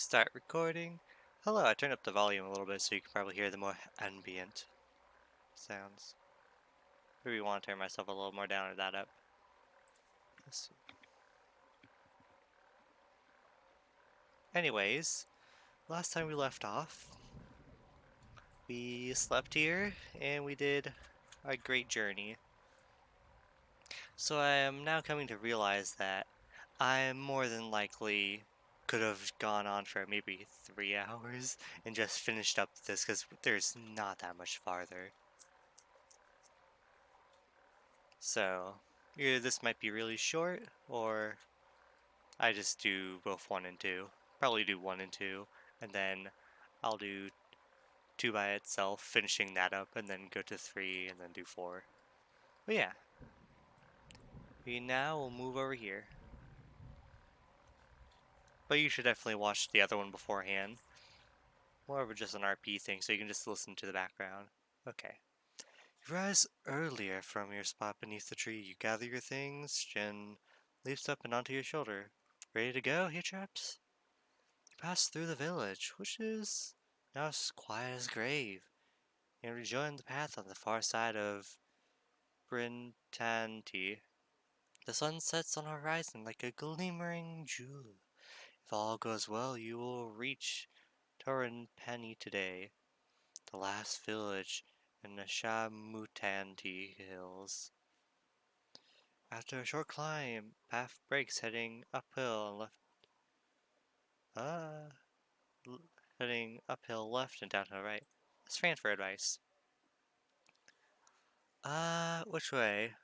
Start recording. Hello, I turned up the volume a little bit so you can probably hear the more ambient sounds. Maybe want to turn myself a little more down or that up. Let's see. Anyways, last time we left off, we slept here and we did a great journey. So I am now coming to realize that I more than likely could have gone on for maybe 3 hours and just finished up this because there's not that much farther. So, either this might be really short, or I just do both 1 and 2. Probably do 1 and 2, and then I'll do 2 by itself, finishing that up, and then go to 3, and then do 4. But yeah, we now will move over here. But you should definitely watch the other one beforehand. More of just an RP thing, so you can just listen to the background. Okay. You rise earlier from your spot beneath the tree. You gather your things. Jen leaps up and onto your shoulder. Ready to go, here, chaps? You pass through the village, which is now as quiet as grave, and rejoin the path on the far side of Brintanti. The sun sets on the horizon like a glimmering jewel. If all goes well, you will reach Torrenpenny today, the last village in the Shamutanti Hills. After a short climb, path breaks heading uphill and left. Uh, Heading uphill left and downhill right. Let's transfer advice. Which way?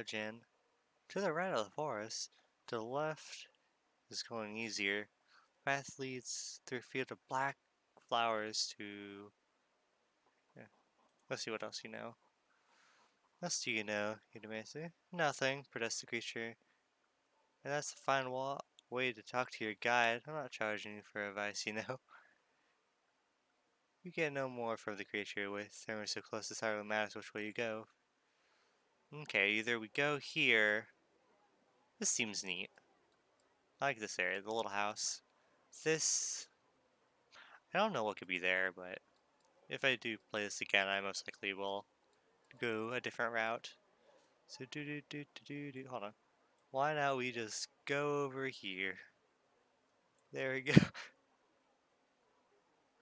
Jen. To the right of the forest. To the left is going easier. Path leads through a field of black flowers to. Yeah. Let's see what else you know. What else do you know, Udamasi? Nothing, protests the creature. And that's a fine way to talk to your guide. I'm not charging you for advice, you know. You get no more from the creature with thermos so close it hardly matters which way you go. Okay, either we go here. This seems neat. I like this area, the little house. This, I don't know what could be there, but if I do play this again, I most likely will go a different route. So hold on. Why not we just go over here? There we go.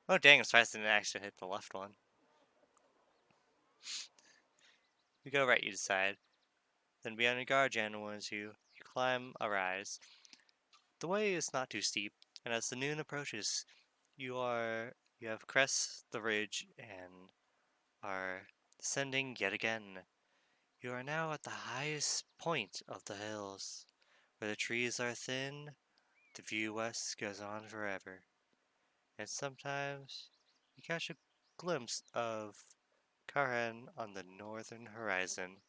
Oh dang, I'm surprised I didn't actually hit the left one. You go right, you decide. Then be on your guard, Jan warns you. You climb a rise. The way is not too steep, and as the noon approaches, you have crest the ridge and are descending yet again. You are now at the highest point of the hills, where the trees are thin, the view west goes on forever, and sometimes you catch a glimpse of Karen on the northern horizon.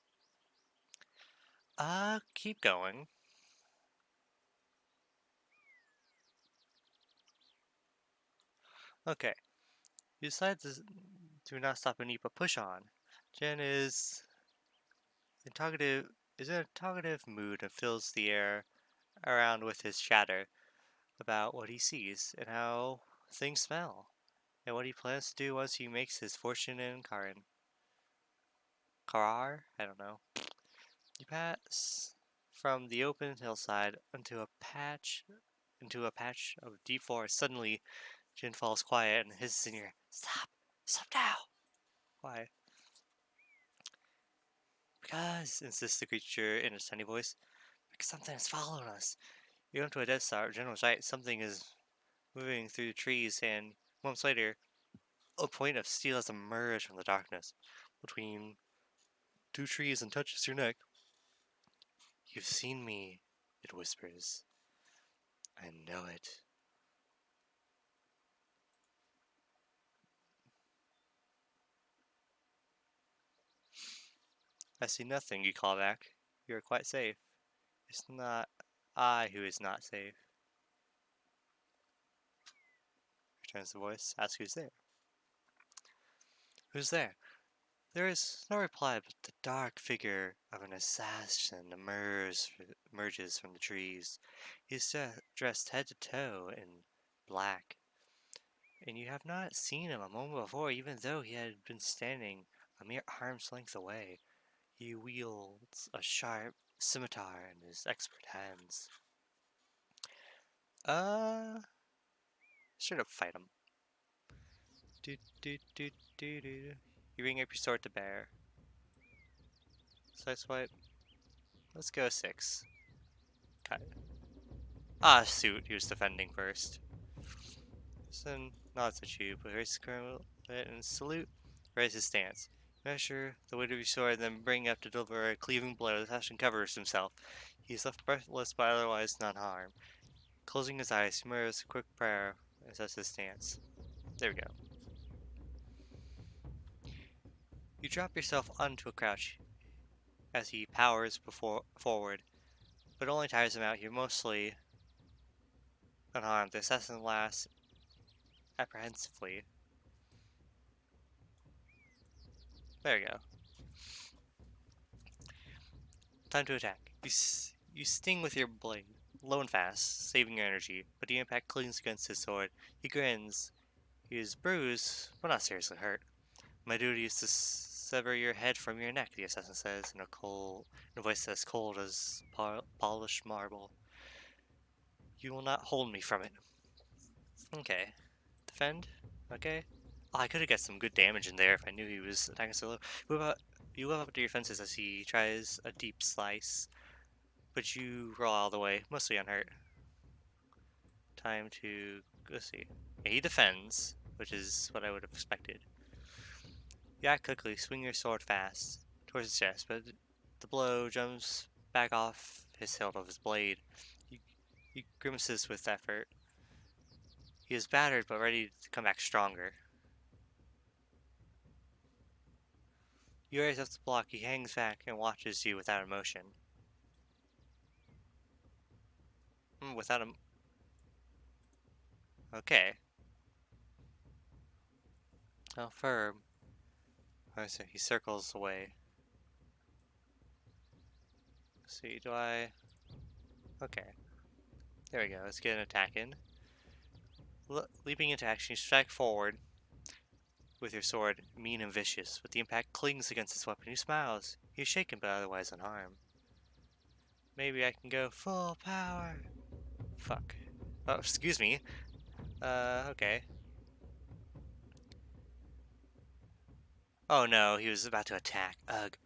Keep going. Okay, you decide to do not stop and eat, but push on. Jen in talkative is in a talkative mood and fills the air around with his chatter about what he sees and how things smell, and what he plans to do once he makes his fortune in Karar? I don't know. You pass from the open hillside into a patch of deep forest. Suddenly, Jin falls quiet and hisses in your ear. Stop! Stop now! Why? Because, insists the creature in a tiny voice, because something is following us. You come to a dead start. Jen was right. Something is moving through the trees, and moments later, a point of steel has emerged from the darkness between two trees and touches your neck. You've seen me, it whispers. I know it. I see nothing, you call back. You are quite safe. It's not I who is not safe, returns the voice. Ask who's there. Who's there? There is no reply, but the dark figure of an assassin emerges from the trees. He is dressed head to toe in black, and you have not seen him a moment before, even though he had been standing a mere arm's length away. He wields a sharp scimitar in his expert hands. Uh, Straight up fight him. Do, do, do, do, do. You bring up your sword to bear. Side swipe. Let's go 6. Cut. Ah, suit. He was defending first. Then nods at you, but raises his and salute. Raise his stance. Measure the weight of your sword, then bring up to deliver a cleaving blow. The assassin covers himself. He is left breathless, but otherwise not harmed. Closing his eyes, he murmurs a quick prayer and sets his stance. There we go. You drop yourself onto a crouch as he powers forward, but only tires him out. You're mostly unharmed. The assassin laughs apprehensively. There we go. Time to attack. You sting with your blade, low and fast, saving your energy, but the impact clings against his sword. He grins. He is bruised, but not seriously hurt. My duty is to sever your head from your neck, the assassin says in a voice as cold as polished marble. You will not hold me from it. Okay. Defend? Okay. Oh, I could have got some good damage in there if I knew he was attacking so low. You move up to your fences as he tries a deep slice, but you roll out of the way, mostly unhurt. Time to, let's see. Yeah, he defends, which is what I would have expected. You act quickly, swing your sword fast towards his chest, but the blow jumps back off his hilt of his blade. He grimaces with effort. He is battered but ready to come back stronger. You raise up the block, he hangs back and watches you without emotion. Without him. Okay. How firm. So he circles away. Let's see, do I. Okay. There we go. Let's get an attack in. Leaping into action, you strike forward with your sword, mean and vicious. But the impact clings against his weapon. He smiles. He is shaken, but otherwise unharmed. Maybe I can go full power. Fuck. Oh, excuse me. Okay. Oh no, he was about to attack. Ugh.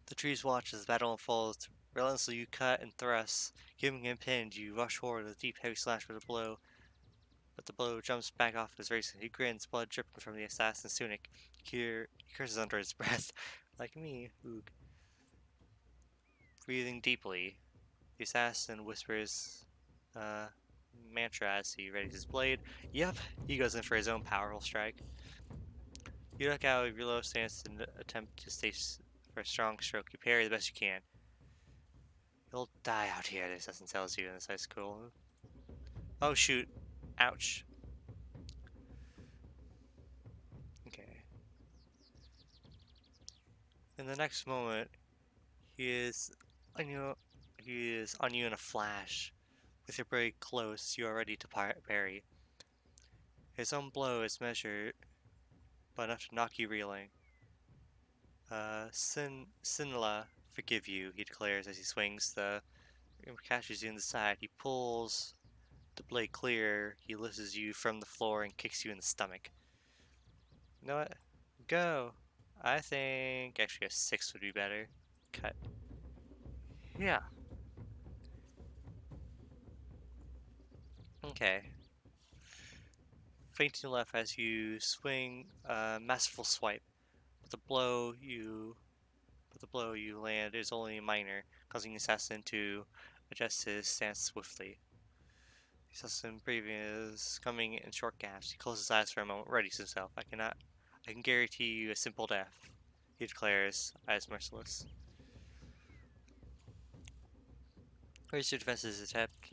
The trees watch as the battle unfolds. Relentlessly, you cut and thrust. Giving him pinned, you rush forward with a deep, heavy slash with a blow. But the blow jumps back off his race. He grins, blood dripping from the assassin's tunic. He curses under his breath. Like me. Oog. Breathing deeply, the assassin whispers mantra as he readies his blade. Yep, he goes in for his own powerful strike. You duck out of your low stance and attempt to stay for a strong stroke. You parry the best you can. You'll die out here, the assassin tells you in this high school. Oh shoot. Ouch. Okay. In the next moment, he is on you. He is on you in a flash. With your blade close, you are ready to parry. His own blow is measured, but enough to knock you reeling. Sinla, forgive you, he declares as he swings catches you in the side. He pulls the blade clear. He lifts you from the floor and kicks you in the stomach. You know what? Go. I think actually a 6 would be better. Cut. Yeah. Okay. Fainting left as you swing a masterful swipe. But the blow you land is only minor, causing the assassin to adjust his stance swiftly. The assassin breathing is coming in short gasps. He closes his eyes for a moment, readies himself. I can guarantee you a simple death, he declares, eyes merciless. Raise your defenses attempt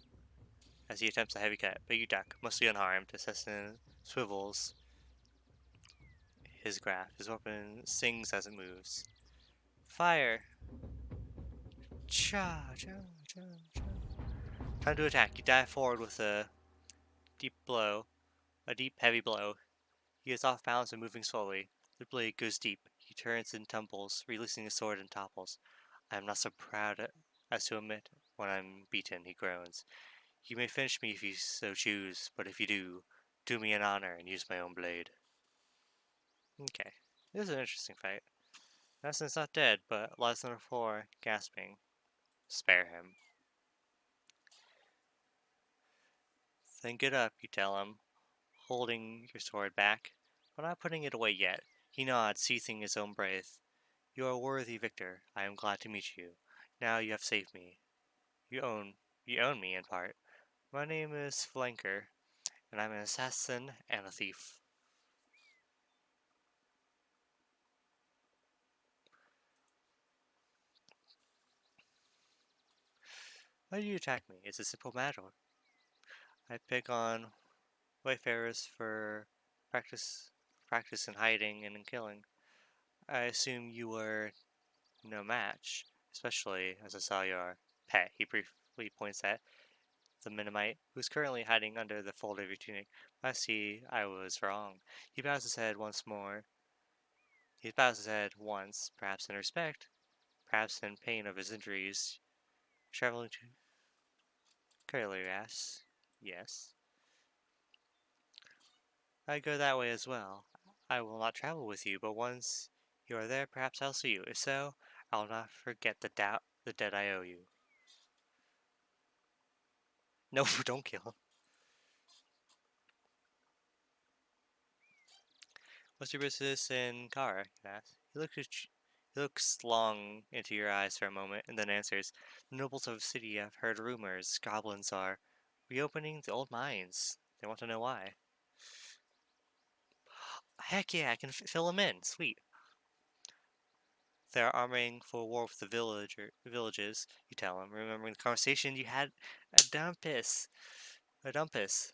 as he attempts a heavy cut, but you duck, mostly unharmed. The assassin swivels his grasp. His weapon sings as it moves. Fire! Cha, cha, cha, cha. Time to attack. You dive forward with a deep blow. A deep, heavy blow. He is off balance and moving slowly. The blade goes deep. He turns and tumbles, releasing his sword and topples. I am not so proud as to admit when I'm beaten, he groans. You may finish me if you so choose, but if you do me an honor and use my own blade. Okay, this is an interesting fight. Nassen's not dead, but lies on the floor, gasping. Spare him. Then get up, you tell him, holding your sword back, but not putting it away yet. He nods, seizing his own breath. You are a worthy victor. I am glad to meet you. Now you have saved me. You own you own me in part. My name is Flanker, and I'm an assassin and a thief. Why do you attack me? It's a simple matter. I pick on wayfarers for practice practice in hiding and in killing. I assume you were no match, especially as I saw your pet. He briefly points at the Mennonite, who's currently hiding under the fold of your tunic. I see I was wrong. He bows his head once more. He bows his head once, perhaps in respect, perhaps in pain of his injuries. Traveling to Curly asks, yes. I go that way as well. I will not travel with you, but once you are there, perhaps I'll see you. If so, I will not forget the debt I owe you. No, don't kill him. What's your business in Kara? He asks. He looks long into your eyes for a moment, and then answers, the nobles of the city have heard rumors. Goblins are reopening the old mines. They want to know why. Heck yeah, I can fill them in. Sweet. They're arming for war with the villages, you tell them, remembering the conversation you had at Dumpus. A Dumpus.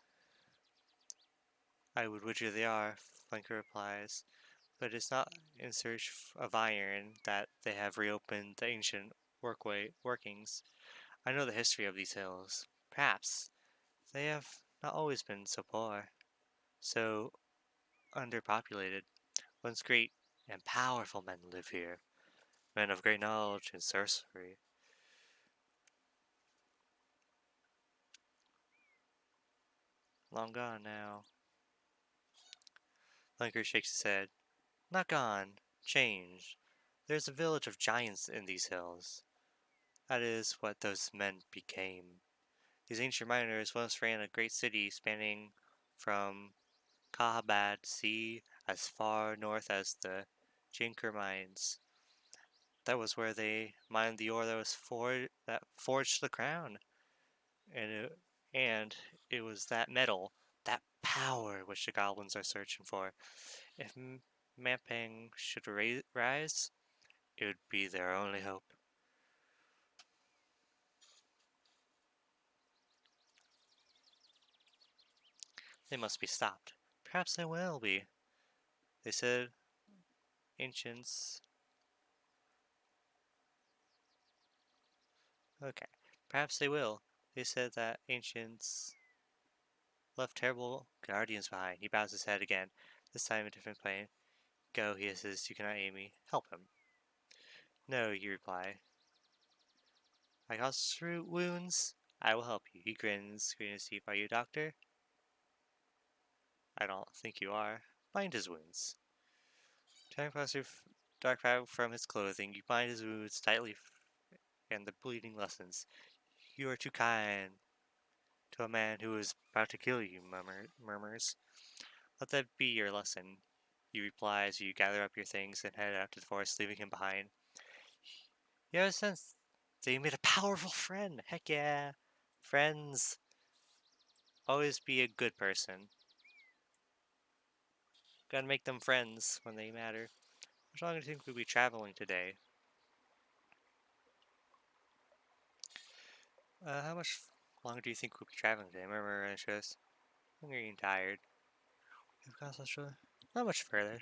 I would wager they are, Flanker replies, but it's not in search of iron that they have reopened the ancient workings. I know the history of these hills. Perhaps they have not always been so poor, so underpopulated. Once great and powerful men live here, men of great knowledge and sorcery. Long gone now. Flanker shakes his head. Not gone. Changed. There's a village of giants in these hills. That is what those men became. These ancient miners once ran a great city spanning from Kahabad Sea as far north as the Jinker mines. That was where they mined the ore that forged the crown, and it was that metal, that power, which the goblins are searching for. If Mampang should rise, it would be their only hope. They must be stopped. Perhaps they will be. They said ancients. Okay. Perhaps they will. They said that ancients left terrible guardians behind. He bows his head again, this time a different plane. Go, he says, you cannot aid me. Help him. No, you reply. I cause wounds. I will help you. He grins, grinning his teeth. Are you a doctor? I don't think you are. Bind his wounds. Tearing plastic dark fabric from his clothing, you bind his wounds tightly and the bleeding lessens. You are too kind to a man who is about to kill you, murmurs. Let that be your lesson, you reply as you gather up your things and head out to the forest, leaving him behind. You have a sense that you made a powerful friend. Heck yeah. Friends. Always be a good person. Gotta make them friends when they matter. How long do you think we'll be traveling today? How much longer do you think we'll be traveling today? Murmur anxious. I'm getting tired. We've gone such a... Not much further.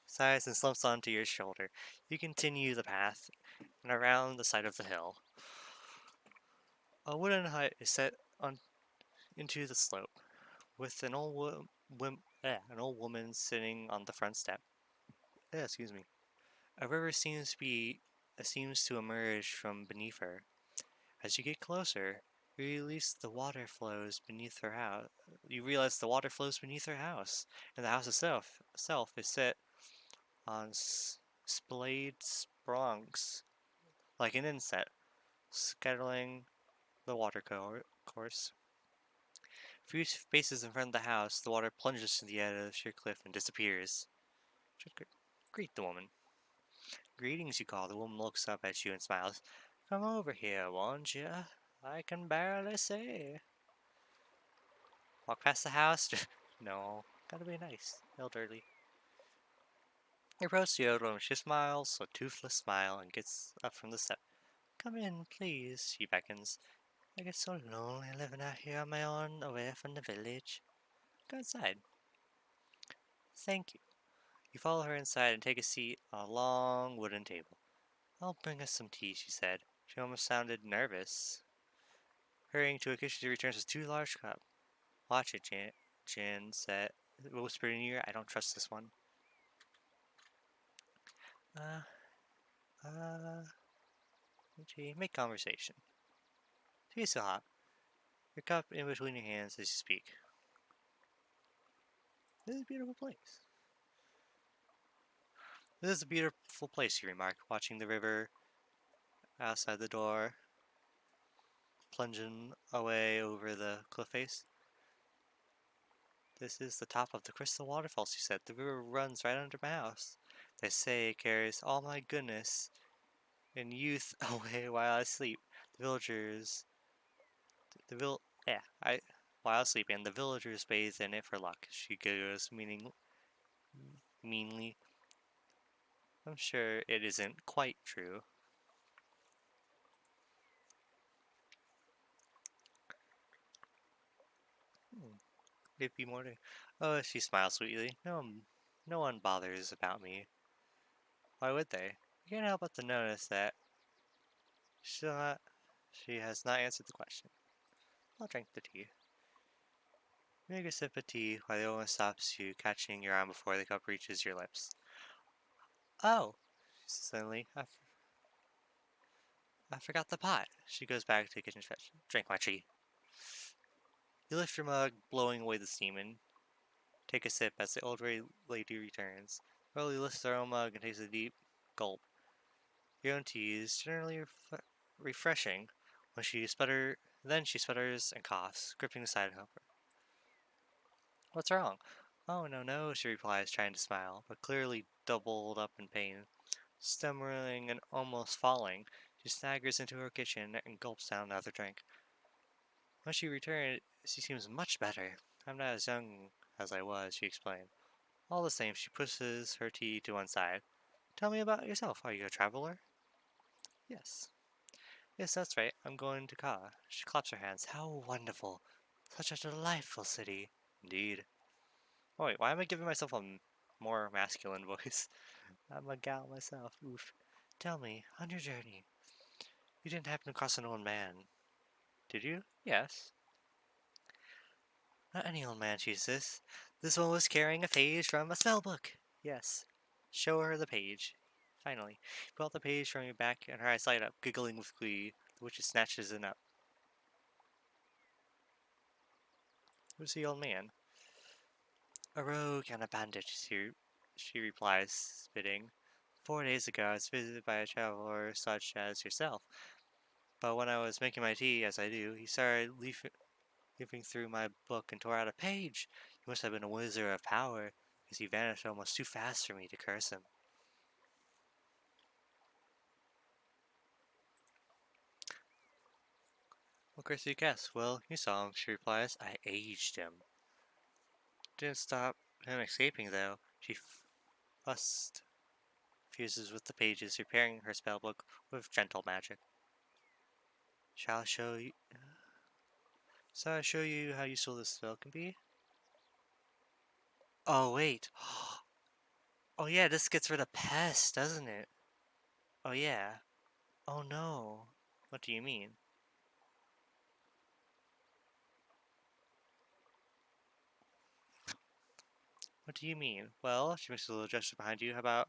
sighs and slumps onto your shoulder. You continue the path and around the side of the hill. A wooden hut is set on into the slope, with an old woman sitting on the front step. Excuse me. A river seems to emerge from beneath her. As you get closer, you realize the water flows beneath her house, and the house itself is set on splayed sprongs, like an inset, scattering the course. A few spaces in front of the house, the water plunges to the edge of the sheer cliff and disappears. Greet the woman. Greetings, you call. The woman looks up at you and smiles. Come over here, won't you? I can barely see. Walk past the house? No, gotta be nice, elderly. You approach the old woman. She smiles, a toothless smile, and gets up from the step. Come in, please, she beckons. I get so lonely living out here on my own, away from the village. Go inside. Thank you. You follow her inside and take a seat on a long wooden table. I'll bring us some tea, she said. She almost sounded nervous. Hurrying to a kitchen, she returns with two large cups. Watch it, Jan said, whispered in your ear. I don't trust this one. Uh, gee, make conversation. Tea is so hot. Your cup in between your hands as you speak. This is a beautiful place. This is a beautiful place, you remarked, watching the river outside the door, plunging away over the cliff face. This is the top of the crystal waterfall, she said. The river runs right under my house. They say it carries all my goodness and youth away while I sleep. The villagers, the vil, yeah, I, while sleeping, the villagers bathe in it for luck. She giggles, meanly. I'm sure it isn't quite true. Hmm. It'd be more to. Oh, she smiles sweetly. No one bothers about me. Why would they? You can't help but to notice that she not, she has not answered the question. I'll drink the tea. Make a sip of tea while the woman stops you, catching your arm before the cup reaches your lips. Oh, she says suddenly, I forgot the pot. She goes back to the kitchen to fetch. Drink my tea. You lift your mug, blowing away the steam, and take a sip as the old lady returns. Rolly lifts her own mug and takes a deep gulp. Your own tea is generally refreshing. Then she sputters and coughs, gripping the side of her. What's wrong? Oh, no, no, she replies, trying to smile, but clearly doubled up in pain. Stammering and almost falling, she staggers into her kitchen and gulps down another drink. When she returns, she seems much better. I'm not as young as I was, she explained. All the same, she pushes her tea to one side. Tell me about yourself. Are you a traveler? Yes. Yes, that's right. I'm going to Ka. She claps her hands. How wonderful. Such a delightful city. Indeed. Oh, wait, why am I giving myself a more masculine voice? I'm a gal myself. Oof. Tell me, on your journey, you didn't happen to cross an old man, did you? Yes. Not any old man, she insists. This one was carrying a page from a spell book. Yes. Show her the page. Finally, pull out the page from your back, and her eyes light up, giggling with glee. The witch snatches it up. Who's the old man? A rogue and a bandit, she replies, spitting. 4 days ago, I was visited by a traveler such as yourself. But when I was making my tea, as I do, he started leafing through my book and tore out a page. He must have been a wizard of power, because he vanished almost too fast for me to curse him. What curse did you guess? Well, you saw him, she replies. I aged him. Didn't stop him escaping, though. She fussed, fuses with the pages, repairing her spellbook with gentle magic. Shall I show you? Shall I show you how useful this spell can be? Oh, wait. Oh yeah, this gets rid of pests, doesn't it? Oh yeah. Oh no. What do you mean? What do you mean? Well, she makes a little gesture behind you. How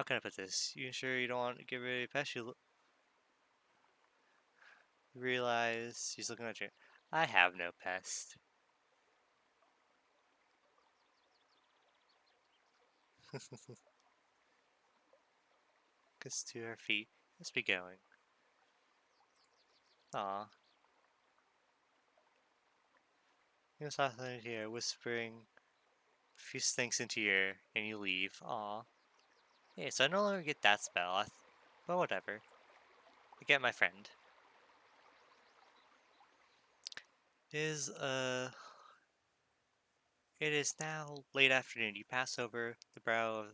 can I put this? You sure you don't want to get rid of pests? You realize she's looking at you. I have no pest. Gets to her feet. Let's be going. Aw. You softly hear whispering a few things into your ear, and you leave. Aw. Hey, so I no longer get that spell. But whatever. I get my friend. Is It is now late afternoon. You pass over the brow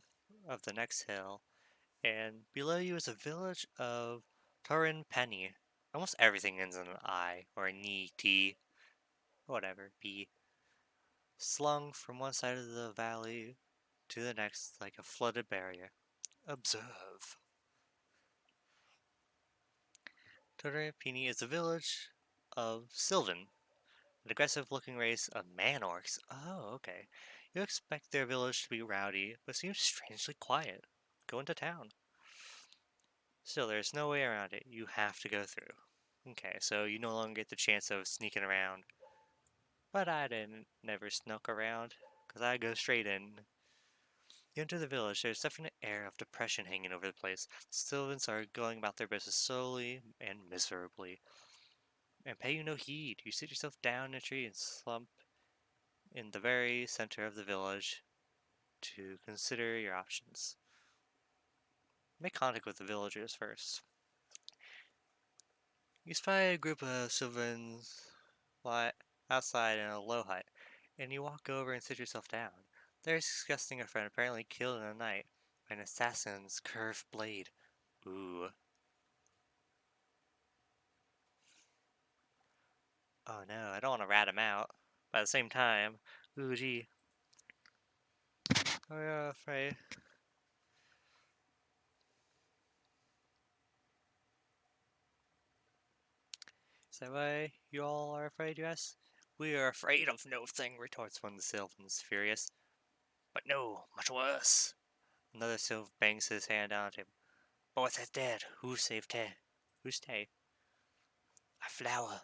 of the next hill, and below you is a village of Turin Penny. Almost everything ends in an I or a ni, T, whatever, B. Slung from one side of the valley to the next like a flooded barrier. Observe. Turin Penny is a village of Sylvan, an aggressive looking race of man orcs. Oh, okay. You expect their village to be rowdy, but seems strangely quiet. Go into town. Still, there's no way around it. You have to go through. Okay, so you no longer get the chance of sneaking around. But I didn't never snuck around, 'cause I go straight in. You enter the village, there's definite air of depression hanging over the place. The Sylvans are going about their business slowly and miserably. And pay you no heed. You sit yourself down in a tree and slump in the very center of the village to consider your options. Make contact with the villagers first. You spy a group of Sylvans outside in a low hut, and you walk over and sit yourself down. They're discussing a friend apparently killed in the night by an assassin's curved blade. Ooh. Oh no, I don't want to rat him out. But at the same time, ooh gee. Oh yeah, afraid. Is that why you all are afraid, you ask? We are afraid of no thing, retorts one of the Sylvans, furious. But no, much worse. Another Sylvan bangs his hand down at him. But with it dead, who saved Tay? Who's Tay? A flower.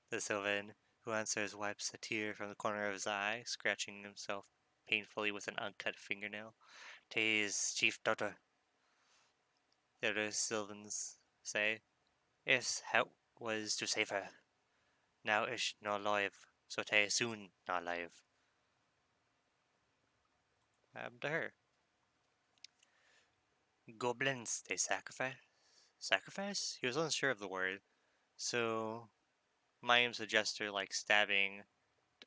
The Sylvan, who answers, wipes a tear from the corner of his eye, scratching himself painfully with an uncut fingernail. Tay's chief daughter, the other Sylvans say. Yes, help was to save her. Now ish not alive, so Tay soon not alive. Happened to her. Goblins, they sacrifice? Sacrifice? He was unsure of the word, so mimes a gesture like stabbing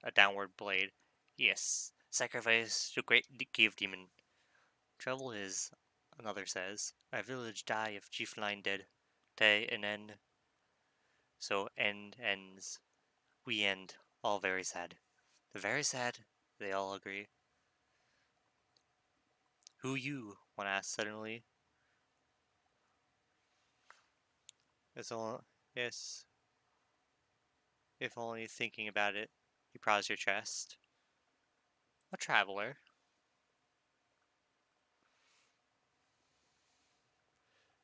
a downward blade. Yes, sacrifice to great cave demon. Trouble is, another says, our village die if chief line dead. Day and end. So end ends. We end. All very sad. The very sad, they all agree. Who you? One asks suddenly. It's all yes. If only thinking about it, you prods your chest. A traveler.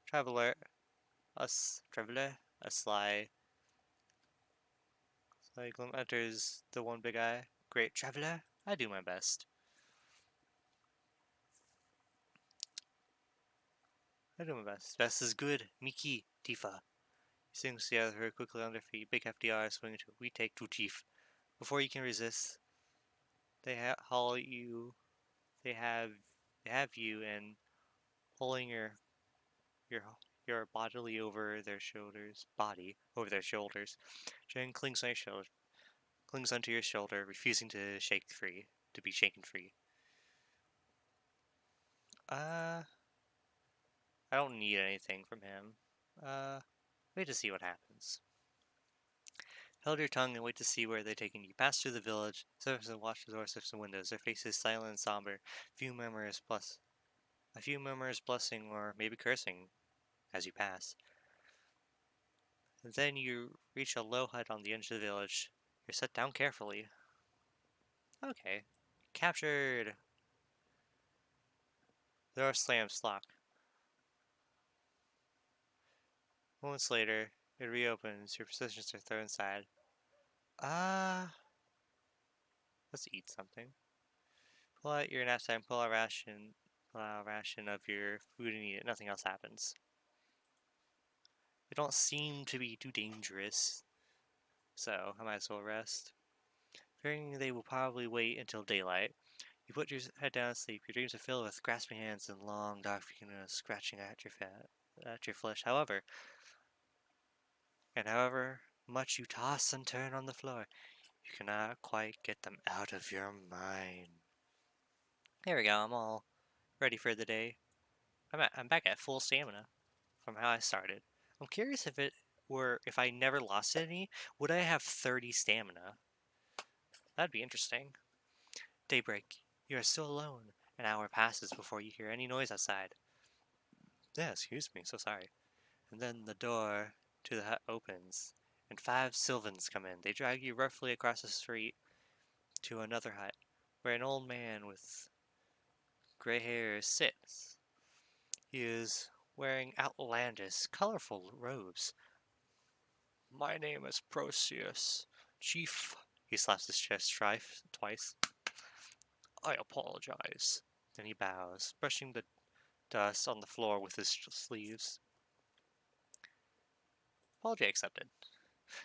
Traveler. Traveler. A sly glim enters the one big eye. Great traveler. I do my best. I do my best. Best is good. Miki. Tifa. He swings the other quickly on their feet. Big hefty eyes swing to we take to chief. Before you can resist, they haul you. They have they have you and pulling your your bodily over their shoulders. Body over their shoulders. Jen clings on your shoulder. Clings onto your shoulder, refusing to shake free. To be shaken free. Uh, I don't need anything from him. Uh, wait to see what happens. Held your tongue and wait to see where they're taking you. Pass through the village, surface and watch the doorsteps and windows. Their faces silent and somber. A few murmurs blessing or maybe cursing as you pass. And then you reach a low hut on the edge of the village. You're set down carefully. Okay. Captured! The door slams locked. Moments later, it reopens. Your possessions are thrown inside. Let's eat something. Pull out your knapsack, pull out a ration of your food and eat it. Nothing else happens. They don't seem to be too dangerous, so I might as well rest. Fearing they will probably wait until daylight, you put your head down and sleep. Your dreams are filled with grasping hands and long, dark fingernails scratching at your flesh. However much you toss and turn on the floor, you cannot quite get them out of your mind. There we go. I'm all ready for the day. I'm back at full stamina from how I started. I'm curious if I never lost any, would I have 30 stamina? That'd be interesting. Daybreak. You are still alone. An hour passes before you hear any noise outside. Yeah, excuse me, so sorry. And then the door to the hut opens, and 5 Sylvans come in. They drag you roughly across the street to another hut, where an old man with gray hair sits. He is wearing outlandish, colorful robes. My name is Proceus, Chief. He slaps his chest twice. I apologize. Then he bows, brushing the dust on the floor with his sleeves. Apology accepted.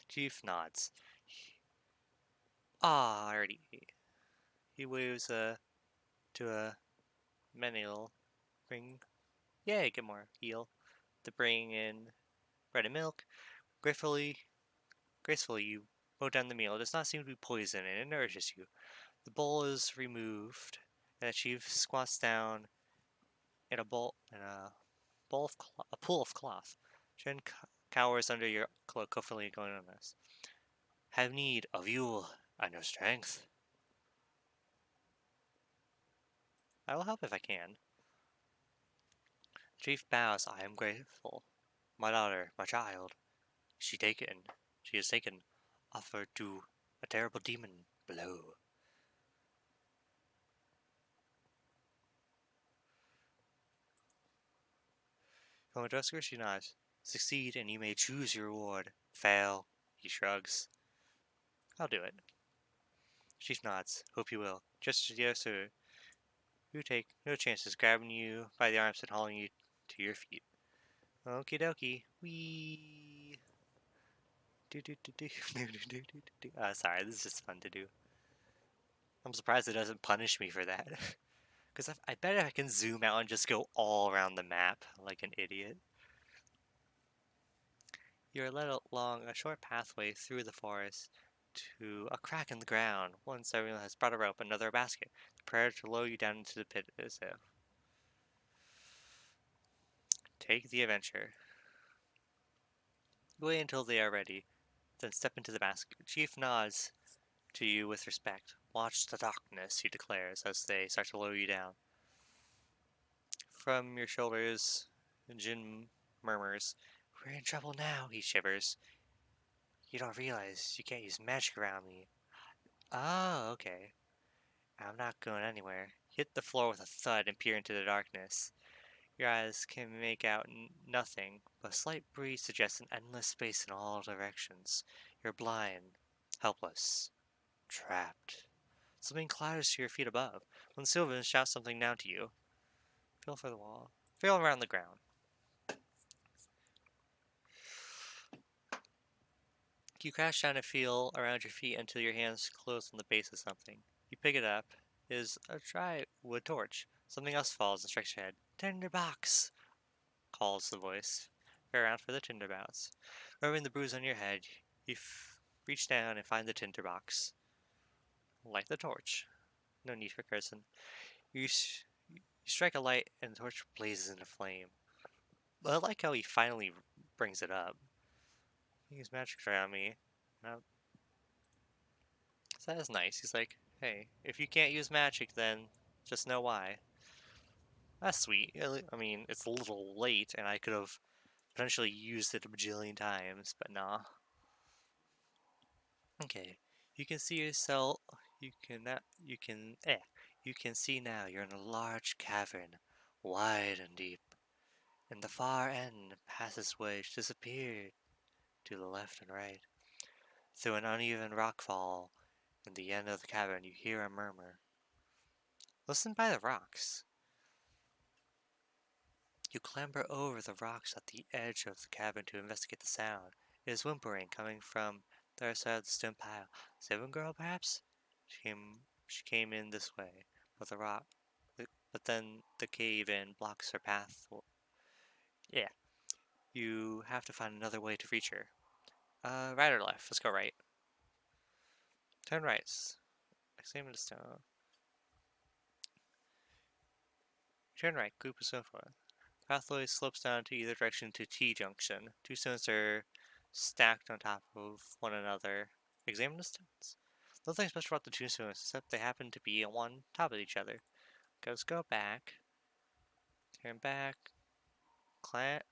Chief nods. Ah, already. He waves to a menial. Bring, yay, get more eel. To bring in bread and milk. Gratefully, gracefully, you put down the meal. It does not seem to be poison, and it nourishes you. The bowl is removed, and the chief squats down in a pool of cloth. Jen cowers under your cloak, hopefully going on this. Have need of you and your strength. I will help if I can. Chief bows. I am grateful. My daughter, my child, she is taken, offered to a terrible demon below. From a dresser, she nods. Succeed, and you may choose your reward. Fail, he shrugs. I'll do it. Chief nods. Hope you will. Just as yes, sir. You take no chances grabbing you by the arms and hauling you to your feet. Okie dokie. Wee. Do do do do do do do do do. Sorry, this is just fun to do. I'm surprised it doesn't punish me for that. Because I bet I can zoom out and just go all around the map like an idiot. You're led along a short pathway through the forest to a crack in the ground. One serving has brought a rope, another a basket. Prepare to lower you down into the pit as if. Take the adventure. Wait until they are ready, then step into the basket. Chief nods to you with respect. Watch the darkness, he declares as they start to lower you down. From your shoulders, Jin murmurs, We're in trouble now, he shivers. You don't realize you can't use magic around me. Oh, okay. I'm not going anywhere. Hit the floor with a thud and peer into the darkness. Your eyes can make out nothing, but a slight breeze suggests an endless space in all directions. You're blind, helpless, trapped. Something clatters to your feet above. When Sylvan shouts something down to you, feel for the wall. Feel around the ground. You crash down and feel around your feet until your hands close on the base of something. You pick it up. It is a dry wood torch. Something else falls and strikes your head. Tinderbox! Calls the voice. Go around for the tinderbox. Rubbing the bruise on your head, you reach down and find the tinderbox. Light the torch. No need for cursing. You strike a light and the torch blazes into flame. But I like how he finally brings it up. Use magic around me. That is nice. He's like, hey, if you can't use magic, then just know why. That's sweet. I mean, it's a little late, and I could have potentially used it a bajillion times, but nah. Okay, you can see yourself. You can now. You can. You can see now. You're in a large cavern, wide and deep. In the far end, passageways disappeared to the left and right. Through an uneven rockfall, in the end of the cavern, you hear a murmur. Listen by the rocks. You clamber over the rocks at the edge of the cavern to investigate the sound. It is whimpering coming from the other side of the stone pile. Seven girl, perhaps? She came in this way, but but then the cave in blocks her path. Yeah, you have to find another way to reach her. Right or left? Let's go right. Turn right. Examine the stone. Turn right. Group and so forth. Pathway slopes down to either direction to T-junction. Two stones are stacked on top of one another. Examine the stones. Nothing special about the two stones, except they happen to be on one top of each other. Let's go back. Turn back. Clamp.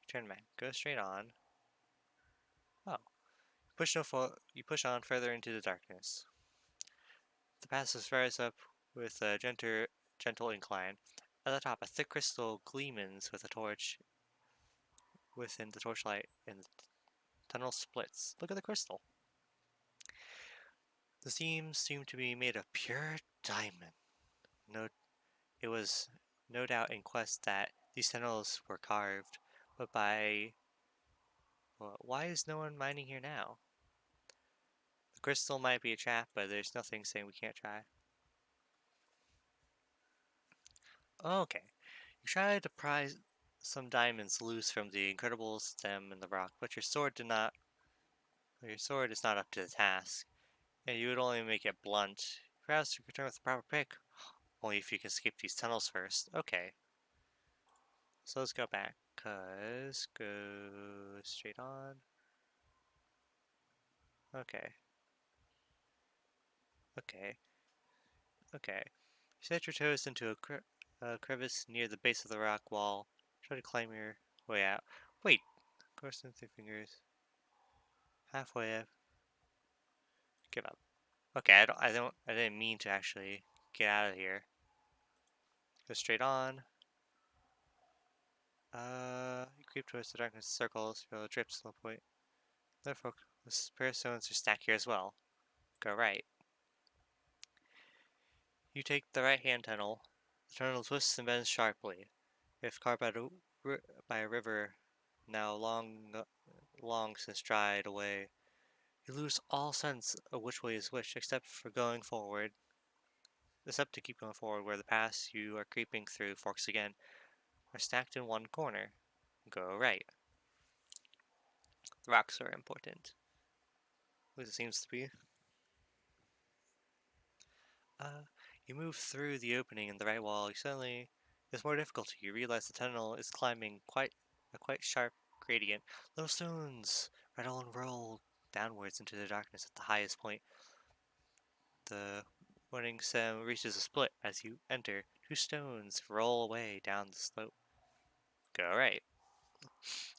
Turn back. Go straight on. Oh. You push on further into the darkness. The passage rises up with a gentle incline. At the top, a thick crystal gleams with a torch within the torchlight, and the tunnel splits. Look at the crystal. The seams seem to be made of pure diamond. No, it was no doubt in quest that these tunnels were carved, but by well, why is no one mining here now? The crystal might be a trap, but there's nothing saying we can't try. Okay, you tried to pry some diamonds loose from the incredible stem in the rock, but your sword did not. Your sword is not up to the task, and you would only make it blunt. Perhaps you could return with a proper pick, only if you can escape these tunnels first. Okay, so let's go back. Go straight on. Okay, okay, okay. Set your toes into a crevice near the base of the rock wall. Try to climb your way out. Wait, cross into your fingers. Halfway up. Give up. Okay, I didn't mean to actually get out of here. Go straight on. You creep towards the darkness circles, feel a drip slow point. Therefore, the spare stones are stacked here as well. Go right. You take the right-hand tunnel. The tunnel twists and bends sharply. If carved by a river now long since dried away, you lose all sense of which way is which, except to keep going forward, where the paths you are creeping through forks again are stacked in one corner. Go right. The rocks are important. At least it seems to be. Uh, you move through the opening in the right wall. It's more difficult. You realize the tunnel is climbing quite sharp gradient. Little stones rattle and roll downwards into the darkness at the highest point. The warning sound reaches a split as you enter. Two stones roll away down the slope. Go right.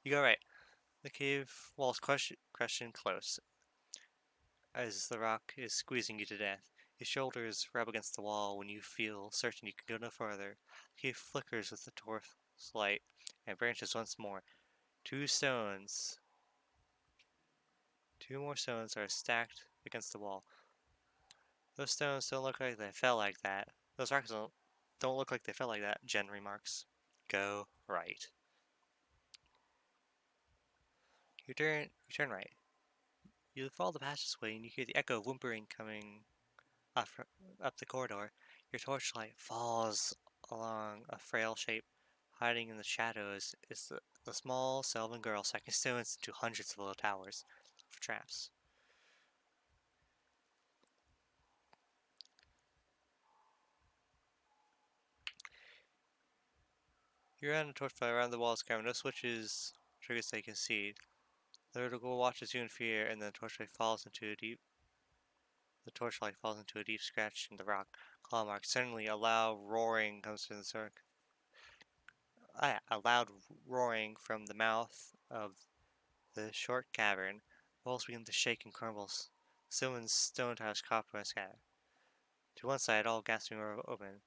You go right. The cave walls crush in close as the rock is squeezing you to death. Your shoulders rub against the wall when you feel certain you can go no further. The cave flickers with the torchlight and branches once more. Two stones. Two more stones are stacked against the wall. Those stones don't look like they fell like that. Those rocks don't look like they fell like that, Jen remarks. Go right. You turn right. You follow the passageway and you hear the echo of whimpering coming up, up the corridor. Your torchlight falls along a frail shape. Hiding in the shadows is the small Sylvan girl stacking stones into hundreds of little towers for traps. You run a torchlight around the walls, carrying no switches, triggers they can see. The vertical watches you in fear, and the torchlight falls into a deep scratch in the rock. Claw mark. Suddenly, a loud roaring comes from the circle. A loud roaring from the mouth of the short cavern. Walls begin to shake and crumble. Sylvan's stone tiles copper scatter. To one side, all gasping are open,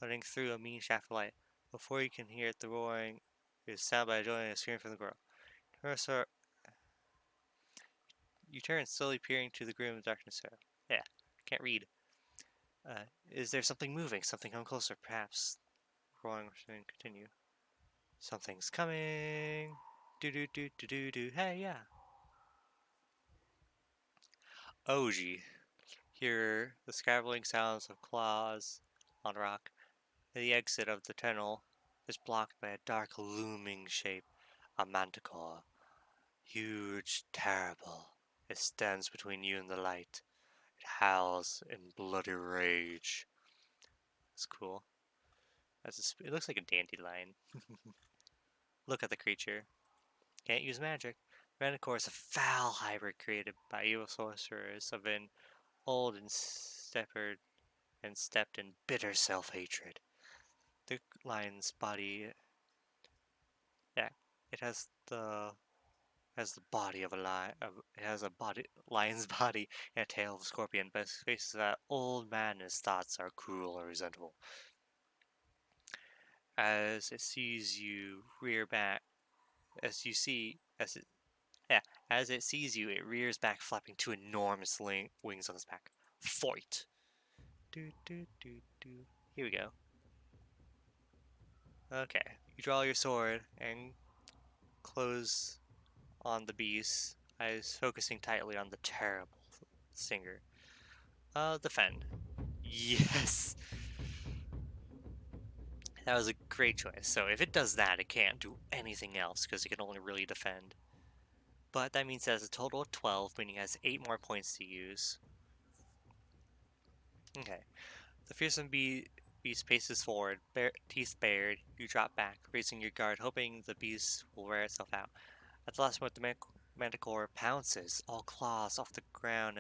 letting through a mean shaft of light. Before you can hear it, the roaring is sounded by a joy and a scream from the girl. Cursor, you turn, slowly peering to the grim darkness. Yeah, can't read. Is there something moving? Something come closer, perhaps. Roaring will continue. Something's coming. Do do do do do do. Hey, yeah. Oji. Hear the scrabbling sounds of claws on rock. The exit of the tunnel is blocked by a dark, looming shape, a manticore. Huge, terrible. It stands between you and the light. It howls in bloody rage. It's cool. It looks like a dandelion. Look at the creature. Can't use magic. Manticore is a foul hybrid created by evil sorcerers of an old and steeped in bitter self-hatred. The lion's body, yeah, it has the body of a lion. It has a lion's body and a tail of a scorpion, but its face is that old man and his thoughts are cruel and resentful. As it sees you rear back, as you see, as it, yeah, as it sees you, it rears back, flapping two enormous wings on its back. Fight! Do do do do. Here we go. Okay, you draw your sword and close on the beast, eyes focusing tightly on the terrible singer. Defend. Yes! That was a great choice. So if it does that, it can't do anything else because it can only really defend. But that means it has a total of 12, meaning it has 8 more points to use. Okay. The fearsome beast paces forward, teeth bared. You drop back, raising your guard, hoping the beast will wear itself out. At the last moment, the manticore pounces, all claws off the ground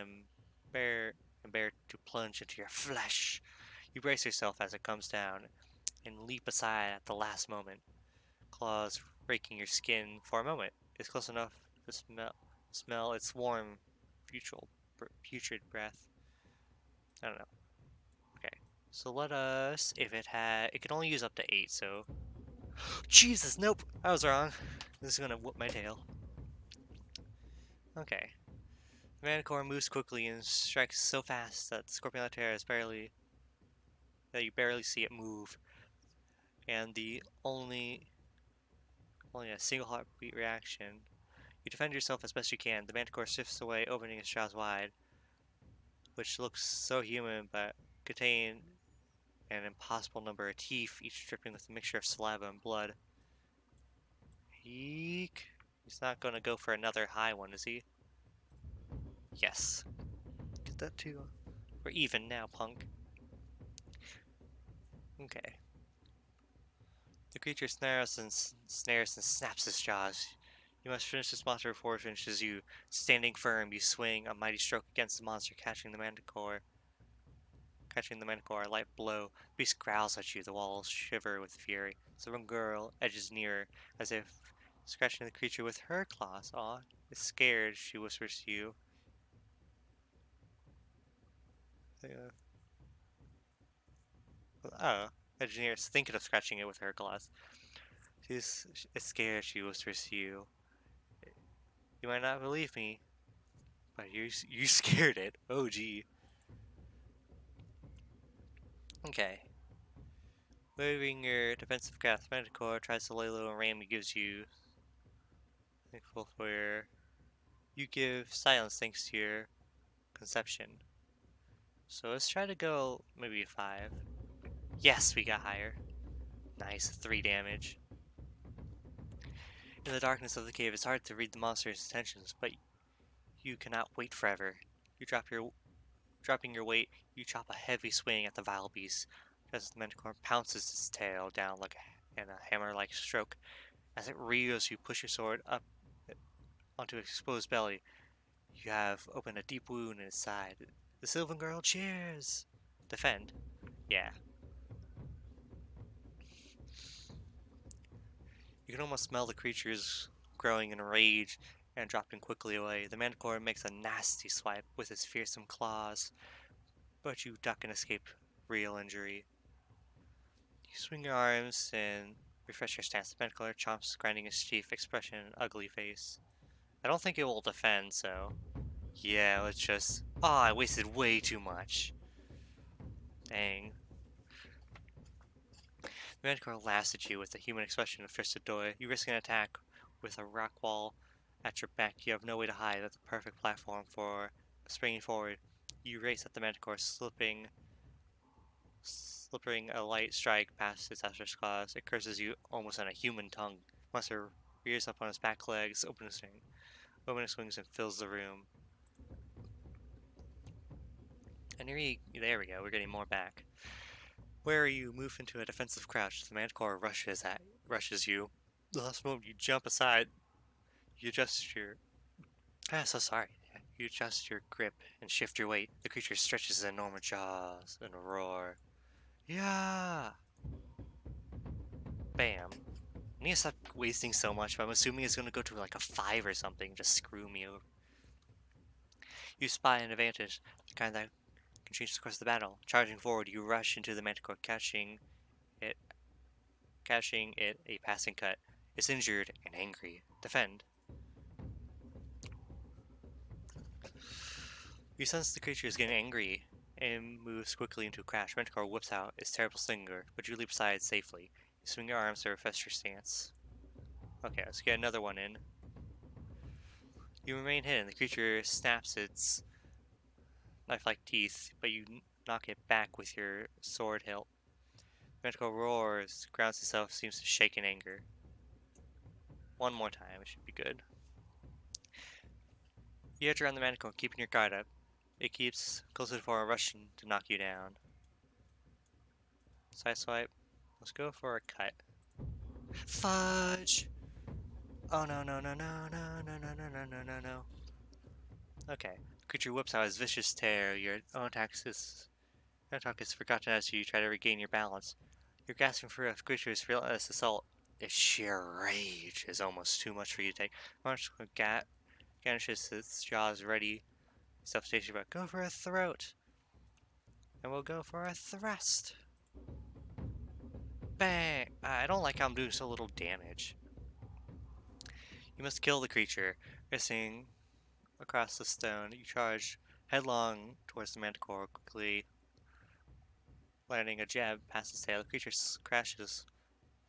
bare to plunge into your flesh. You brace yourself as it comes down and leap aside at the last moment. Claws raking your skin for a moment. It's close enough to smell its warm, putrid breath. I don't know. Okay. So let us, if it can only use up to 8, so. Jesus, nope! I was wrong. This is gonna whoop my tail. Okay. The Manticore moves quickly and strikes so fast that the Scorpion Laterra that you barely see it move. And the only a single heartbeat reaction. You defend yourself as best you can. The Manticore sifts away, opening its jaws wide, which looks so human but contain an impossible number of teeth, each dripping with a mixture of saliva and blood. Eek. He's not gonna go for another high one, is he? Yes. Get that too. We're even now, punk. Okay. The creature snares and snaps its jaws. You must finish this monster before it finishes you. Standing firm, you swing a mighty stroke against the monster, catching the manticore. A light blow. The beast growls at you. The walls shiver with fury. The young girl edges nearer, as if scratching the creature with her claws. Aw, it's scared, she whispers to you. Oh, edges nearer, thinking of scratching it with her claws. She's scared, she whispers to you. You might not believe me, but you scared it. Oh, gee. Okay. Waving your defensive cast, Manticore tries to lay low and randomly gives you thankful for your. You give silence thanks to your conception. So let's try to go maybe a 5. Yes, we got higher. Nice, 3 damage. In the darkness of the cave, it's hard to read the monster's intentions, but you cannot wait forever. You dropping your weight, you chop a heavy swing at the vile beast. As the Manticore pounces its tail down in a hammer-like stroke. As it reels, you push your sword up onto its exposed belly. You have opened a deep wound in its side. The Sylvan Girl cheers! Defend. Yeah. You can almost smell the creatures growing in rage and dropping quickly away. The Manticore makes a nasty swipe with its fearsome claws, but you duck and escape real injury. You swing your arms and refresh your stance. The Manticore chomps, grinding its teeth, expression and ugly face. I don't think it will defend, so... Yeah, let's just... Oh, I wasted way too much. Dang. The Manticore laughs at you with a human expression of fisted joy. You risk an attack with a rock wall at your back. You have no way to hide. That's a perfect platform for springing forward. You race at the Manticore, slipping a light strike past its outstretched claws. It curses you almost in a human tongue. Monster rears up on its back legs, opening swings and fills the room. And there we go, we're getting more back. Where you move into a defensive crouch, the Manticore rushes you. The last moment you jump aside, you adjust your so sorry. You adjust your grip and shift your weight. The creature stretches its enormous jaws and roar. Yeah! Bam. I need to stop wasting so much, but I'm assuming it's gonna go to like a 5 or something, just screw me over. You spy an advantage, the kind that can change the course of the battle. Charging forward, you rush into the Manticore, it catching it a passing cut. It's injured and angry. Defend. You sense the creature is getting angry and moves quickly into a crash. Manticore whips out its terrible stinger, but you leap aside safely. You swing your arms to refresh your stance. Okay, let's get another one in. You remain hidden. The creature snaps its knife-like teeth, but you knock it back with your sword hilt. Manticore roars, grounds itself, seems to shake in anger. One more time, it should be good. You edge around the Manticore, keeping your guard up. It keeps closer for a rushing to knock you down. Side swipe. Let's go for a cut. Fudge! Oh no no no no no no no no no no no no. Okay. Creature whips out his vicious tear. Your own attack is forgotten as you try to regain your balance. You're gasping for a creature's relentless assault. Its sheer rage is almost too much for you to take. March garnishes its jaws ready. Self-station, but go for a throat. And we'll go for a thrust. Bang! I don't like how I'm doing so little damage. You must kill the creature. Racing across the stone, you charge headlong towards the Manticore, quickly landing a jab past its tail. The creature crashes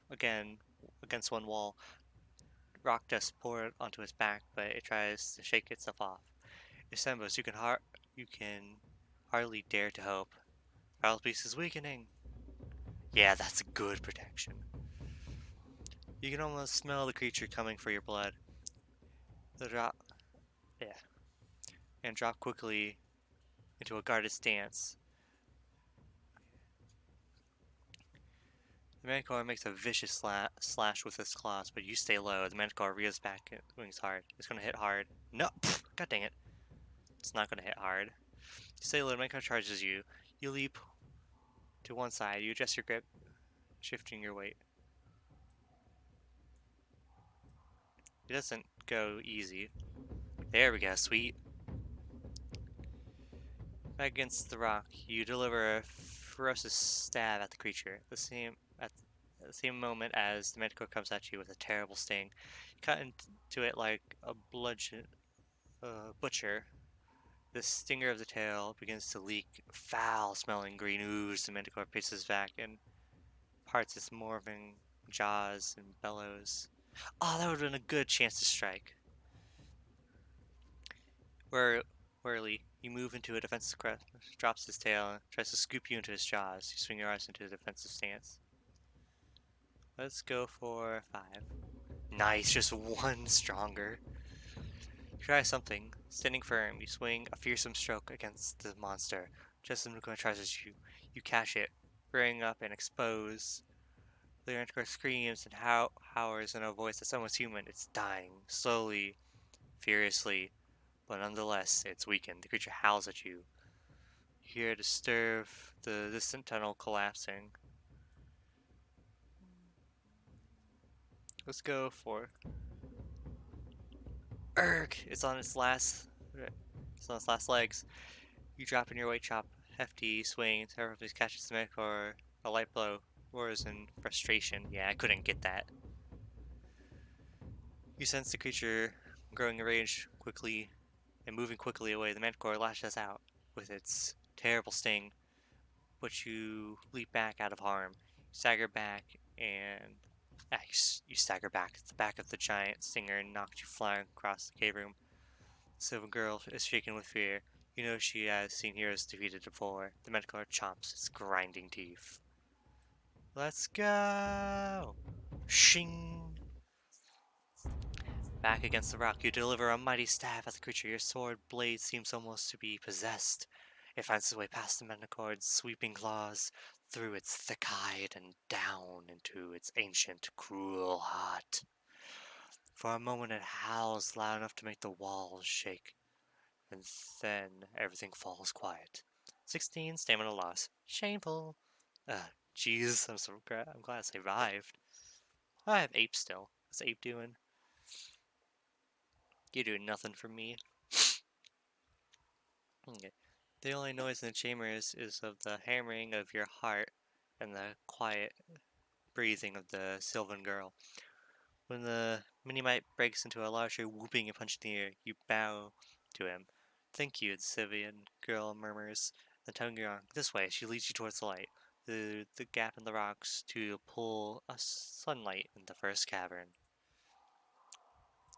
again against one wall. Rock dust poured onto its back, but it tries to shake itself off. It stumbles. You can hardly dare to hope. Battle Beast is weakening. Yeah, that's good protection. You can almost smell the creature coming for your blood. The drop, yeah, and drop quickly into a guarded stance. The Manticore makes a vicious slash with its claws, but you stay low. The Manticore rears back and swings hard. It's gonna hit hard. No! Pfft, God dang it. It's not gonna hit hard. You stay low, the Manticore charges you. You leap to one side. You adjust your grip, shifting your weight. It doesn't go easy. There we go, sweet. Back against the rock, you deliver a ferocious stab at the creature. At the same moment as the Manticore comes at you with a terrible sting, you cut into it like a butcher. The stinger of the tail begins to leak foul-smelling green ooze. The Manticore paces back and parts its morphing jaws and bellows. Oh, that would have been a good chance to strike. Warily, you move into a defensive crest, drops his tail, and tries to scoop you into his jaws. You swing your arms into a defensive stance. Let's go for 5. Nice, just one stronger. You try something. Standing firm, you swing a fearsome stroke against the monster. Just as Mukuna charges you, you catch it, rearing up and expose. The Manticore screams and howls in a voice that's almost human. It's dying, slowly furiously, but nonetheless, it's weakened. The creature howls at you. You hear it disturb the distant tunnel collapsing. Let's go for Erg! It's on its last legs. You drop in your weight chop, hefty swing, terribly catches the mech or a light blow, roars in frustration. Yeah, I couldn't get that. You sense the creature growing in rage quickly and moving quickly away. The manticore lashes out with its terrible sting, but you leap back out of harm. You stagger back and you stagger back. The back of the giant stinger knocked you flying across the cave room. The Sylvan girl is shaken with fear. You know she has seen heroes defeated before. The manticore chomps its grinding teeth. Let's go! Shing! Back against the rock, you deliver a mighty stab at the creature. Your sword blade seems almost to be possessed. It finds its way past the manticore's sweeping claws, through its thick hide, and down into its ancient, cruel heart. For a moment, it howls loud enough to make the walls shake, and then everything falls quiet. 16 stamina loss. Shameful. Jeez, I'm glad I survived. I have Ape still. What's Ape doing? You're doing nothing for me. Okay. The only noise in the chamber is of the hammering of your heart and the quiet breathing of the Sylvan girl. When the Minimite breaks into a larger whooping and punch in the air, you bow to him. Thank you, the Sylvan girl murmurs. The tongue on this way. She leads you towards the light. The gap in the rocks to pull a sunlight in the first cavern.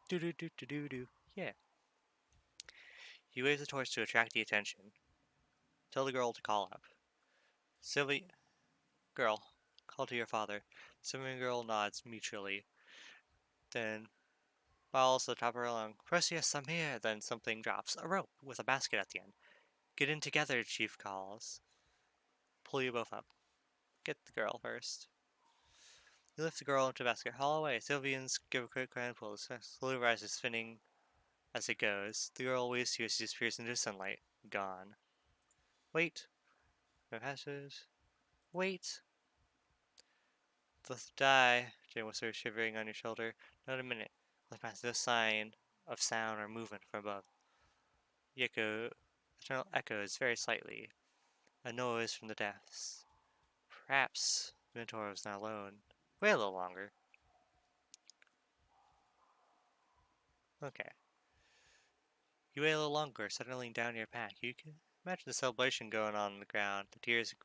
Do do do do do do. Yeah. You wave the torch to attract the attention. Tell the girl to call up. Sylvie, girl, call to your father. Sylvan girl nods mutually. Then follows the top of her lung. Perseus, I'm here. Then something drops. A rope with a basket at the end. Get in together, Chief calls. Pull you both up. Get the girl first. You lift the girl into the basket. Haul away. Sylvians give a quick grand pull. The slowly rises, spinning as it goes. The girl waves to you as she disappears into the sunlight. Gone. Wait. No passes. Wait. Let's die. Jane whispers, shivering on your shoulder. Not a minute. Let's pass no sign of sound or movement from above. The tunnel echoes very slightly. A noise from the depths. Perhaps the Minotaur was not alone. Wait a little longer. Okay. You wait a little longer, settling down your pack. You can imagine the celebration going on the ground, the tears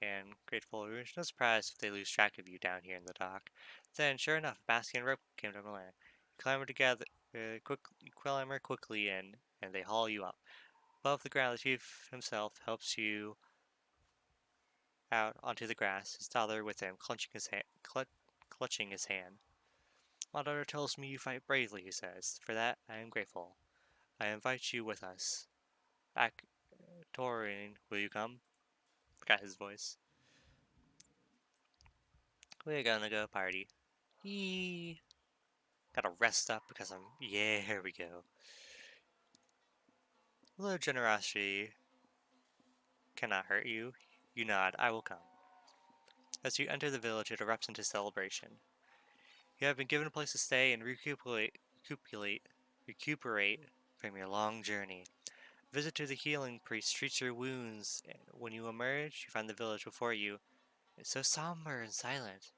and grateful. You're no surprise if they lose track of you down here in the dock. Then, sure enough, a basket and rope came to land. You clamber together, you clamber quickly in, and they haul you up. Above the ground, the chief himself helps you out onto the grass, his father with him, clutching his hand. My daughter tells me you fight bravely, he says. For that, I am grateful. I invite you with us. Torian, will you come? Forgot his voice. We're gonna go party. Yee. Gotta rest up because I'm. Yeah, here we go. A little generosity cannot hurt you. You nod, I will come. As you enter the village, it erupts into celebration. You have been given a place to stay and recuperate from your long journey. A visit to the healing priest treats your wounds, and when you emerge, you find the village before you. It's so somber and silent,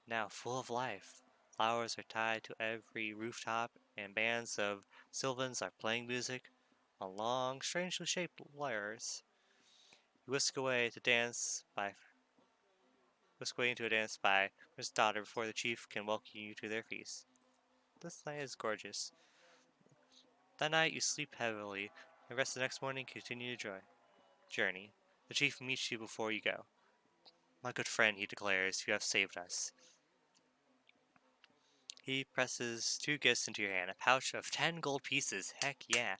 now full of life. Flowers are tied to every rooftop, and bands of Sylvans are playing music on long, strangely shaped lyres. You whisk away into a dance by his daughter before the chief can welcome you to their feast. This night is gorgeous. That night you sleep heavily, and rest the next morning continue your journey. The chief meets you before you go. My good friend, he declares, you have saved us. He presses two gifts into your hand, a pouch of 10 gold pieces, heck yeah,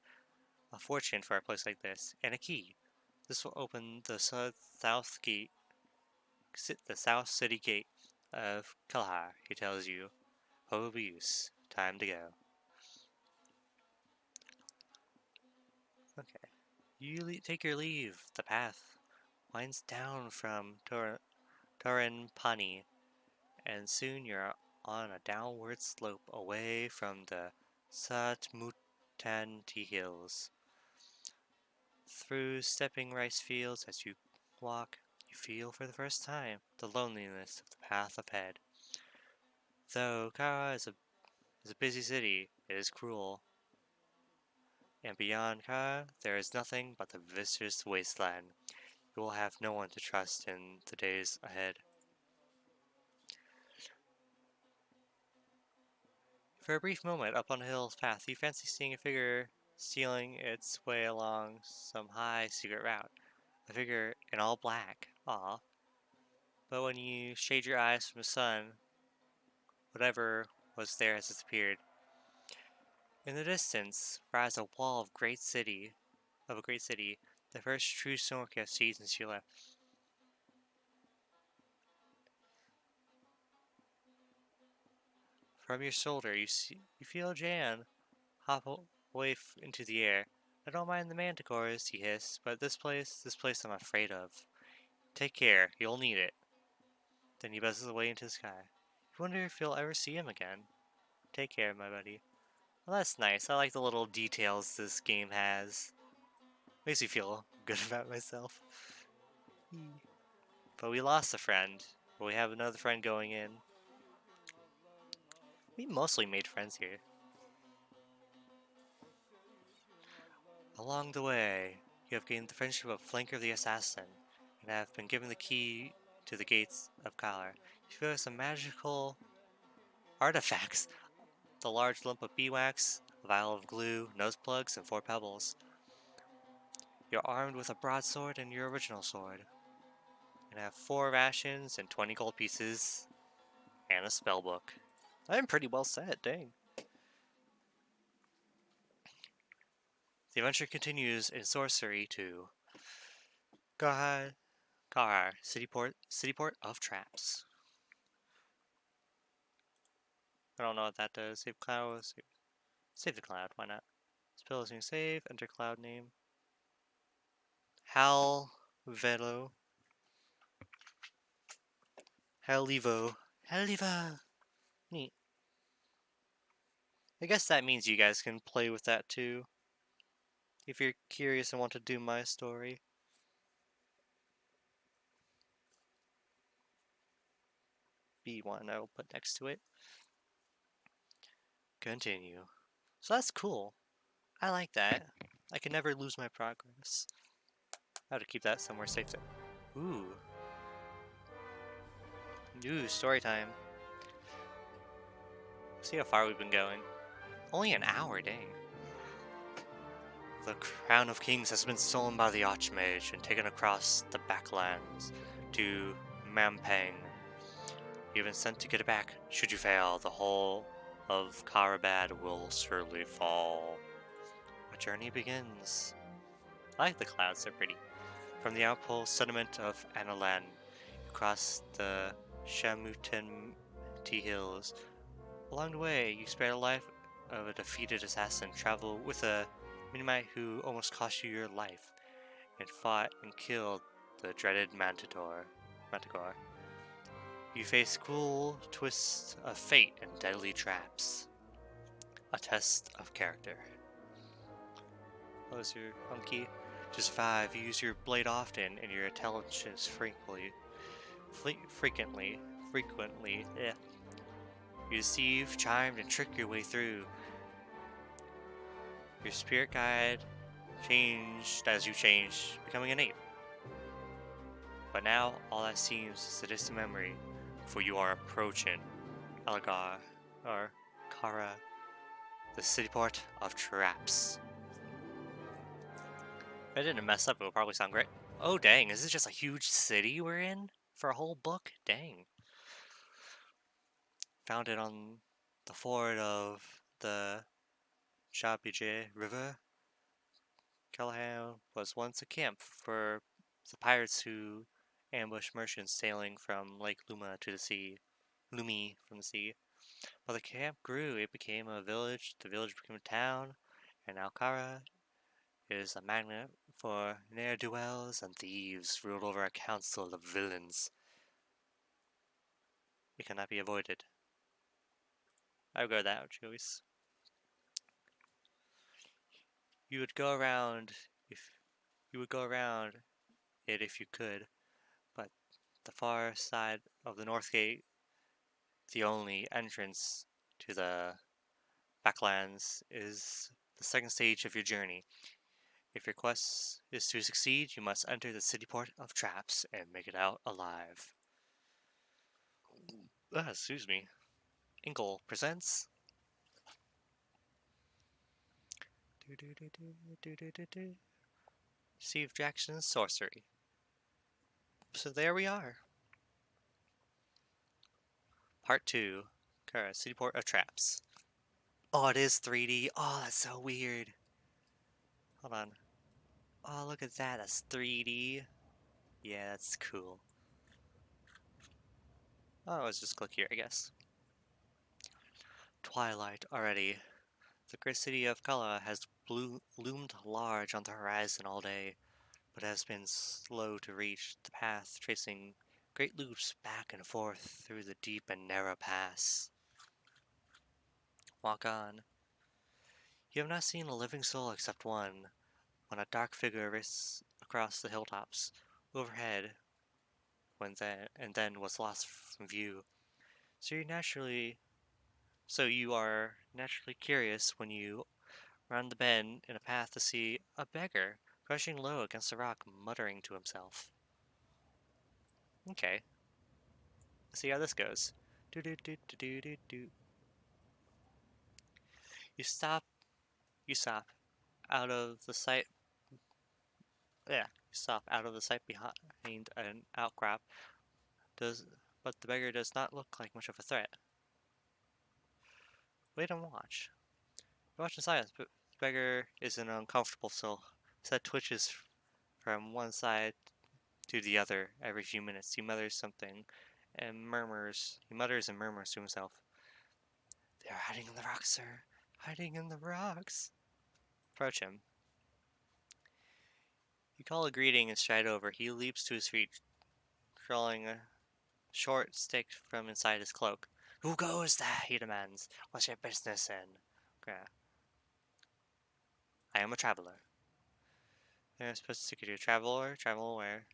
a fortune for a place like this, and a key. This will open the south city gate of Kalhar, he tells you. Holy use. Time to go. Okay. Take your leave. The path winds down from Pani, and soon you're on a downward slope away from the Satmutanti Hills. Through stepping rice fields as you walk, you feel for the first time the loneliness of the path ahead. Though is a busy city, it is cruel, and beyond Kara there is nothing but the vicious wasteland. You will have no one to trust in the days ahead. For a brief moment up on a hill's path, you fancy seeing a figure stealing its way along some high secret route. A figure in all black. Ah. But when you shade your eyes from the sun, whatever was there has disappeared. In the distance rise a wall of a great city, the first true smoke you have seen since you left. From your shoulder, you feel Jan hop away into the air. I don't mind the manticores, he hissed, but this place I'm afraid of. Take care, you'll need it. Then he buzzes away into the sky. You wonder if you'll ever see him again. Take care, my buddy. Well, that's nice. I like the little details this game has. Makes me feel good about myself. But we lost a friend. But we have another friend going in. We mostly made friends here. Along the way, you have gained the friendship of Flanker the Assassin, and have been given the key to the gates of Kalar. You feel some magical artifacts. The large lump of beeswax, a vial of glue, nose plugs, and 4 pebbles. You're armed with a broadsword and your original sword, and have 4 rations and 20 gold pieces, and a spellbook. I'm pretty well set, dang. The adventure continues in Sorcery to Garhad, Gar, Cityport of Traps. I don't know what that does. Save cloud, save the cloud, why not? Spell is save, enter cloud name. Hal Velo. Halivo. Haliva! Neat. I guess that means you guys can play with that too. If you're curious and want to do my story. B1 I will put next to it. Continue. So that's cool. I like that. I can never lose my progress. I have to keep that somewhere safe there. Ooh. Ooh, story time. See how far we've been going. Only an hour, dang. The crown of kings has been stolen by the Archmage and taken across the backlands to Mampang. You've been sent to get it back. Should you fail, the whole of Karabad will surely fall. A journey begins. I like the clouds, they're pretty. From the outpost settlement of Analan, you cross the Shamutin Hills. Along the way, you spare the life of a defeated assassin, travel with a Minimite who almost cost you your life, and fought and killed the dreaded Manticore. You face cruel twists of fate and deadly traps. A test of character. What was your hunky? To survive, you use your blade often and your intelligence frequently. Yeah. You deceive, charmed, and trick your way through. Your spirit guide changed as you changed, becoming an ape. But now, all that seems is a distant memory, for you are approaching Elgar, or Kara, the cityport of traps. If I didn't mess up, it would probably sound great. Oh dang, is this just a huge city we're in? For a whole book? Dang. Found it on the ford of the Chabije River. Callahan was once a camp for the pirates who ambushed merchants sailing from Lake Luma to the sea. Lumi from the sea. While the camp grew, it became a village, the village became a town, and now Kara It is a magnet for ne'er-do-wells and thieves ruled over a council of villains. It cannot be avoided. I would go that choice. You would go around if you would go around it if you could, but the far side of the north gate, the only entrance to the backlands, is the second stage of your journey. If your quest is to succeed, you must enter the city port of traps and make it out alive. Excuse me. Inkle presents. Steve Jackson's Sorcery. So there we are. Part 2. City port of traps. Oh, it is 3D. Oh, that's so weird. Hold on. Oh, look at that. That's 3D. Yeah, that's cool. Oh, let's just click here, I guess. Twilight already. The great city of Kala has loomed large on the horizon all day, but has been slow to reach the path, tracing great loops back and forth through the deep and narrow pass. Walk on. You have not seen a living soul except one, when a dark figure races across the hilltops overhead, and then was lost from view. So you are naturally curious when you round the bend in a path to see a beggar crouching low against a rock, muttering to himself. Okay, let's see how this goes. Do do do do do do do. You stop. You stop out of the sight. Yeah, you stop out of the sight behind an outcrop. Does but the beggar does not look like much of a threat. Wait and watch. You watch in silence, but the beggar is in an uncomfortable still. His head twitches from one side to the other every few minutes. He mutters something and murmurs. He mutters and murmurs to himself. They are hiding in the rocks, sir. Hiding in the rocks. Approach him. You call a greeting and stride over. He leaps to his feet, drawing a short stick from inside his cloak. Who goes there? He demands. What's your business in? Okay. I am a traveler. They're supposed to do traveler, travel where?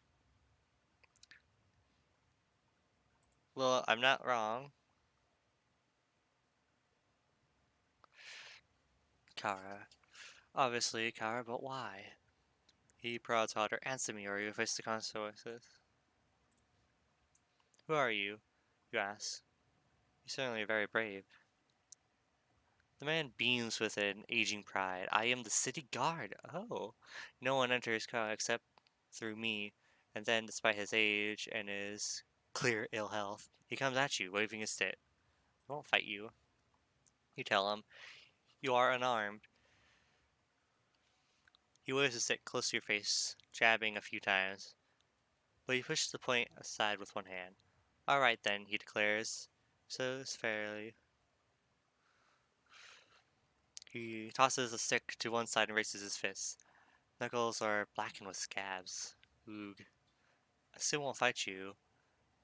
Well, I'm not wrong. Kara. Obviously, Kara, but why? He prods harder. Answer me, or you face the consequences. Who are you? You ask. You certainly are very brave. The man beams with an aging pride. I am the city guard. Oh. No one enters Kara except through me, and then, despite his age and his clear ill health, he comes at you, waving his stick. He won't fight you. You tell him. You are unarmed. He waves his stick close to your face, jabbing a few times, but you push the point aside with one hand. All right then, he declares. So it's fairly. He tosses the stick to one side and raises his fist. Knuckles are blackened with scabs. Oog. I still won't fight you.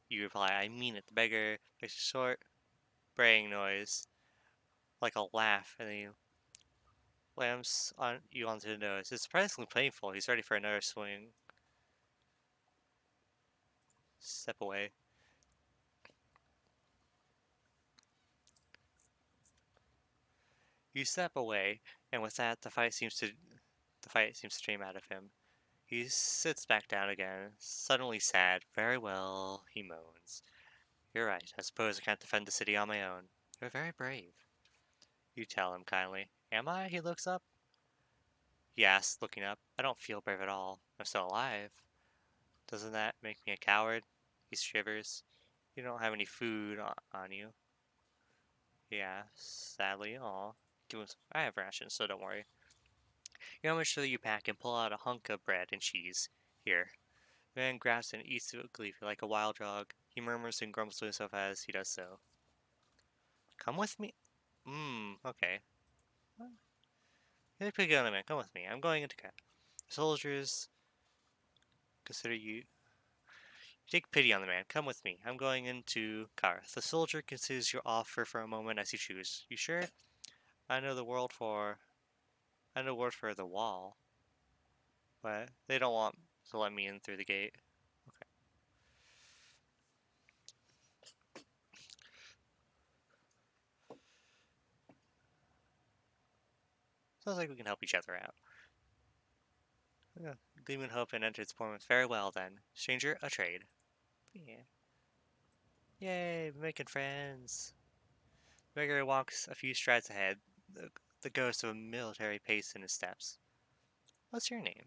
You reply, I mean it. The beggar makes a short, braying noise, like a laugh, and then he slams on you onto the nose. It's surprisingly painful. He's ready for another swing. Step away. You step away, and with that, the fight seems to stream out of him. He sits back down again, suddenly sad. Very well, he moans. You're right. I suppose I can't defend the city on my own. You're very brave. You tell him kindly. Am I? He looks up. He asks, looking up. I don't feel brave at all. I'm still alive. Doesn't that make me a coward? He shivers. You don't have any food on you. He asks, sadly. Aw. I have rations, so don't worry. You know how much you pack and pull out a hunk of bread and cheese. Here. The man grabs and eats it gleefully like a wild dog. He murmurs and grumbles to himself as he does so. Come with me? Okay. Take pity on the man. Come with me. I'm going into camp. Soldiers consider you. Take pity on the man. Come with me. I'm going into Karth. The soldier considers your offer for a moment as you choose. You sure? I know the word for. I know the word for the wall, but they don't want to let me in through the gate. Okay. Sounds like we can help each other out. Yeah. Gleaming hope and entered performance. Very well then. Stranger, a trade. Yeah. Yay, we're making friends. Gregory walks a few strides ahead, the ghost of a military pace in his steps. What's your name?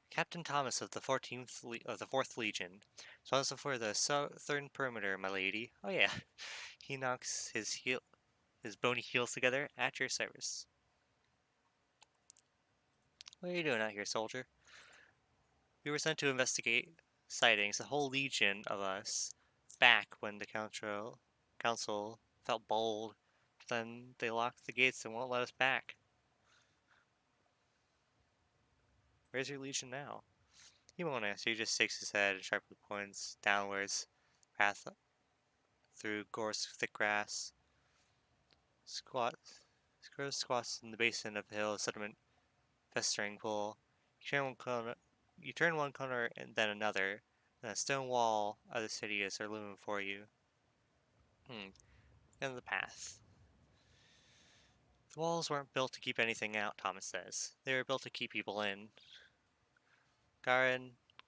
Captain Thomas of the 14th of the 4th Legion, responsible for the southern perimeter, my lady. Oh yeah. He knocks his bony heels together at your service. What are you doing out here, soldier? We were sent to investigate sightings, a whole legion of us, back when the council felt bold, but then they locked the gates and won't let us back. Where's your legion now? He won't answer. He just shakes his head and sharply points downwards, path through gorse thick grass. Squats in the basin of the hill, sediment festering pool. You turn one corner and then another, and a stone wall of the city is looming for you. And the path. The walls weren't built to keep anything out, Thomas says. They were built to keep people in. Kara,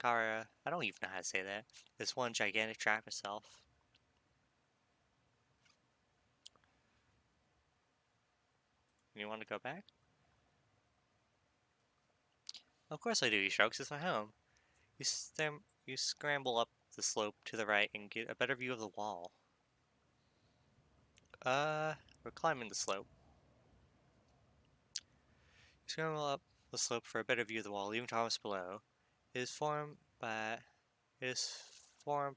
I don't even know how to say that. This one gigantic trap itself. You want to go back? Of course I do, he shrugs. It's my home. You scramble up the slope to the right and get a better view of the wall. We're climbing the slope. You scramble up the slope for a better view of the wall, leaving Thomas below. It is formed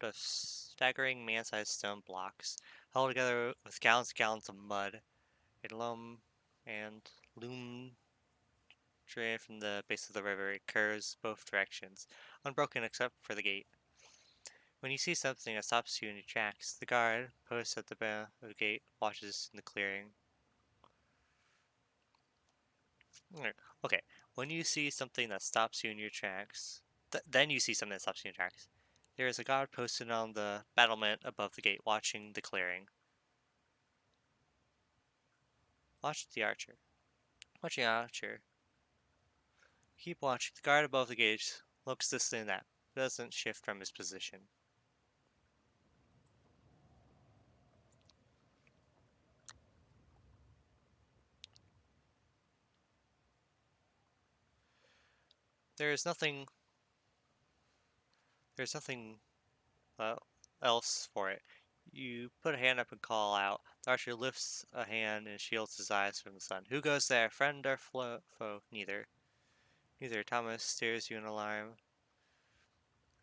of staggering man-sized stone blocks, held together with gallons and gallons of mud. A loom drain from the base of the river. It curves both directions, unbroken except for the gate. When you see something that stops you in your tracks, the guard, posted at the back of the gate, watches in the clearing. Okay, when you see something that stops you in your tracks, then you see something that stops you in your tracks. There is a guard posted on the battlement above the gate, watching the clearing. Watch the archer. Watching the archer. Keep watching. The guard above the gate looks this and that, but doesn't shift from his position. There is nothing. There's nothing uh, else for it. You put a hand up and call out. The archer lifts a hand and shields his eyes from the sun. Who goes there? Friend or foe? Neither. Neither. Thomas stares you in alarm.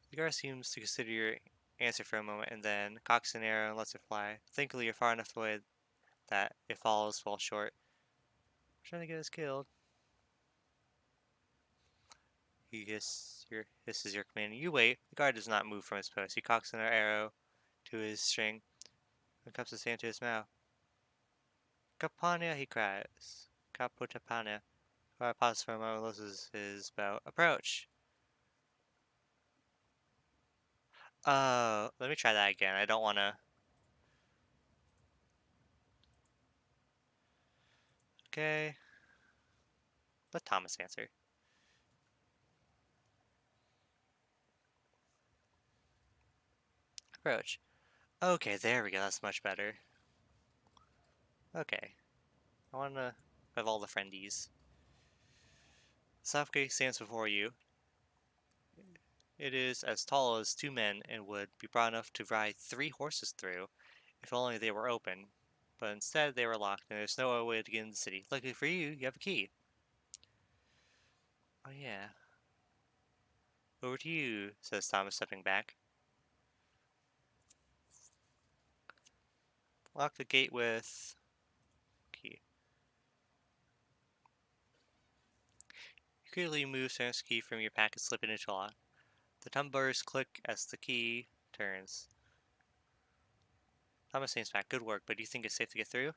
The guard seems to consider your answer for a moment and then cocks an arrow and lets it fly. Thankfully, you're far enough away that it falls well short. Trying to get us killed. Hisses your command. You wait. The guard does not move from his post. He cocks another arrow to his string and cups his hand to his mouth. Capania, he cries. Caputapania. I pauses for a moment, loses his bow. Approach. Let me try that again. I don't want to. Okay. Let Thomas answer. Approach. Okay, there we go. That's much better. Okay. I want to have all the friendies. The Southgate stands before you. It is as tall as 2 men and would be broad enough to ride 3 horses through, if only they were open. But instead they were locked, and there's no other way to get into the city. Luckily for you, you have a key. Oh yeah. Over to you, says Thomas, stepping back. Lock the gate with key. You quickly move Sarah's key from your pack and slip it into a lock. The tumblers click as the key turns. Thomas seems back. Good work, but do you think it's safe to get through?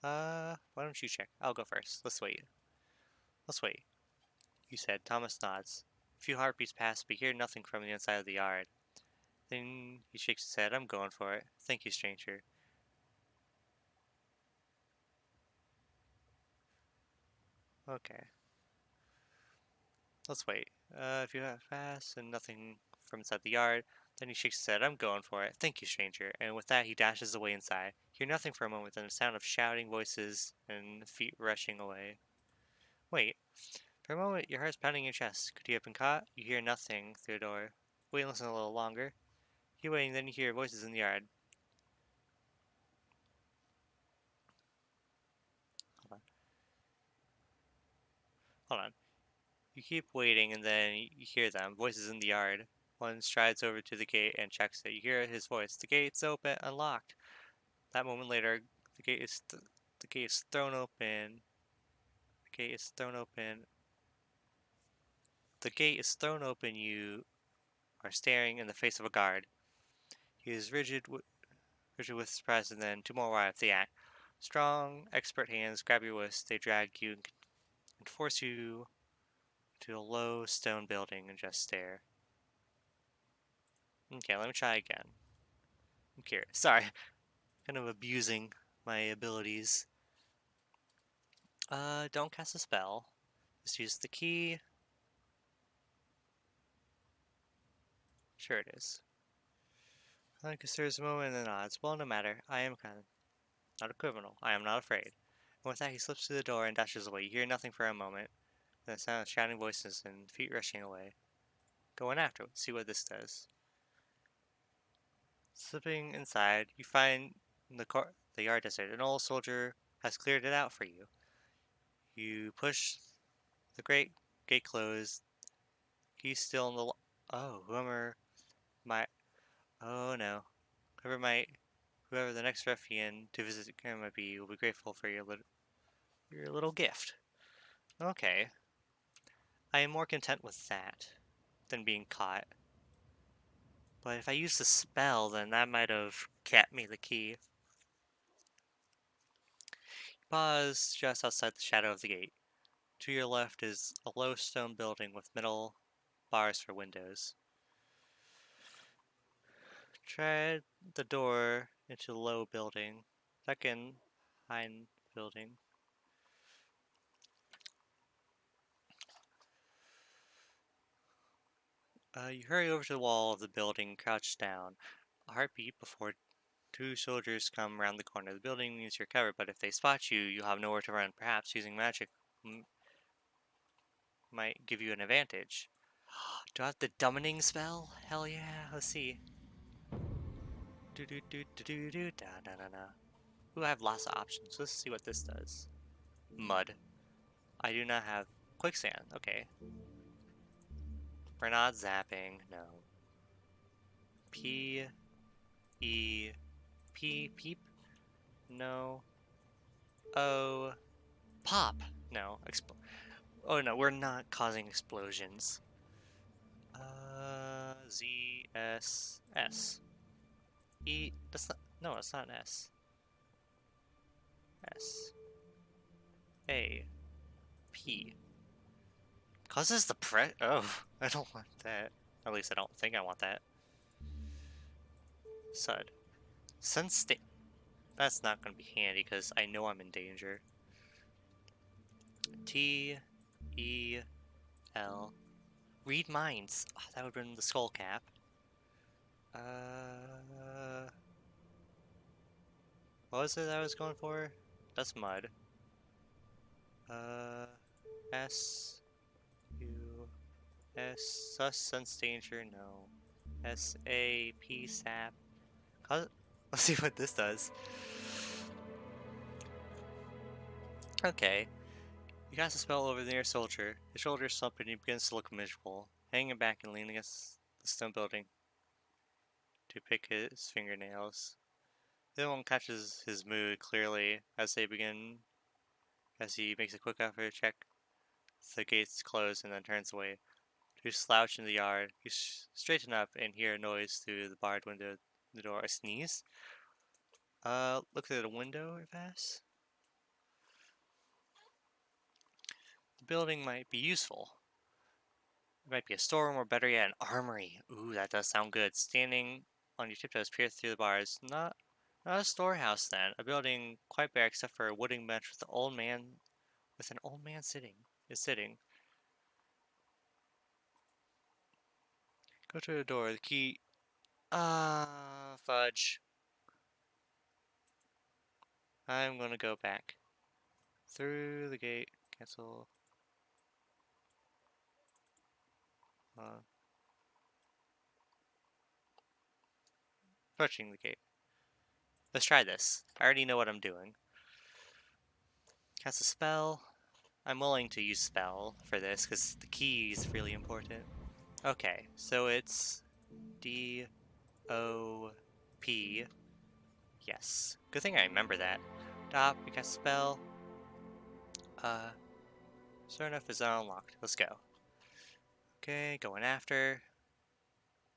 Why don't you check? I'll go first. Let's wait. Let's wait, you said. Thomas nods. A few heartbeats pass, but you hear nothing from the inside of the yard. Then he shakes his head. I'm going for it. Thank you, stranger. Okay. Let's wait. If you have fast and nothing from inside the yard, then he shakes his head. I'm going for it. Thank you, stranger. And with that, he dashes away inside. You hear nothing for a moment, then a sound of shouting voices and feet rushing away. Wait. For a moment, your heart's pounding in your chest. Could you have been caught? You hear nothing through the door. Wait and listen a little longer. You're waiting, then you hear voices in the yard. Hold on. Hold on. You keep waiting, and then you hear them. Voices in the yard. One strides over to the gate and checks it. You hear his voice. The gate's open, unlocked. That moment later, the gate is the gate is thrown open. The gate is thrown open. The gate is thrown open. You are staring in the face of a guard. He is rigid with surprise, and then two more arrive. They act. Strong, expert hands grab your wrist. They drag you and force you to a low stone building and just stare. Okay, let me try again. I'm curious. Sorry, kind of abusing my abilities. Don't cast a spell. Just use the key. Sure it is. I considers a moment and nods. Well, no matter. I am kind of not a criminal. I am not afraid. And with that, he slips through the door and dashes away. You hear nothing for a moment. Then the sound of shouting voices and feet rushing away. Go in after it. See what this does. Slipping inside, you find the yard desert. An old soldier has cleared it out for you. You push the great gate closed. He's still in the. Oh, whoever might. Oh no. Whoever might. Whoever the next ruffian to visit the camp might be will be grateful for your little gift. Okay. I am more content with that than being caught. But if I used a spell, then that might have kept me the key. Pause just outside the shadow of the gate. To your left is a low stone building with metal bars for windows. Tread the door into the low building. Second, hind building. You hurry over to the wall of the building, crouch down. A heartbeat before two soldiers come around the corner. The building means you're covered, but if they spot you, you'll have nowhere to run. Perhaps using magic might give you an advantage. Do I have the Dummining spell? Hell yeah, let's see. Do do do do do do da da da da. Ooh, I have lots of options. Let's see what this does. Mud. I do not have quicksand. Okay. We're not zapping. No. P E P peep. No. O pop. No. Oh no, we're not causing explosions. Z S S E. That's not. No, it's not an S. S A P. Causes the Oh, I don't want that. At least I don't think I want that. Sud. Sense That's not going to be handy because I know I'm in danger. T E L. Read minds. Oh, that would have been the skull cap. Uh, what was it that I was going for? That's mud. Uh, S U S sus sense danger. No. S A P sap. Let's see what this does. Okay. You cast a spell over the near soldier. His shoulders slump and he begins to look miserable, hanging back and leaning against the stone building to pick his fingernails. The other one catches his mood clearly as they begin As he makes a quick effort to check the gates closed and then turns away. You slouch in the yard. You straighten up and hear a noise through the barred window of the door. A sneeze? Look through the window or pass? The building might be useful. It might be a storeroom or better yet, an armory. Ooh, that does sound good. Standing on your tiptoes, peer through the bars. Not a storehouse then. A building quite bare except for a wooden bench with an old man sitting. Go to the door. The key. Fudge. I'm gonna go back. Through the gate. Cancel. Uh, Approaching the gate. Let's try this. I already know what I'm doing. Cast a spell. I'm willing to use spell for this because the key is really important. Okay, so it's D O P. Yes. Good thing I remember that. Stop, we cast a spell. Uh, sure enough is unlocked. Let's go. Okay, going after.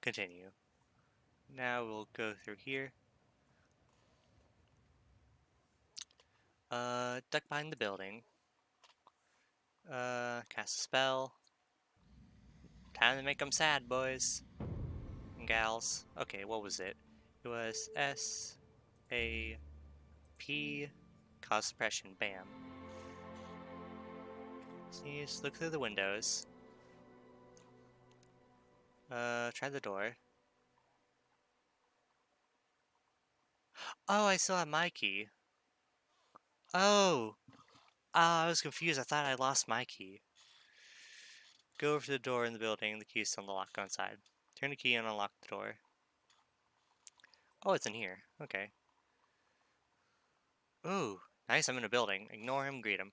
Continue. Now we'll go through here. Duck behind the building. Cast a spell. Time to make them sad, boys and gals. Okay, what was it? It was S-A-P. Cause suppression. Bam. Sneeze. Look through the windows. Try the door. Oh, I still have my key. Oh! Ah, I was confused. I thought I lost my key. Go over to the door in the building. The key is still in the lock. Go inside. Turn the key and unlock the door. Oh, it's in here. Okay. Ooh, nice. I'm in a building. Ignore him, greet him.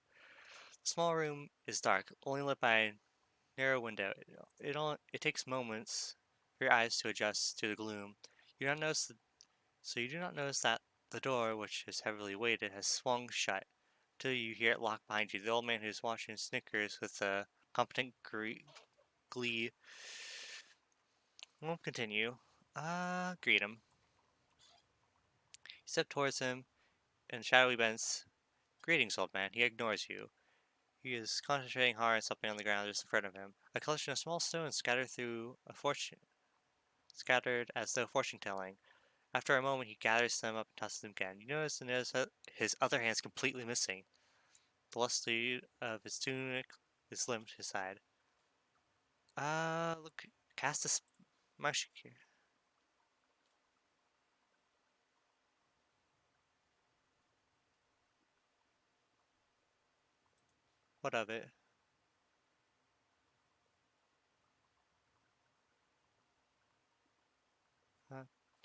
The small room is dark, only lit by a narrow window. It takes moments for your eyes to adjust to the gloom. You don't notice you do not notice that the door, which is heavily weighted, has swung shut till you hear it lock behind you. The old man who's watching snickers with a competent glee. Won't continue. Greet him. You step towards him and shadowy bends. Greetings, old man. He ignores you. He is concentrating hard on something on the ground just in front of him. A collection of small stones scattered as though fortune telling. After a moment, he gathers them up and tosses them again. You notice his other hand is completely missing. The lustre of his tunic is limped to his side. Look, cast a magic here. What of it?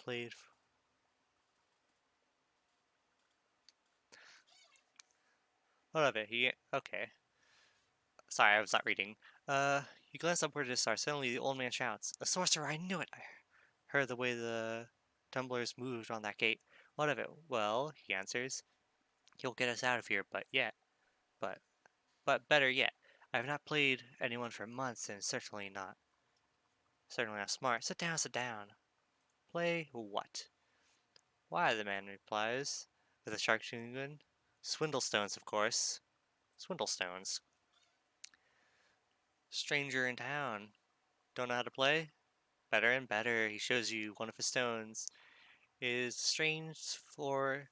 Played. What of it? Okay. Sorry, I was not reading. You glance upward to the star. Suddenly, the old man shouts, "A sorcerer! I knew it! I heard the way the tumblers moved on that gate. What of it?" "Well," he answers, "he'll get us out of here, but, but better yet, I have not played anyone for months, and certainly not smart. Sit down, sit down." "Play what?" "Why," the man replies, with a sharp tune. "Swindlestones, of course." "Swindlestones?" "Stranger in town. Don't know how to play?" Better and better. He shows you one of his stones. It is strange for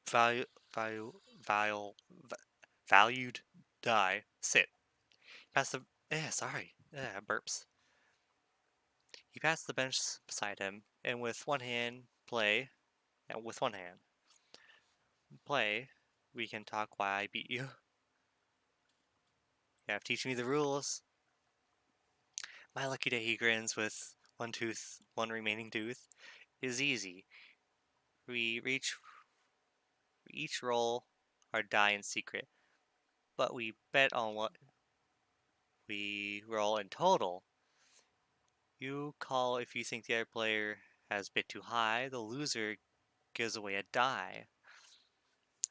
value, value, value, valued die. Sit. Pass the. Sorry. Burps. He passed the bench beside him, and with one hand, play. And with one hand, play. We can talk why I beat you. You have to teach me the rules. My lucky day, he grins with one remaining tooth. Is easy. We each roll our die in secret, but we bet on what we roll in total. You call if you think the other player has bid too high. The loser gives away a die.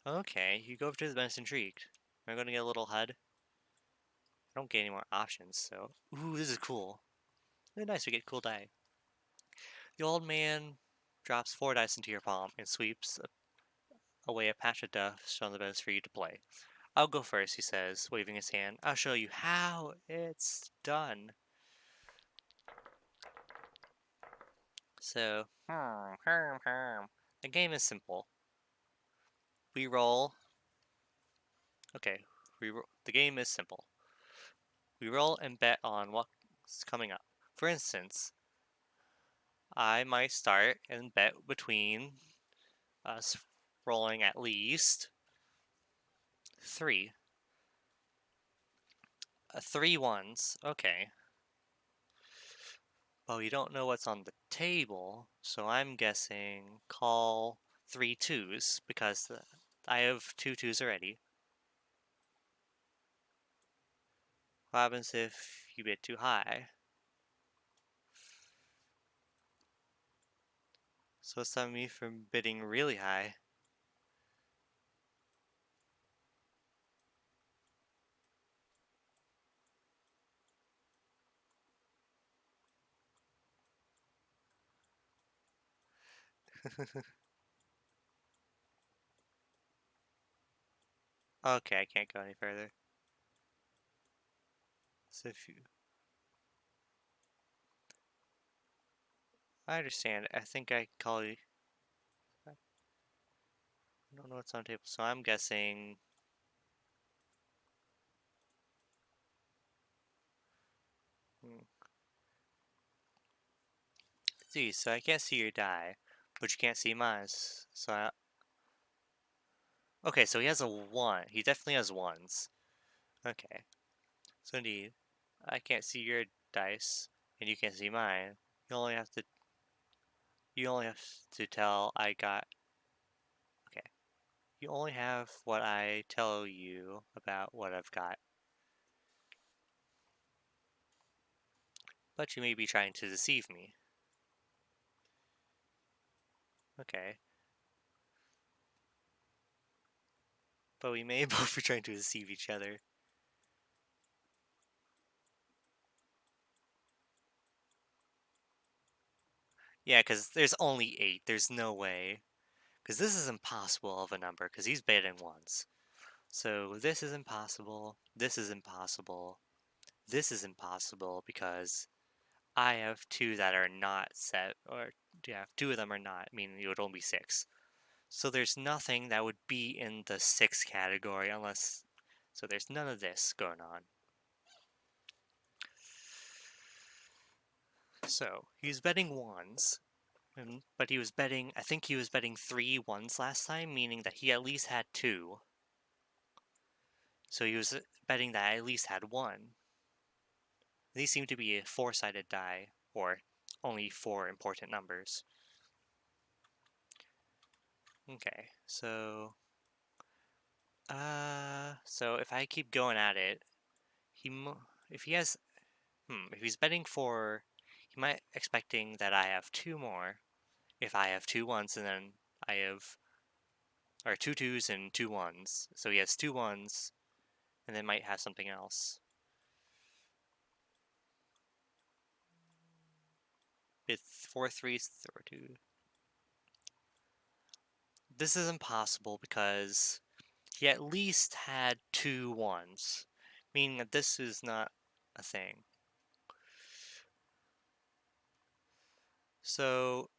Okay, you go up to the bench intrigued. Am I going to get a little HUD? I don't get any more options, so... Ooh, this is cool. Really nice to get cool die. The old man drops 4 dice into your palm and sweeps away a patch of dust on the best for you to play. I'll go first, he says, waving his hand. I'll show you how it's done. So, the game is simple. We roll. Okay, the game is simple. We roll and bet on what's coming up. For instance, I might start and bet between us rolling at least 3. 3 ones. Okay. But we don't know what's on the table, so I'm guessing call 3 twos because I have 2 twos already. What happens if you bid too high? So it's stopping me from bidding really high. Okay, I can't go any further. So if you... I understand. I think I can call you... I don't know what's on the table, so I'm guessing... Hmm. See, so I can't see your die, but you can't see mine. So I... Okay, so he has a 1. He definitely has 1s. Okay. So indeed, I can't see your dice, and you can't see mine. You only have to... You only have to tell I got... Okay. You only have what I tell you about what I've got. But you may be trying to deceive me. Okay. But we may both be trying to deceive each other. Yeah, because there's only 8. There's no way. Because this is impossible of a number, because he's betting once. So this is impossible. This is impossible. This is impossible because I have 2 that are not set, or yeah, 2 of them are not, meaning it would only be 6. So there's nothing that would be in the 6 category unless... So there's none of this going on. So he's betting ones, but he was betting... I think he was betting 3 ones last time, meaning that he at least had 2. So he was betting that I at least had 1. These seem to be a 4-sided die, or only 4 important numbers. Okay, so... So if I keep going at it, if he has... if he's betting for... He might expecting that I have 2 more. If I have 2 ones and then I have... Or 2 twos and 2 ones. So he has 2 ones, and then might have something else. With 4 threes, 2. This is impossible because he at least had 2 ones, meaning that this is not a thing. So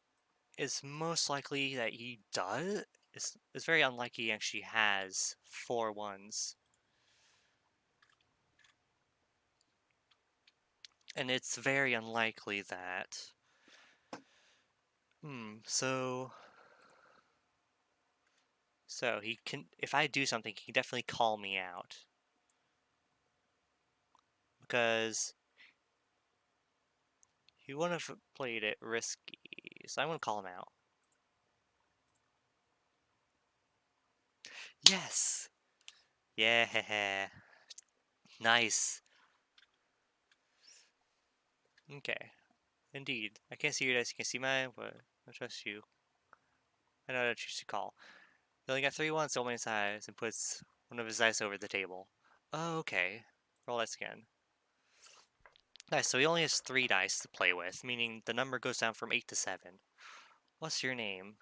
it's most likely that he does. It's very unlikely he actually has 4 ones. And it's very unlikely that... so he can... If I do something, he can definitely call me out. Because he wouldn't have played it risky, so I'm gonna call him out. Yes! Yeah! Nice! Okay. Indeed. I can't see your dice, you can see mine, but I trust you. I know that you should call. You only got 3 ones, so many sides, and puts one of his dice over the table. Oh, okay. Roll dice again. Nice, so he only has 3 dice to play with, meaning the number goes down from 8 to 7. What's your name?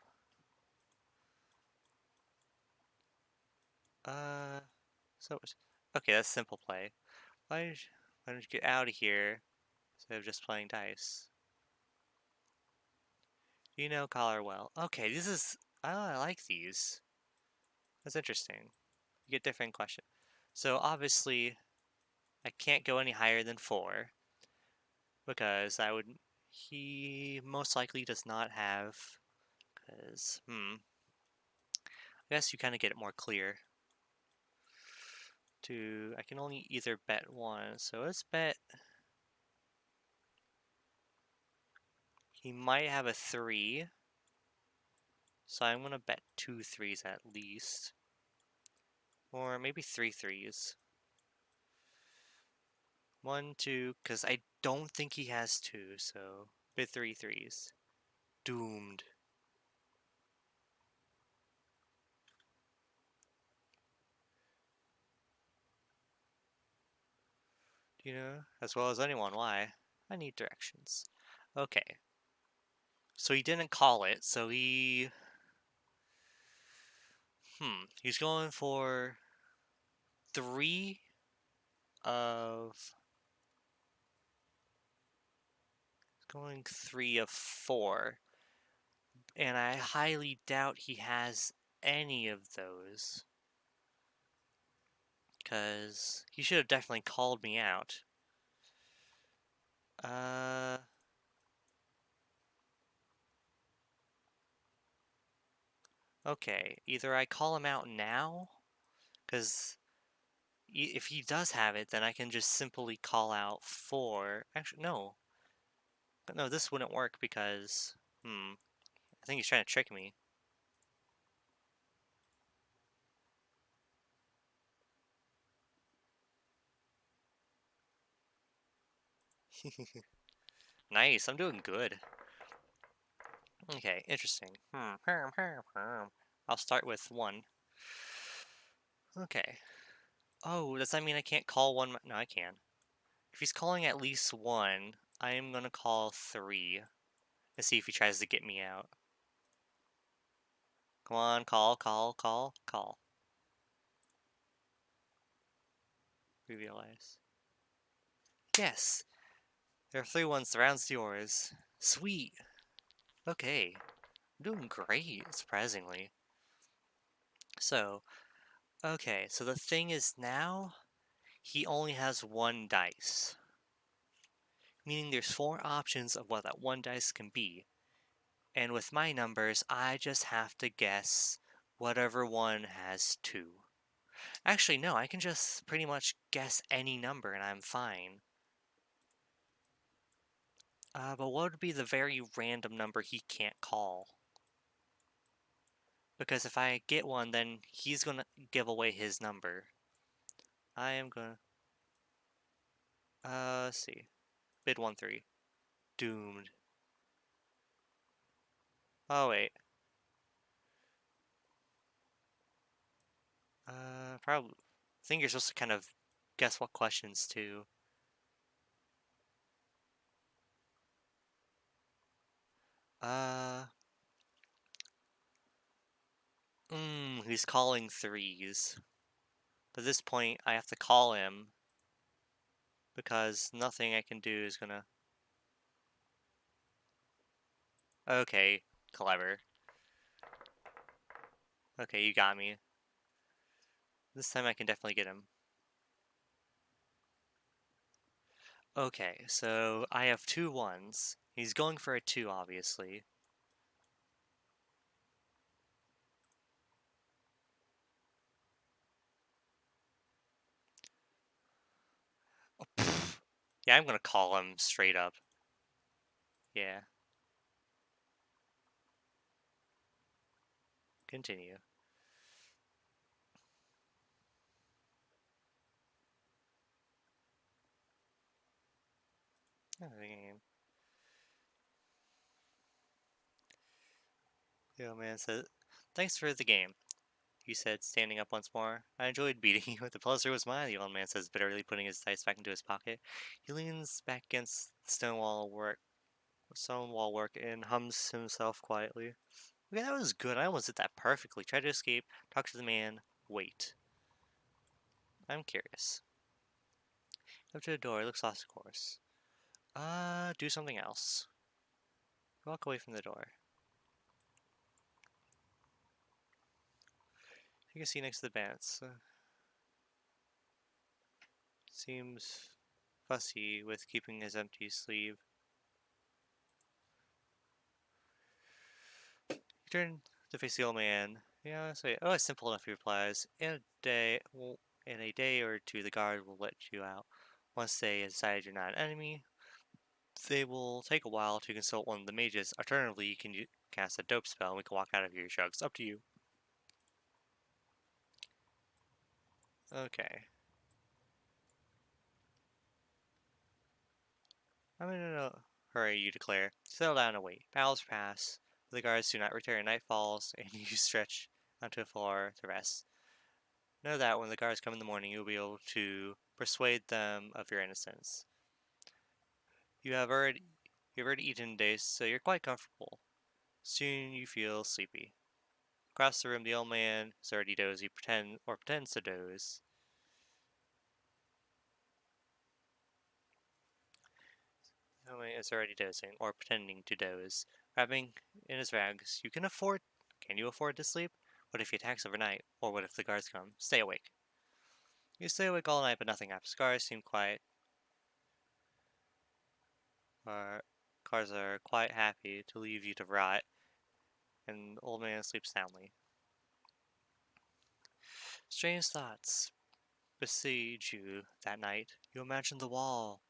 Uh, okay, that's simple play. Why don't you get out of here instead of just playing dice? You know Collar well. Okay, this is... Oh, I like these. That's interesting. You get different questions. So obviously, I can't go any higher than 4 because I would. He most likely does not have. Because I guess you kind of get it more clear. I can only either bet 1, so let's bet. He might have a 3, so I'm gonna bet 2 threes at least, or maybe 3 threes. 1, 2, because I don't think he has 2, so bid 3 threes. Doomed. Do you know as well as anyone why? I need directions. Okay. So he didn't call it, so he's going for 3 of going 3 of 4. And I highly doubt he has any of those. Because he should have definitely called me out. Okay. Either I call him out now, because if he does have it, then I can just simply call out 4. Actually, no. No, this wouldn't work because, I think he's trying to trick me. Nice, I'm doing good. Okay, interesting. I'll start with 1. Okay. Oh, does that mean I can't call 1? No, I can. If he's calling at least 1, I am gonna call 3 and see if he tries to get me out. Come on, call, call, call, call. Realize. Yes! There are 3 ones, the round's yours. Sweet! Okay. I'm doing great, surprisingly. So, okay, so the thing is now, he only has 1 dice. Meaning there's 4 options of what that 1 dice can be. And with my numbers, I just have to guess whatever one has 2. Actually, no, I can just pretty much guess any number and I'm fine. But what would be the very random number he can't call? Because if I get one, then he's gonna give away his number. I am gonna... let's see. Bid 1, 3. Doomed. Oh, wait. Probably... I think you're supposed to kind of guess what questions, too. Uh... he's calling 3s. But at this point, I have to call him. Because nothing I can do is gonna... Okay, clever. Okay, you got me. This time I can definitely get him. Okay, so I have 2 ones. He's going for a 2, obviously. Oh, yeah, I'm gonna call him straight up. Yeah. Continue. Oh, the game. Yo, man says, thanks for the game. he said, standing up once more. I enjoyed beating you. The pleasure was mine, the old man says bitterly, putting his dice back into his pocket. He leans back against the stone wall work and hums himself quietly. Okay, that was good. I almost did that perfectly. Try to escape, talk to the man, wait. I'm curious. Up to the door, it looks lost, of course. Do something else. Walk away from the door. You can see next to the beds. Seems fussy with keeping his empty sleeve. You turn to face the old man. Yeah, say, oh, it's simple enough, he replies. In a day or two, the guard will let you out. Once they decide you're not an enemy, they will take a while to consult one of the mages. Alternatively, you can cast a dope spell and we can walk out of here, he shrugs. Up to you. Okay. I'm in a hurry, you declare. Settle down and wait. Battles pass. The guards do not return. Night falls, and you stretch onto the floor to rest. Know that when the guards come in the morning, you'll be able to persuade them of your innocence. You have already you've already eaten today, so you're quite comfortable. Soon you feel sleepy. Across the room, the old man is already dozy, pretends to doze. The old man is already dozing, or pretending to doze. Wrapping in his rags, can you afford to sleep? What if he attacks overnight? Or what if the guards come? Stay awake. You stay awake all night, but nothing happens. Guards seem quiet. Our cars are quite happy to leave you to rot, and the old man sleeps soundly. Strange thoughts besiege you that night. You imagine the wall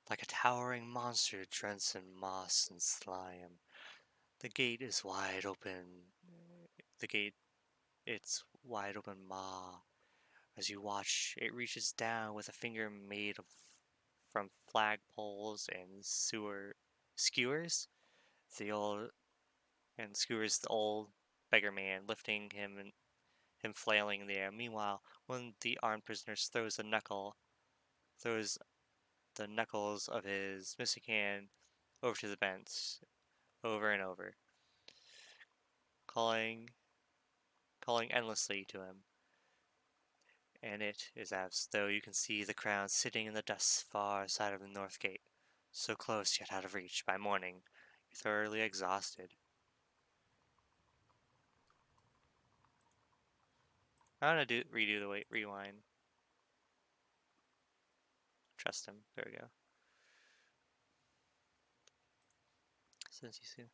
like a towering monster drenched in moss and slime. The gate is wide open. The gate, it's wide open maw. As you watch, it reaches down with a finger made of from flagpoles and sewer skewers. The old and skewers the old beggar man, lifting him and him flailing in the air. Meanwhile, one of the armed prisoners throws the knuckles of his missing hand over to the bench, over and over, calling calling endlessly to him. And it is as though you can see the crown sitting in the dust far side of the north gate, so close yet out of reach. By morning, you're thoroughly exhausted. I'm gonna redo the rewind. Trust him. There we go. Since you see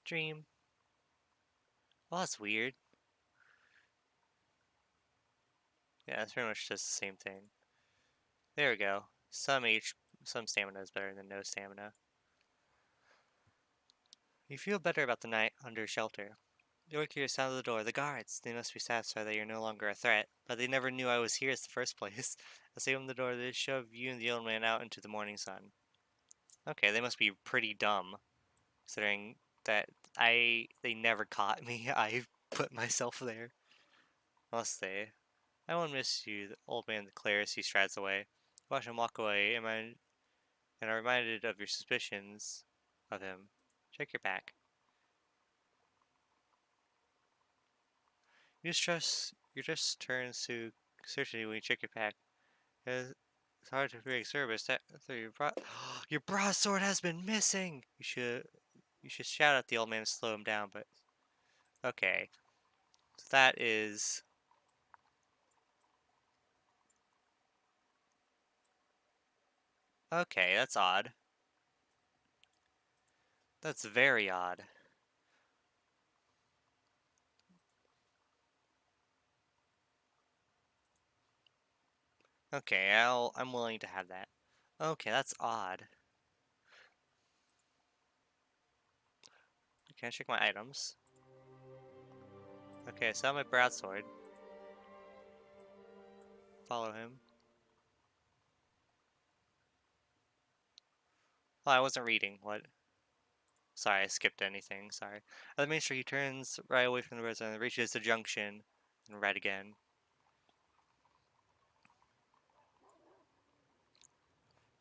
dream. Well, that's weird. Yeah, that's pretty much just the same thing. There we go. Some stamina is better than no stamina. You feel better about the night under shelter. You look here, sound of the door. The guards. They must be satisfied that you're no longer a threat, but they never knew I was here in the first place. As they open the door, they shove you and the old man out into the morning sun. Okay, they must be pretty dumb, considering that they never caught me. I put myself there. Must they? I won't miss you, the old man declares. He strides away. Watch him walk away, and I'm reminded of your suspicions of him. Check your back. Your just turns to certainty when you check your pack. It's hard to break service. Your broadsword has been missing. You should shout at the old man to slow him down. But okay, so that is okay. That's odd. That's very odd. Okay, I'm willing to have that. Okay, that's odd. Can I check my items? Okay, so I have my broadsword. Follow him. Oh, I wasn't reading. What? Sorry, I skipped anything. Sorry. At the main street, he turns right away from the roadside and reaches the junction and red again.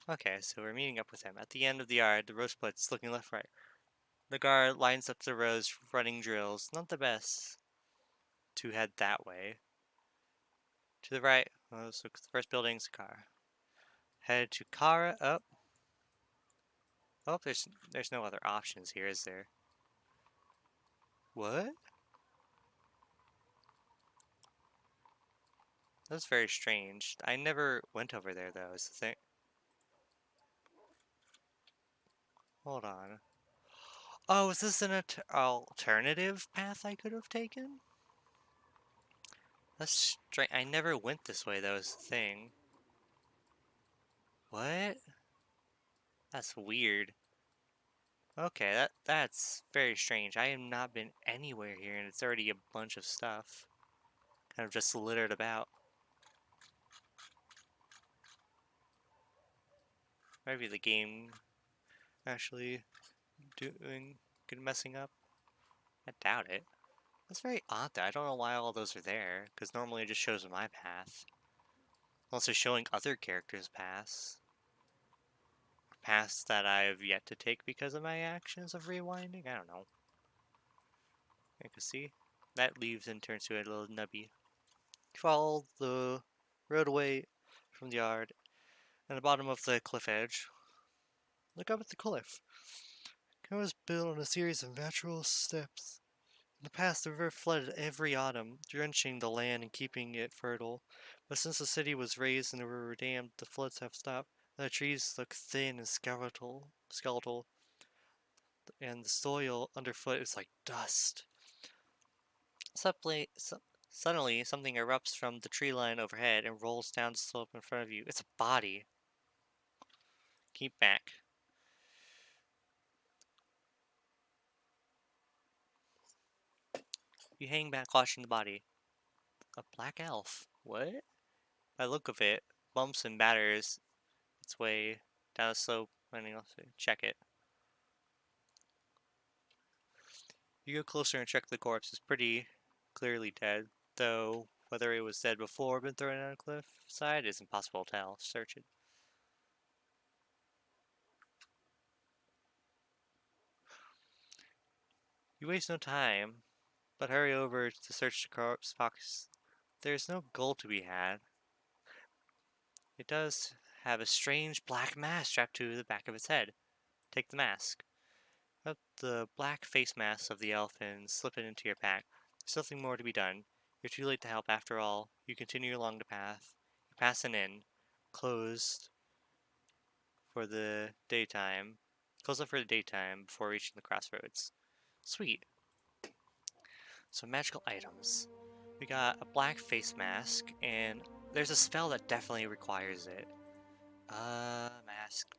Okay, so we're meeting up with him. At the end of the yard, the row splits, looking left right. The guard lines up the rows, running drills. Not the best to head that way. To the right, so the first building's a car. Head to Kara. Up. Oh, there's no other options here, is there? What? That's very strange. I never went over there though. Is the thing? Hold on. Oh, is this an alternative path I could have taken? That's strange. I never went this way though. Is the thing? What? That's weird. Okay, that's very strange. I have not been anywhere here, and it's already a bunch of stuff, kind of just littered about. Maybe the game actually messing up. I doubt it. That's very odd though. I don't know why all those are there, because normally it just shows my path. Also showing other characters' paths. Paths that I've yet to take because of my actions of rewinding? I don't know. You can see. That leaves and turns to a little nubby. Follow the roadway from the yard and the bottom of the cliff edge. Look up at the cliff. It was built on a series of natural steps. In the past, the river flooded every autumn, drenching the land and keeping it fertile. But since the city was raised and the river dammed, the floods have stopped. The trees look thin and skeletal, and the soil underfoot is like dust. Suddenly, suddenly, something erupts from the tree line overhead and rolls down the slope in front of you. It's a body. Keep back. You hang back watching the body. A black elf. What? By the look of it, bumps and batters its way down the slope. And you also check it. You go closer and check the corpse. It's pretty clearly dead, though whether it was dead before or been thrown down a cliff side is impossible to tell. Search it. You waste no time, but hurry over to search the corpse box. There's no gold to be had. It does have a strange black mask strapped to the back of its head. Take the mask. Put the black face mask of the elf and slip it into your pack. There's nothing more to be done. You're too late to help after all. You continue along the path. You pass an inn, closed for the daytime. Close up for the daytime before reaching the crossroads. Sweet. So magical items. We got a black face mask, and there's a spell that definitely requires it. Mask.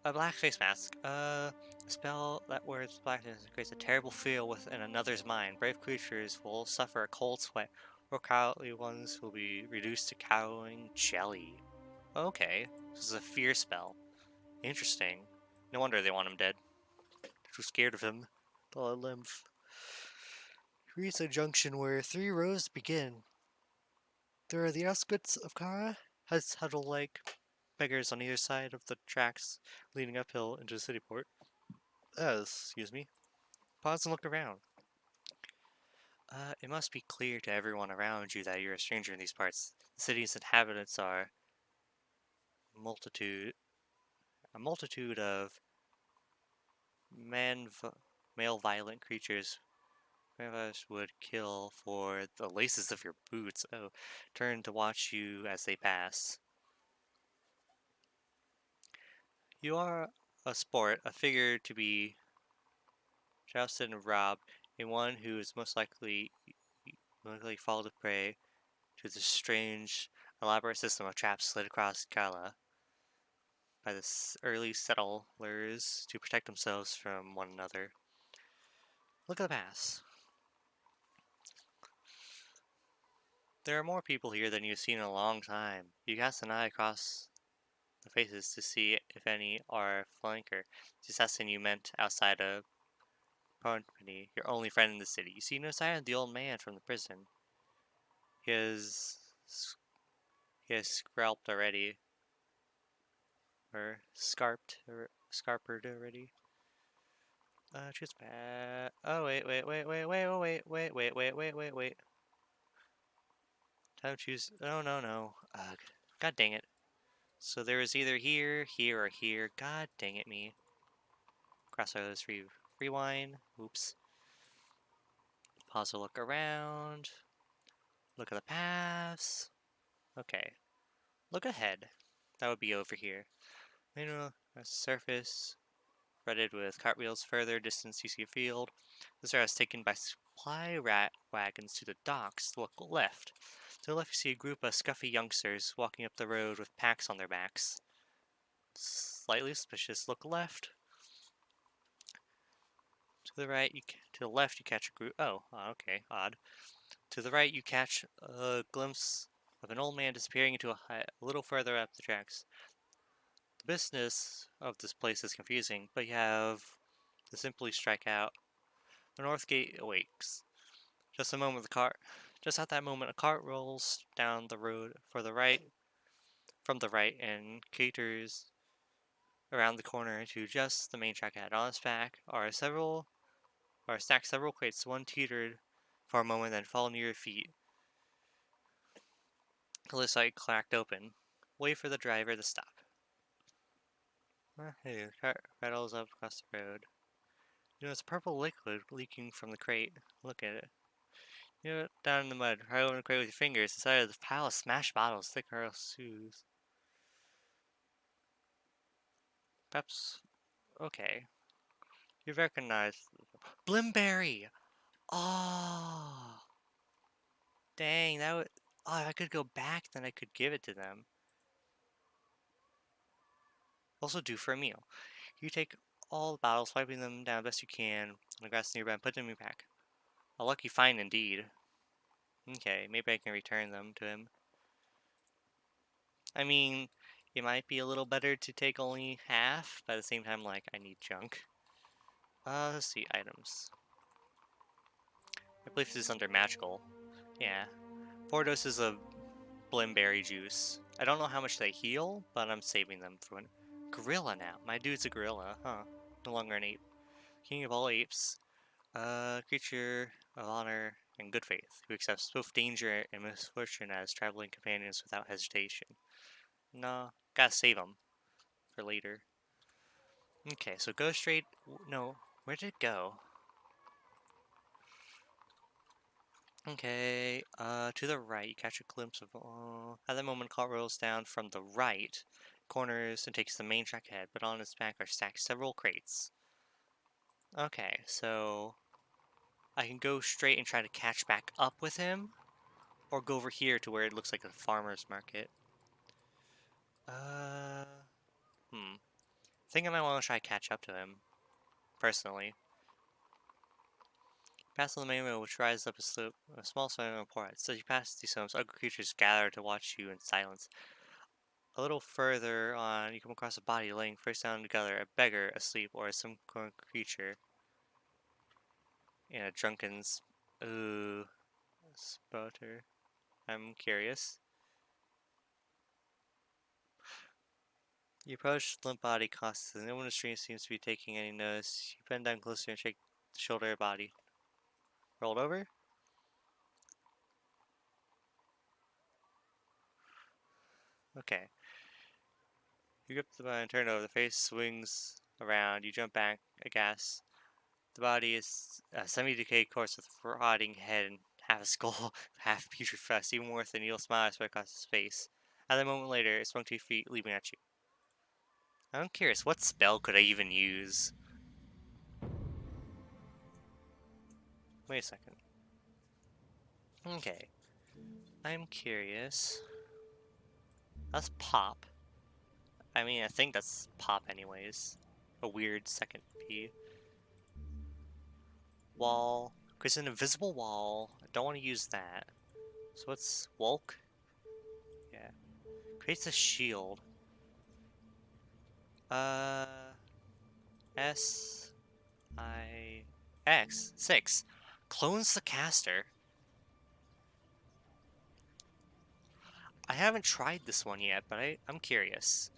A black face mask. A spell that wears blackness creates a terrible feel within another's mind. Brave creatures will suffer a cold sweat, or cowardly ones will be reduced to cowling jelly. Okay, this is a fear spell. Interesting. No wonder they want him dead. They're too scared of him. The lymph. Reach a junction where 3 rows begin. There are the outskirts of Kara, huddled like beggars on either side of the tracks leading uphill into the city port. Excuse me. Pause and look around. It must be clear to everyone around you that you're a stranger in these parts. The city's inhabitants are multitude, a multitude of man, male violent creatures. Many of us would kill for the laces of your boots. Oh, turn to watch you as they pass. You are a sport, a figure to be jousted and robbed, and one who is most likely fall to prey to the strange, elaborate system of traps slid across Kala by the early settlers to protect themselves from one another. Look at the pass. There are more people here than you've seen in a long time. You cast an eye across the faces to see if any are flanker. The assassin you met outside a company, your only friend in the city. You see no sign of the old man from the prison. He has scalped already, or scarpered already. Choose bad. Oh wait. Time to choose. Oh no. Ugh. God dang it. So there was either here, or here. God dang it, me. Crossroads, rewind. Oops. Pause to look around. Look at the paths. Okay. Look ahead. That would be over here. Mineral surface. Threaded with cartwheels. Further distance, you see a field. This area is taken by supply wagons to the docks. Look left. To the left, you see a group of scuffy youngsters walking up the road with packs on their backs. Slightly suspicious. Look left. To the right, to the left, you catch a group. Oh, okay, odd. To the right, you catch a glimpse of an old man disappearing into a hut a little further up the tracks. The business of this place is confusing, but you have to simply strike out. The north gate awakes. Just at that moment, a cart rolls down the road from the right, and caters around the corner to just the main track ahead. On its back are stacked several crates. One teetered for a moment, then fall near your feet. The lid sight cracked open. Wait for the driver to stop. Hey, the cart rattles up across the road. You notice purple liquid leaking from the crate. Look at it. You know, down in the mud, right over the crate with your fingers, inside of the pile of smashed bottles, thick Earl shoes. Perhaps, okay. You recognize Blimberry! Oh! Dang, that would. Oh, if I could go back, then I could give it to them. Also, due for a meal. You take all the bottles, wiping them down best you can on the grass nearby, and put them in your pack. A lucky find indeed. Okay, maybe I can return them to him. I mean, it might be a little better to take only half, but at the same time, like, I need junk. Let's see, items. I believe this is under magical. Yeah. 4 doses of Blimberry juice. I don't know how much they heal, but I'm saving them for when. Gorilla now. My dude's a gorilla, huh? No longer an ape. King of all apes. Creature of honor and good faith, who accepts both danger and misfortune as traveling companions without hesitation. Nah, gotta save them for later. Okay, so go straight. No, where did it go? Okay, to the right, you catch a glimpse of. At that moment, cart rolls down from the right corners and takes the main track ahead, but on its back are stacked several crates. Okay, so I can go straight and try to catch back up with him, or go over here to where it looks like a farmer's market. I think I might want to try to catch up to him, personally. Pass on the main road, which rises up a slope, a small stone and pour out. So you pass these homes, ugly creatures gather to watch you in silence. A little further on, you come across a body laying face down together, a beggar asleep, or some creature in a drunken's sputter. I'm curious. You approach the limp body cautiously. No one in the street seems to be taking any notice. You bend down closer and shake the shoulder of the body. Rolled over? Okay. You grip the body and turn over. The face swings around. You jump back, aghast. The body is a semi-decayed corpse with a rotting head and half a skull, half putrid flesh. Even worse, an evil smile spread across his face. At a moment later, it sprung to your feet, leaping at you. I'm curious, what spell could I even use? Wait a second. Okay. I'm curious. That's pop. I mean, I think that's pop anyways. A weird second P. Wall. Creates an invisible wall. I don't want to use that. So what's Wolk? Yeah. Creates a shield. Uh, S I X. 6. Clones the caster. I haven't tried this one yet, but I'm curious.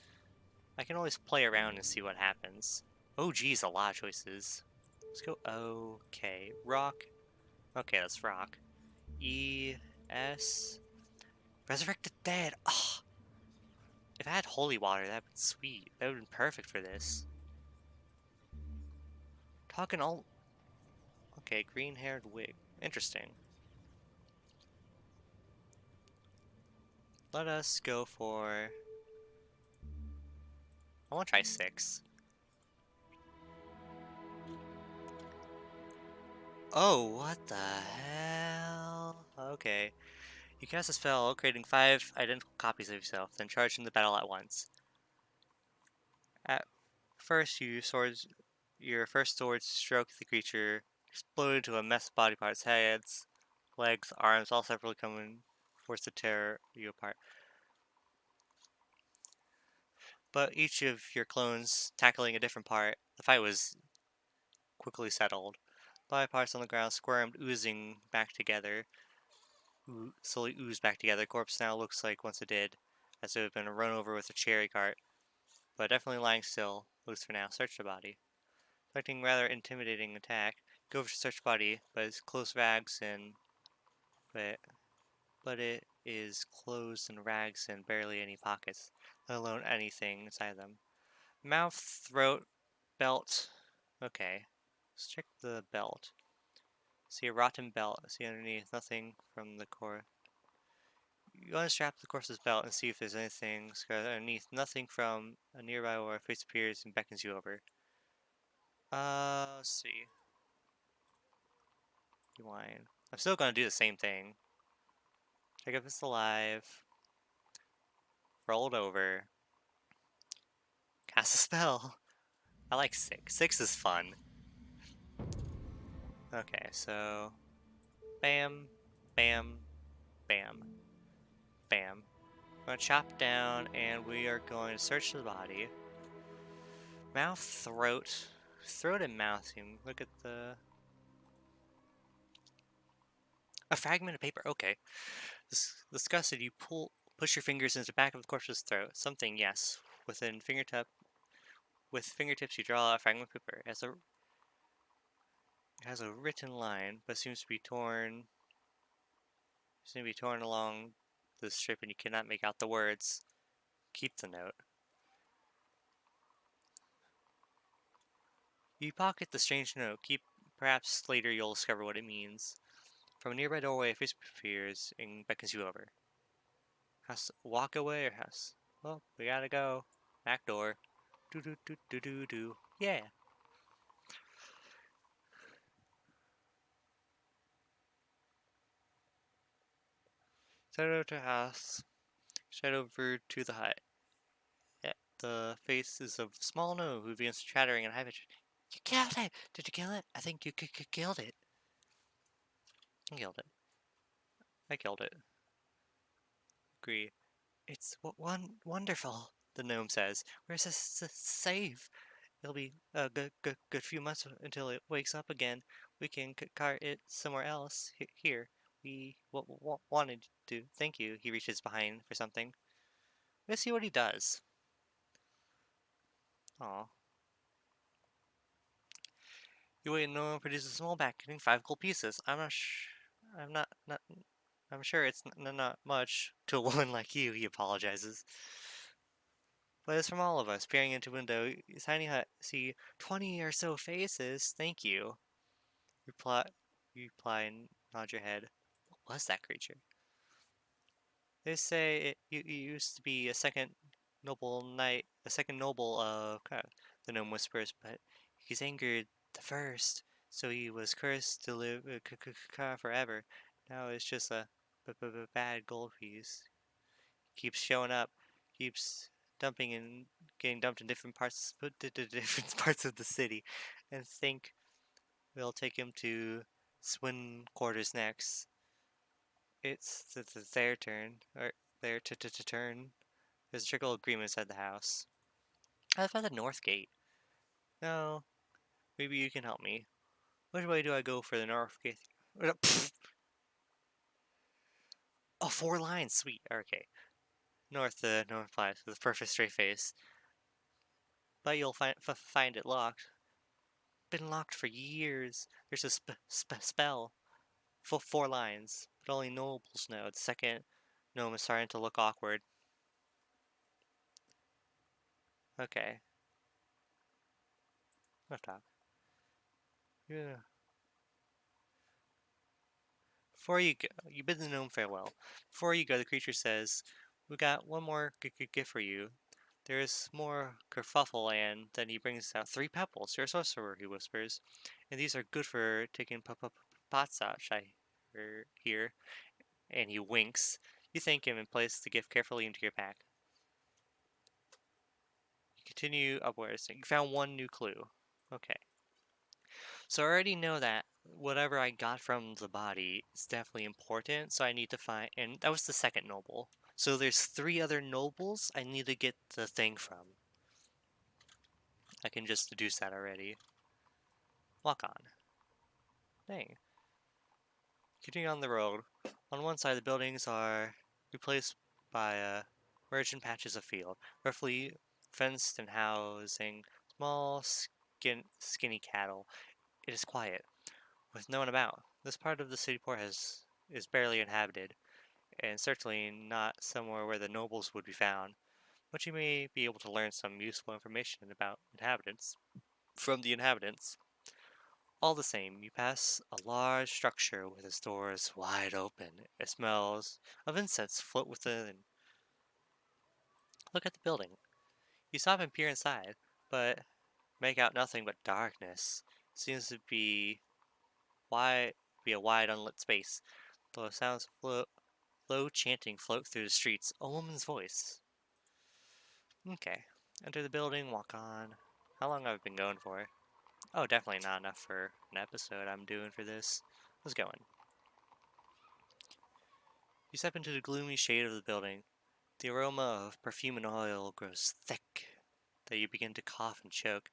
I can always play around and see what happens. Oh geez, a lot of choices. Let's go okay. Rock. Okay, that's rock. E S. Resurrect the dead. Oh, if I had holy water, that'd been sweet. That would have been perfect for this. Talking all. Okay, green-haired wig. Interesting. Let us go for. I want to try 6. Oh, what the hell? Okay. You cast a spell, creating 5 identical copies of yourself, then charge into battle at once. At first, your first sword stroke the creature, explode into a mess of body parts, heads, legs, arms, all separately coming, force to tear you apart. But each of your clones tackling a different part, the fight was quickly settled. Body parts on the ground squirmed, oozing back together. Slowly oozed back together. Corpse now looks like once it did, as it had been run over with a cherry cart, but definitely lying still, loose for now. Search the body. Expecting rather intimidating attack, go over to search body, but it's close rags and but it is closed and rags and barely any pockets, let alone anything inside them. Mouth, throat, belt. Okay, let's check the belt. See a rotten belt. See underneath nothing from the core. You unstrap the corpse's belt and see if there's anything underneath. Nothing from a nearby where a face appears and beckons you over. Let's see. Rewind. I'm still gonna do the same thing. Check if it's alive. Rolled over. Cast a spell. I like 6. 6 is fun. Okay, so bam, bam, bam, bam. I'm gonna chop down and we are going to search the body. Mouth, throat. Throat and mouth seem. Look at the. A fragment of paper. Okay. Disgusted, you push your fingers into the back of the corpse's throat. Something, yes. Within with fingertips, you draw a fragment of paper. It has a written line, but seems to be torn. Seems to be torn along the strip, and you cannot make out the words. Keep the note. You pocket the strange note. Perhaps later you'll discover what it means. From a nearby doorway, a face appears and beckons you over. Has to walk away or has? Well, we gotta go. Back door. Do do do do do do. Yeah. Shadow to house. Shadow over to the hut. The face is a small gnome who begins chattering in high pitch. You killed it! Did you kill it? I think you killed it. I killed it. I killed it. Agree. It's wonderful, the gnome says. Where's this safe? It'll be a good few months until it wakes up again. We can cart it somewhere else. Here. We wanted to. Thank you. He reaches behind for something. Let's see what he does. Aw. You wait, no one produces a small bag containing 5 gold pieces. I'm not. I'm sure it's not much to a woman like you. He apologizes. But it's from all of us. Peering into window, tiny hut. See 20 or so faces. Thank you. Reply. Reply and nod your head. What was that creature? They say it used to be a second noble knight, a second noble of the gnome whispers, but he's angered the first, so he was cursed to live forever. Now it's just a bad gold piece. Keeps showing up, keeps dumping and getting dumped in different parts, different parts of the city, and think we'll take him to Swin quarters next. It's their turn, or their turn. There's a trickle agreement inside the house. I found the north gate. No, maybe you can help me. Which way do I go for the north gate? Oh, 4 lines, sweet. Okay. North, north line, with the perfect straight face. But you'll find it locked. Been locked for years. There's a spell. 4 lines, but only nobles know. The second gnome is starting to look awkward. Okay. No talk. Yeah. Before you go, you bid the gnome farewell. Before you go, the creature says, "We got one more gift for you. There's more kerfuffle, and then he brings out 3 pebbles. You're a sorcerer," he whispers, "and these are good for taking pots out, I hear." And he winks. You thank him and place the gift carefully into your pack. You continue upwards. You found one new clue. Okay. So I already know that whatever I got from the body is definitely important, so I need to find, and that was the second noble. So there's 3 other nobles I need to get the thing from. I can just deduce that already. Walk on. Dang. Continuing on the road, on one side the buildings are replaced by virgin patches of field, roughly fenced and housing small skinny cattle. It is quiet, with no one about. This part of the city port is barely inhabited, and certainly not somewhere where the nobles would be found, but you may be able to learn some useful information about inhabitants from the inhabitants. All the same, you pass a large structure with its doors wide open. It smells of incense float within. Look at the building. You stop and peer inside, but make out nothing but darkness. It seems to be a wide unlit space. Low sounds low chanting float through the streets. A woman's voice. Okay. Enter the building, walk on. How long have I been going for? Oh, definitely not enough for an episode I'm doing for this. Let's go in. You step into the gloomy shade of the building. The aroma of perfume and oil grows thick, that you begin to cough and choke,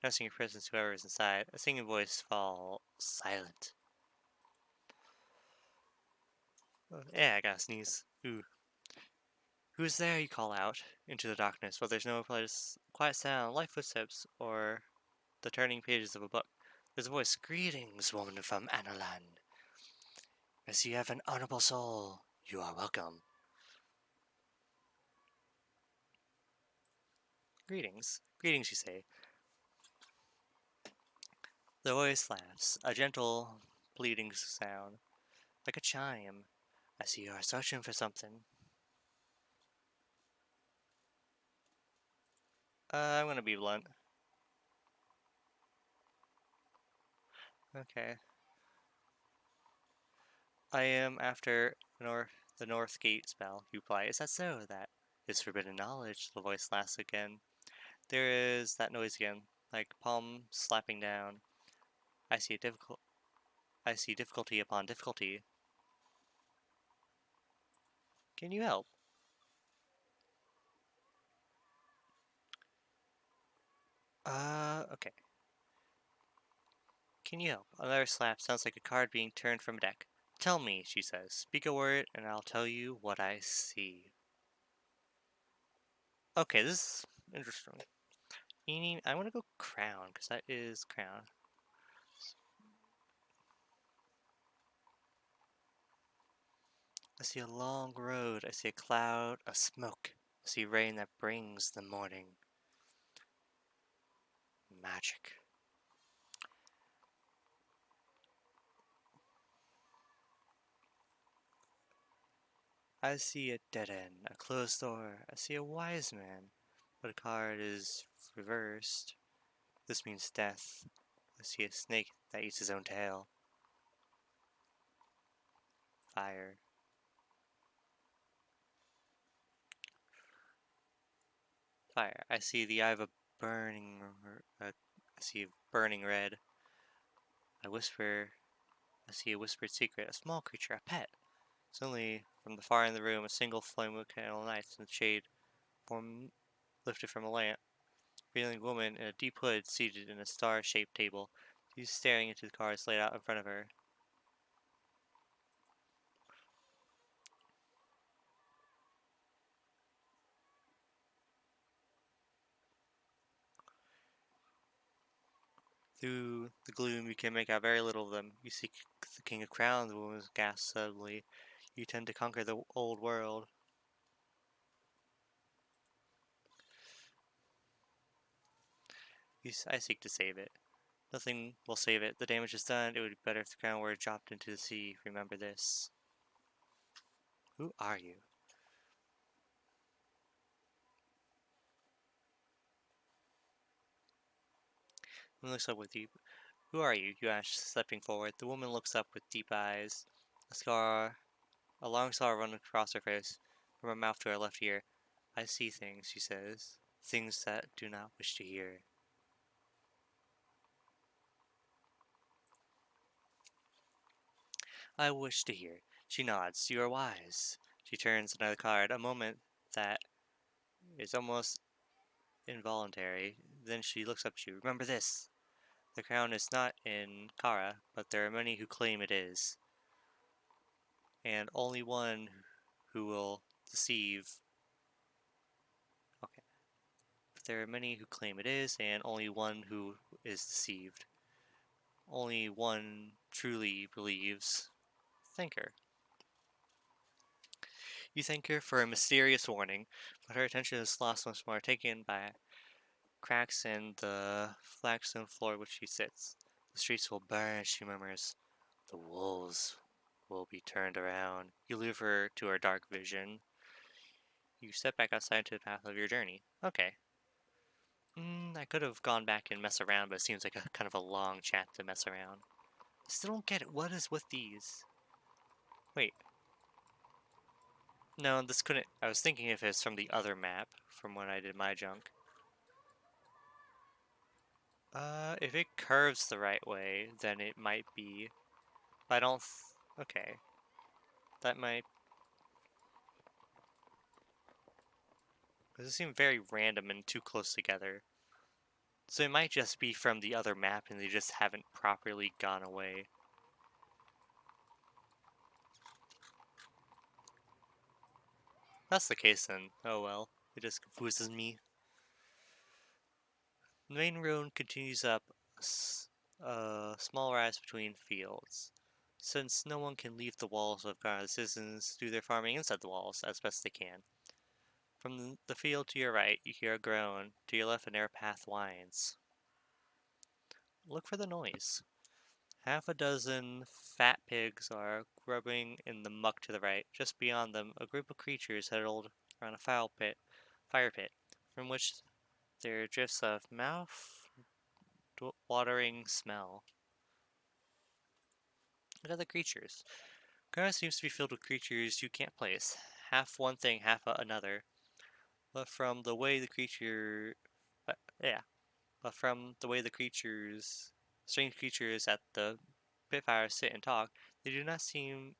noticing your presence whoever is inside. A singing voice falls silent. Yeah, I gotta sneeze. Ooh. Who is there? You call out into the darkness, but there's no quiet sound, light footsteps, or the turning pages of a book. There's a voice. Greetings, woman from Analand. As you have an honorable soul, you are welcome. Greetings. Greetings, you say. The voice laughs, a gentle, pleading sound, like a chime. I see you are searching for something. I'm gonna be blunt. Okay. I am after the North Gate spell, you reply. Is that so? That is forbidden knowledge, the voice laughs again. There is that noise again, like palm slapping down. I see I see difficulty upon difficulty. Can you help? Okay. Can you help? Another slap sounds like a card being turned from a deck. Tell me, she says. Speak a word, and I'll tell you what I see. Okay, this is interesting. I want to go crown, because that is crown. I see a long road. I see a cloud of smoke. I see rain that brings the morning. Magic. I see a dead end, a closed door. I see a wise man, but a card is reversed. This means death. I see a snake that eats his own tail. Fire. Fire. I see the eye of a burning. I see burning red. I whisper. I see a whispered secret. A small creature, a pet. Suddenly, from the far end of the room, a single flame candle lights in the shade, form lifted from a lamp. A kneeling woman in a deep hood seated in a star-shaped table. She's staring into the cards laid out in front of her. Through the gloom, you can make out very little of them. You see the King of Crowns, the woman gasped suddenly. You tend to conquer the old world. I seek to save it. Nothing will save it. The damage is done. It would be better if the crown were dropped into the sea. Remember this. Who are you? He looks up with deep. Who are you? You ask, stepping forward. The woman looks up with deep eyes. A long scar runs across her face, from her mouth to her left ear. I see things, she says. Things that do not wish to hear. I wish to hear. She nods. You are wise. She turns another card, a moment that is almost involuntary. Then she looks up at you. Remember this. The crown is not in Kara, but there are many who claim it is. And only one who will deceive. Okay. But there are many who claim it is, and only one who is deceived. Only one truly believes. Thank her. You thank her for a mysterious warning, but her attention is lost once more, taken by cracks in the flagstone floor which she sits. The streets will burn, she murmurs. The wolves will be turned around. You leave her to her dark vision. You step back outside to the path of your journey. Okay. I could have gone back and mess around, but it seems like a kind of a long chat to mess around. I still don't get it. What is with these? Wait. No, this couldn't. I was thinking if it's from the other map, from when I did my junk. If it curves the right way, then it might be. But I don't. Okay. That might. Because it seemed very random and too close together. So it might just be from the other map and they just haven't properly gone away. That's the case then. Oh well. It just confuses me. The main road continues up a small rise between fields. Since no one can leave the walls of Ghana, the citizens do their farming inside the walls as best they can. From the field to your right, you hear a groan. To your left, a narrow path winds. Look for the noise. Half a dozen fat pigs are grubbing in the muck to the right. Just beyond them, a group of creatures huddled around a fire pit, from which there drifts a mouth-watering smell. Look at the creatures. Ghana seems to be filled with creatures you can't place. Half one thing, half another. But from the way the creature, uh, yeah, but from the way the strange creatures at the pit fire sit and talk, they do not seem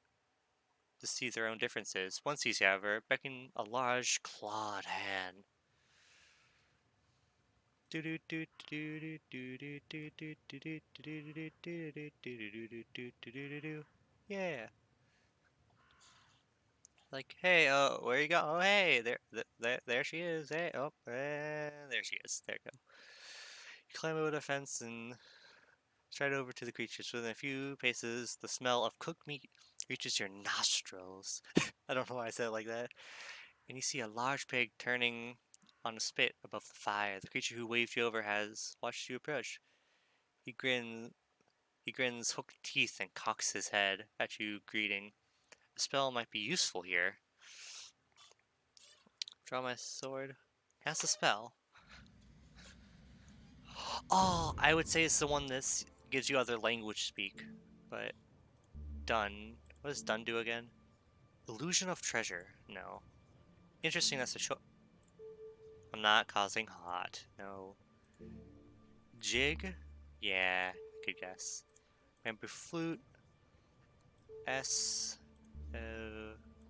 to see their own differences. One sees, however, beckoning a large clawed hand. Yeah. Like, hey, where you go? Oh, hey, there she is. Hey, oh, there she is. There you go. You climb over the fence and stride over to the creatures. Within a few paces, the smell of cooked meat reaches your nostrils. I don't know why I said it like that. And you see a large pig turning on a spit above the fire. The creature who waved you over has watched you approach. He grins. He grins hooked teeth and cocks his head at you, greeting. The spell might be useful here. Draw my sword. Cast a spell. Oh, I would say it's the one that gives you other language speak. But done. What does done do again? Illusion of treasure. No. Interesting. That's a show. I'm not causing hot. No. Jig. Yeah, good guess. Bamboo flute. S.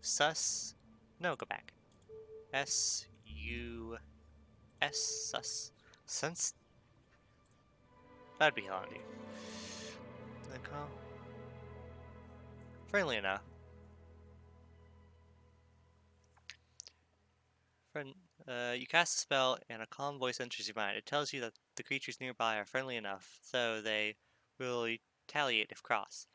Sus. No, go back. S-U-S. Sus. Sense. That'd be handy. Friendly enough. Friend, you cast a spell, and a calm voice enters your mind. It tells you that the creatures nearby are friendly enough, so they will retaliate if crossed,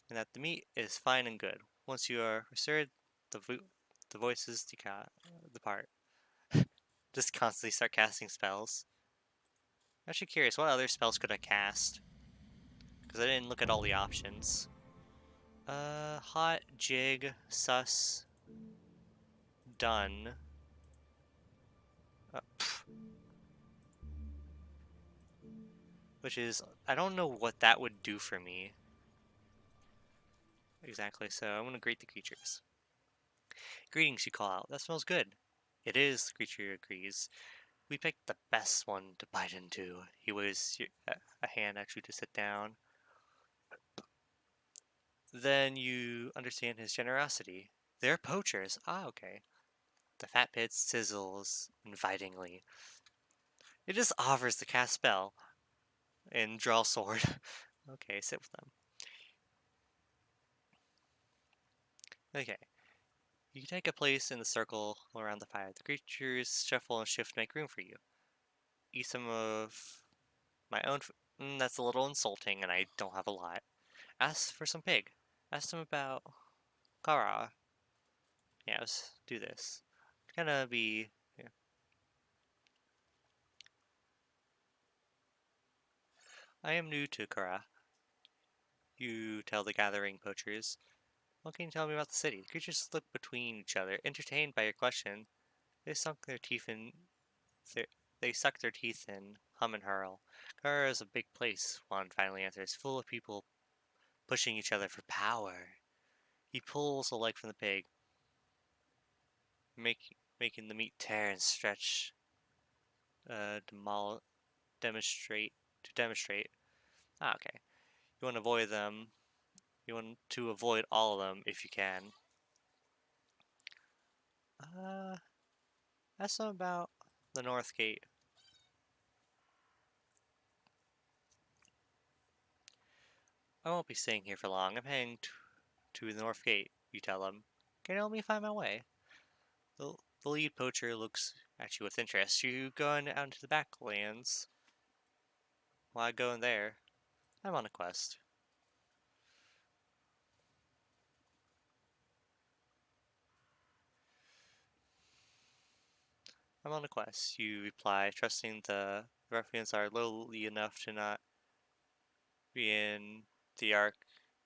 and that the meat is fine and good. Once you are restored, the the voices depart. Just constantly start casting spells. I'm actually curious, what other spells could I cast? Because I didn't look at all the options. Hot, Jig, Sus, Done. Pff, which is, I don't know what that would do for me. Exactly, so I'm gonna greet the creatures. Greetings, you call out. That smells good. It is, the creature agrees. We picked the best one to bite into. He waves a hand at you to sit down. Then you understand his generosity. They're poachers. Ah, okay. The fat pit sizzles invitingly. It just offers to cast spell and draw sword. Okay, sit with them. Okay. You take a place in the circle around the fire. The creatures shuffle and shift to make room for you. Eat some of my own. That's a little insulting, and I don't have a lot. Ask for some pig. Ask them about Kara. Yeah, let's do this. It's gonna be. Yeah. I am new to Kara. You tell the gathering poachers. What can you tell me about the city? The creatures slip between each other, entertained by your question. They sunk their teeth in. Their, they suck their teeth in, hum and hurl. Kara is a big place, Juan finally answers, full of people pushing each other for power. He pulls a leg from the pig, making the meat tear and stretch. Demol demonstrate to demonstrate. Ah, okay. You want to avoid them. You want to avoid all of them if you can. Uh, ask them about the North Gate. I won't be staying here for long. I'm heading to the North Gate. You tell them. Can you help me find my way? The, the lead poacher looks at you with interest. You going out into the backlands? Why go in there? I'm on a quest. I'm on a quest, you reply, trusting the ruffians are lowly enough to not be in the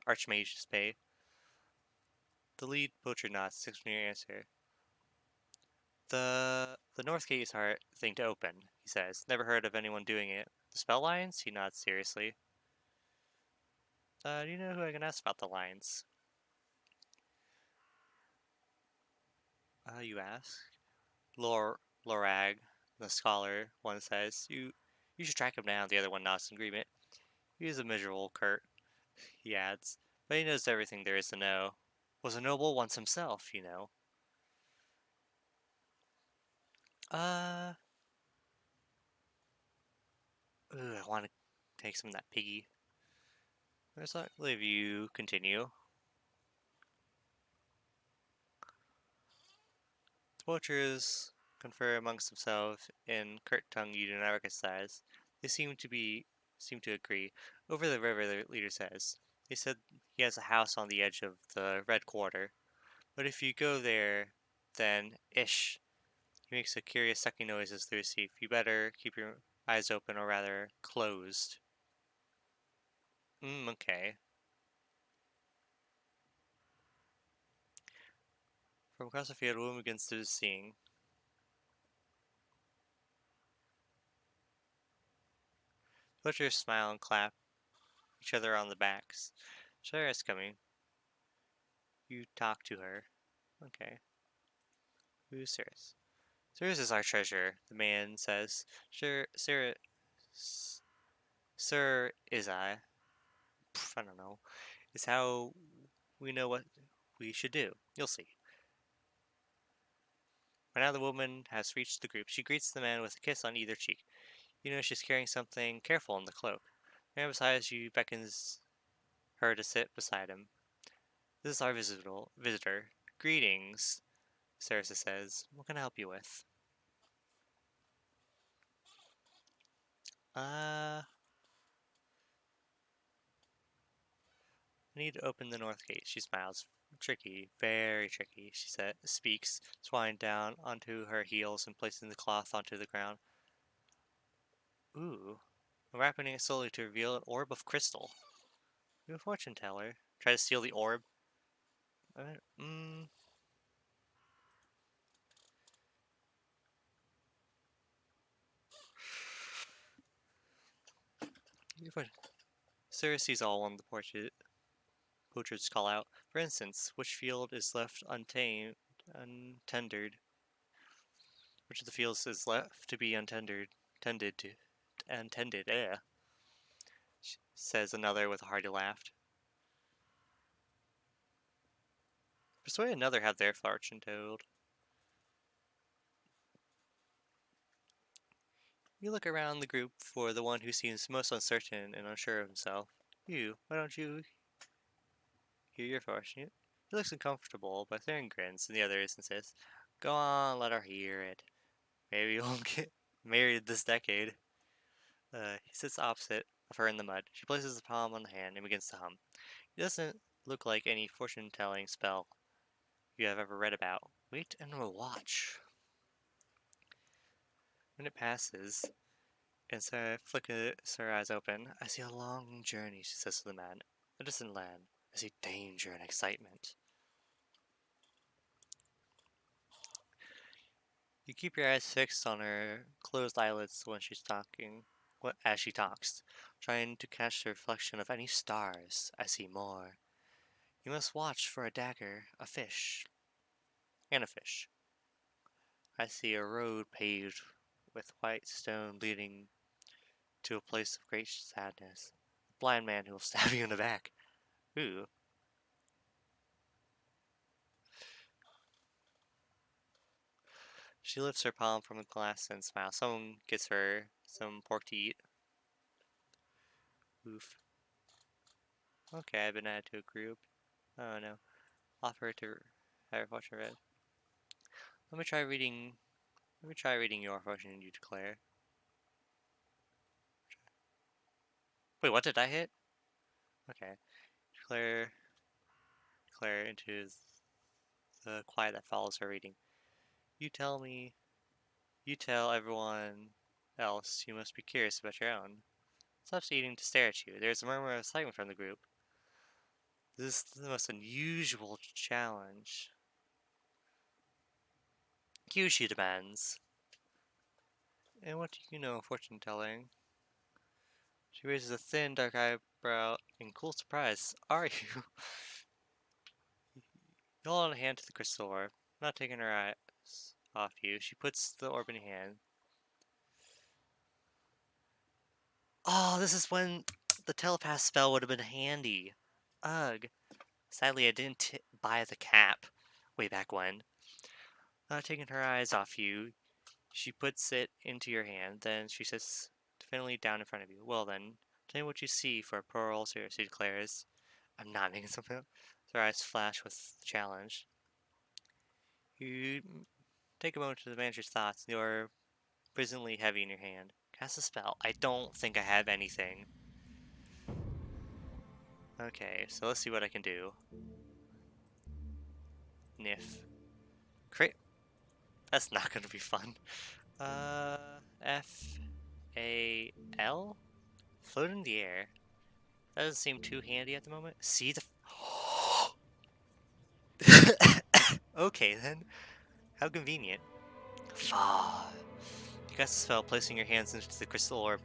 Archmage's pay. The lead poacher nods, sticks me your answer. The North Gate is hard thing to open, he says. Never heard of anyone doing it. The spell lines? He nods seriously. Do you know who I can ask about the lines? You ask? Lorag, the scholar, one says. You should track him down, the other one nods in agreement. He is a miserable curt, he adds, but he knows everything there is to know. Was a noble once himself, you know. Uh, I want to take some of that piggy. There's not leave you continue. The poachers confer amongst themselves in curt tongue you do not recognize. They seem to agree. Over the river, the leader says. He said he has a house on the edge of the Red Quarter. But if you go there, then ish. He makes a curious sucking noises through his teeth. You better keep your eyes open, or rather, closed. Okay. From across the field, a woman begins to sing. Butchers smile and clap each other on the backs. Sarah's coming. You talk to her. Okay. Who's Sarah's? Sarah's is our treasure, the man says. Sure, Sarah. Sir is I. I don't know. It's how we know what we should do. You'll see. By now the woman has reached the group. She greets the man with a kiss on either cheek. You know she's carrying something careful in the cloak. The man beside you beckons her to sit beside him. This is our visitor. Greetings, Sarasa says. What can I help you with? I need to open the north gate. She smiles. Tricky, very tricky, speaks, swine down onto her heels and placing the cloth onto the ground. Ooh. Wrapping it slowly to reveal an orb of crystal. You a fortune teller. Try to steal the orb. Mm. Sarah sees all on the portraits call out. For instance, which field is left untended? Which of the fields is left to be tended to, untended? Says another with a hearty laugh. Persuade another have their fortune told. You look around the group for the one who seems most uncertain and unsure of himself. Why don't you hear your fortune? He looks uncomfortable, but Theron grins, and the others insist. Go on, let her hear it. Maybe you won't get married this decade. He sits opposite of her in the mud. She places the palm on the hand and begins to hum. It doesn't look like any fortune-telling spell you have ever read about. Wait and we'll watch. When it passes, and Sarah flickers her eyes open, I see a long journey, she says to the man. A distant land. I see danger and excitement. You keep your eyes fixed on her closed eyelids when she's talking, as she talks, trying to catch the reflection of any stars. I see more. You must watch for a dagger, a fish, and a fish. I see a road paved with white stone leading to a place of great sadness. A blind man who will stab you in the back. Ooh. She lifts her palm from the glass and smiles. Someone gets her some pork to eat. Oof. Okay, I've been added to a group. Oh no. Offer to have fortune read. Let me try reading. Let me try reading your fortune. You declare. Wait, what did I hit? Okay. Declare. Declare into the quiet that follows her reading. You tell me. You tell everyone else you must be curious about your own. Stops eating to stare at you. There's a murmur of excitement from the group. This is the most unusual challenge. Huge, she demands. And what do you know of fortune telling? She raises a thin, dark eyebrow in cool surprise. Are you? You hold on a hand to the crystal orb, not taking her eyes off you. She puts the orb in your hand. Oh, this is when the telepath spell would have been handy. Ugh. Sadly, I didn't buy the cap way back when. Not taking her eyes off you, she puts it into your hand. Then she sits definitely down in front of you. Well then, tell me what you see for a pearl, she declares. I'm not making something up. Her eyes flash with challenge. You take a moment to manage your thoughts. You're presently heavy in your hand. Cast a spell. I don't think I have anything. Okay, so let's see what I can do. Niff. Crit. That's not gonna be fun. F A L? Float in the air. That doesn't seem too handy at the moment. See the. Okay then. How convenient. Fall. You cast the spell, placing your hands into the crystal orb.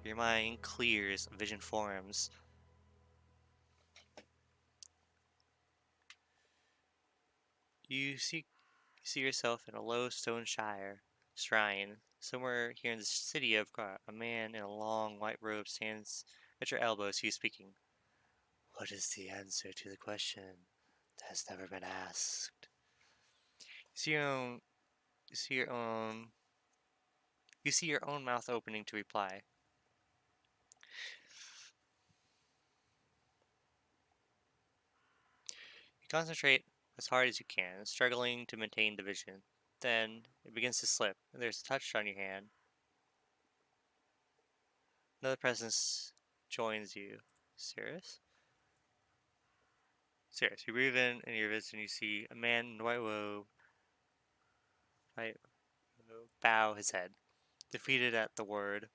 Your mind clears, vision forms. You see yourself in a low stone shrine. Somewhere here in the city of Kar, a man in a long white robe stands at your elbows. He's speaking. What is the answer to the question that has never been asked? You see your own. You see your own. You see your own mouth opening to reply. Concentrate as hard as you can, struggling to maintain the vision. Then it begins to slip, and there's a touch on your hand. Another presence joins you. Serious? Serious. You breathe in your vision, you see a man in white white robe bow his head, defeated at the word.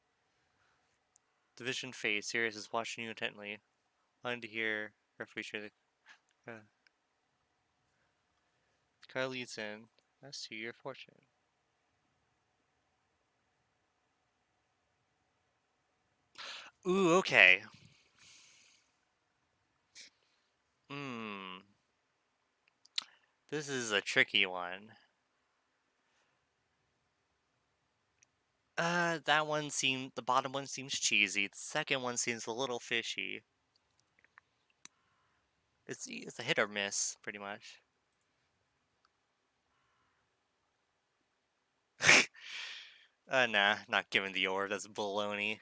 The vision fades. Sirius is watching you intently, wanting to hear her feature. The car leads in. As to your fortune. Ooh, okay. Hmm. This is a tricky one. That one seemed. The bottom one seems cheesy. The second one seems a little fishy. It's a hit or miss, pretty much. Nah, not giving the orb. That's baloney.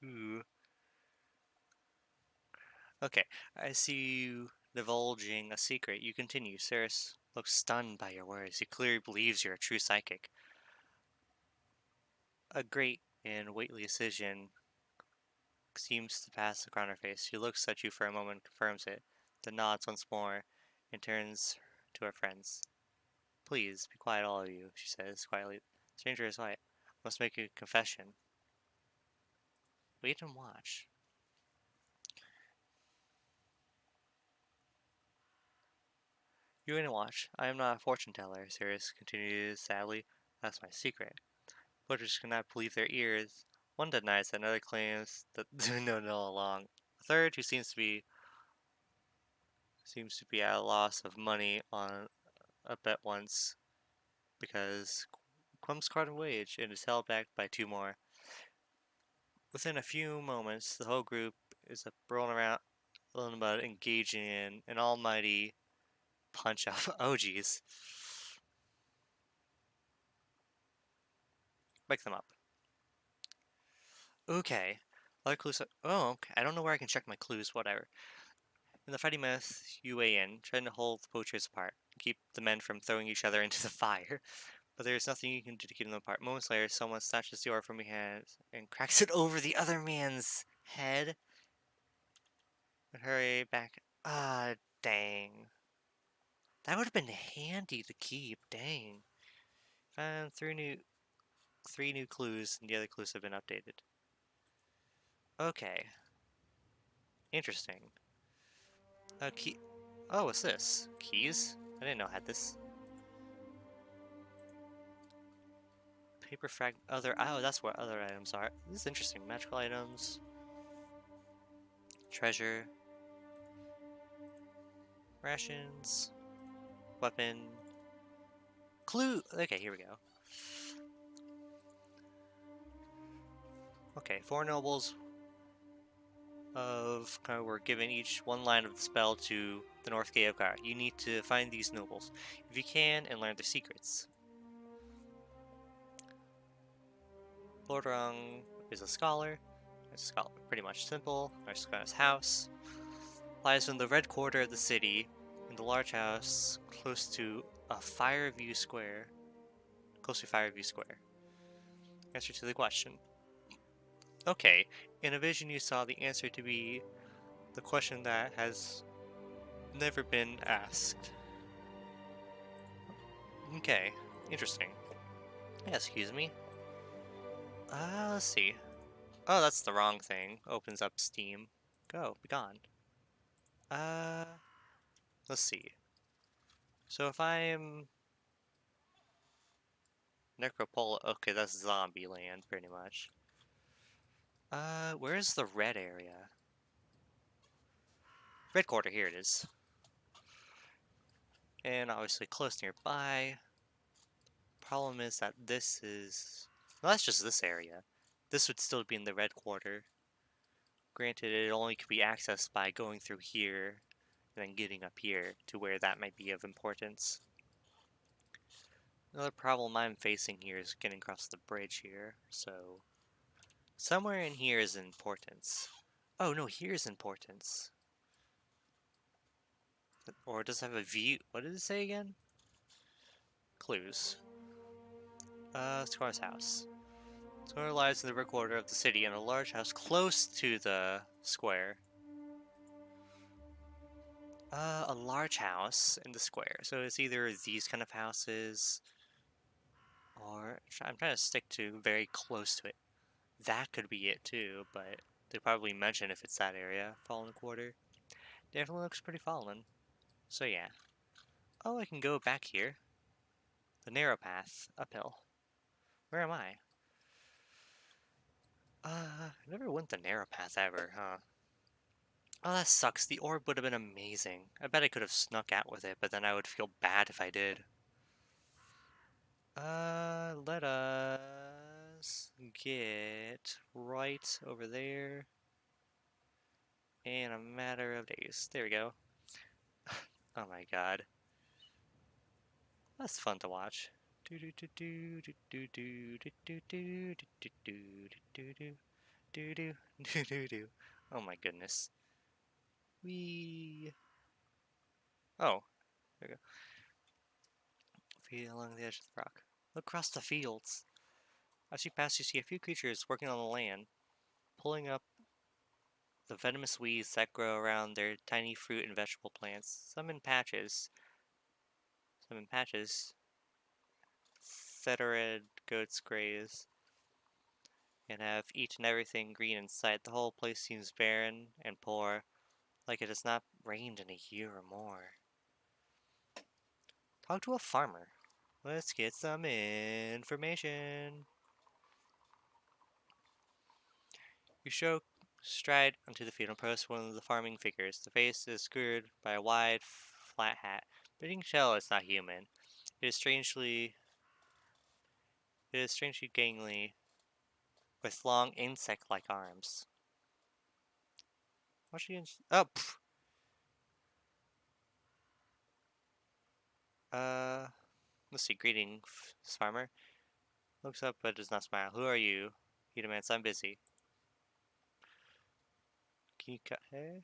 Ooh. Okay, I see you divulging a secret. You continue. Ceres looks stunned by your words. He clearly believes you're a true psychic. A great and weighty decision seems to pass across her face. She looks at you for a moment, confirms it, then nods once more, and turns to her friends. Please, be quiet, all of you, she says quietly. Stranger is white. Must make a confession. Wait and watch. You wait and watch. I am not a fortune teller, Sirius continues sadly. That's my secret. Voters cannot believe their ears. One denies that, another claims that they know all along. A third, who seems to be at a loss of money on a bet once, because Quum's card wage and is held back by two more. Within a few moments, the whole group is rolling around, about engaging in an almighty punch up. Oh, geez. Wake them up. Okay. Other clues. Oh, okay. I don't know where I can check my clues, whatever. In the fighting mess, you weigh in, trying to hold the poachers apart, keep the men from throwing each other into the fire. But there is nothing you can do to keep them apart. Moments later, someone snatches the orb from your hand and cracks it over the other man's head. And hurry back. Ah, dang. That would have been handy to keep. Dang. Found three new clues, and the other clues have been updated. Okay. Interesting. Key. Oh, what's this? Keys? I didn't know I had this. Paper frag. Other. Oh, that's what other items are. This is interesting. Magical items. Treasure. Rations. Weapon. Clue. Okay, here we go. Okay, four nobles of kind of were given each one line of the spell to the North Gate of Gar. You need to find these nobles, if you can, and learn their secrets. Lordrung is a scholar. Pretty much simple. Aristocrat's house lies in the red quarter of the city, in the large house close to Fireview Square. Answer to the question. Okay, in a vision you saw the answer to be the question that has never been asked. Okay, interesting. Yeah, excuse me. Let's see. Oh, that's the wrong thing. Opens up Steam. Go, be gone. Uh, let's see. So if I'm Necropola, okay, that's zombie land, pretty much. Where's the red area? Red quarter, here it is. And obviously close nearby. Problem is that this is... Well, that's just this area. This would still be in the red quarter. Granted, it only could be accessed by going through here and then getting up here to where that might be of importance. Another problem I'm facing here is getting across the bridge here, so somewhere in here is importance. Oh no, here's importance. Or does it have a view? What did it say again? Clues. Score's house. Score lies in the brick order of the city in a large house close to the square. A large house in the square. So it's either these kind of houses, or I'm trying to stick to very close to it. That could be it too, but they probably mention if it's that area. Fallen Quarter. Definitely looks pretty fallen. So yeah. Oh, I can go back here. The narrow path, uphill. Where am I? I never went the narrow path ever, huh? Oh, that sucks. The orb would have been amazing. I bet I could have snuck out with it, but then I would feel bad if I did. Let us get right over there in a matter of days. There we go. Oh my god. That's fun to watch. Do do do do do do do do do do do do do do do do do do do. Oh my goodness. Wee. Oh, there we go. Feel along the edge of the rock. Look across the fields. As you pass, you see a few creatures working on the land, pulling up the venomous weeds that grow around their tiny fruit and vegetable plants. Some in patches. Theterid goats graze and have eaten everything green in sight. The whole place seems barren and poor, like it has not rained in a year or more. Talk to a farmer. Let's get some information. You show stride onto the field and approach one of the farming figures. The face is screwed by a wide, flat hat, but you can tell it's not human. It is strangely, gangly, with long insect-like arms. What's she? Oh, pff. Uh, let's see. Greetings, farmer. Looks up but does not smile. Who are you? He demands. I'm busy. Can you cut hay?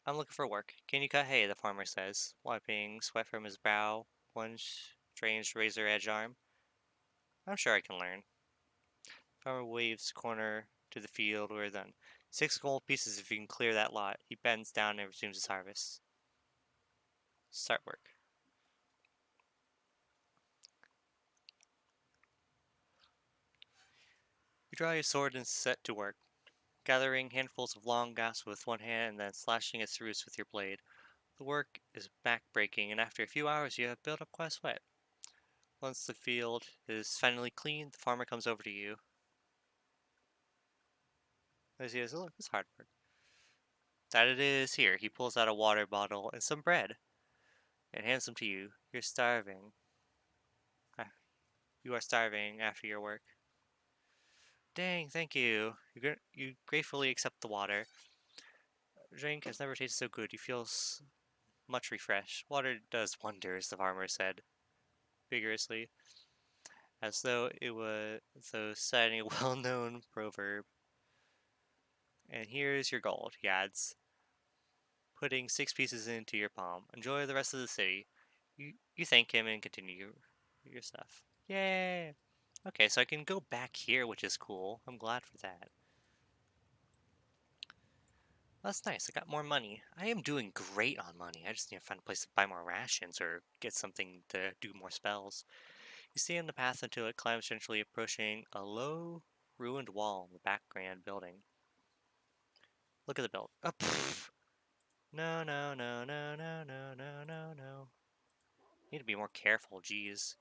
I'm looking for work. Can you cut hay? The farmer says, wiping sweat from his brow. One strange razor-edged arm. I'm sure I can learn. Farmer waves corner to the field where done. 6 gold pieces if you can clear that lot. He bends down and resumes his harvest. Start work. You draw your sword and set to work, gathering handfuls of long grass with one hand and then slashing its roots with your blade. The work is back-breaking, and after a few hours you have built up quite a sweat. Once the field is finally clean, the farmer comes over to you. As he says, look, it's hard work. That it is. Here, he pulls out a water bottle and some bread, and hands them to you. You're starving. You are starving after your work. Dang, thank you. You gratefully accept the water. Drink has never tasted so good. You feel much refreshed. Water does wonders, the farmer said vigorously, as though it was citing a well-known proverb. And here's your gold, he adds, putting 6 pieces into your palm. Enjoy the rest of the city. You thank him and continue your stuff. Yay! Okay, so I can go back here, which is cool. I'm glad for that. That's nice. I got more money. I am doing great on money. I just need to find a place to buy more rations or get something to do more spells. You stay on the path until it climbs, gently approaching a low, ruined wall in the background building. Look at the build. Oh, pfft. No, no, no, no, no, no, no, no, no. Need to be more careful, jeez.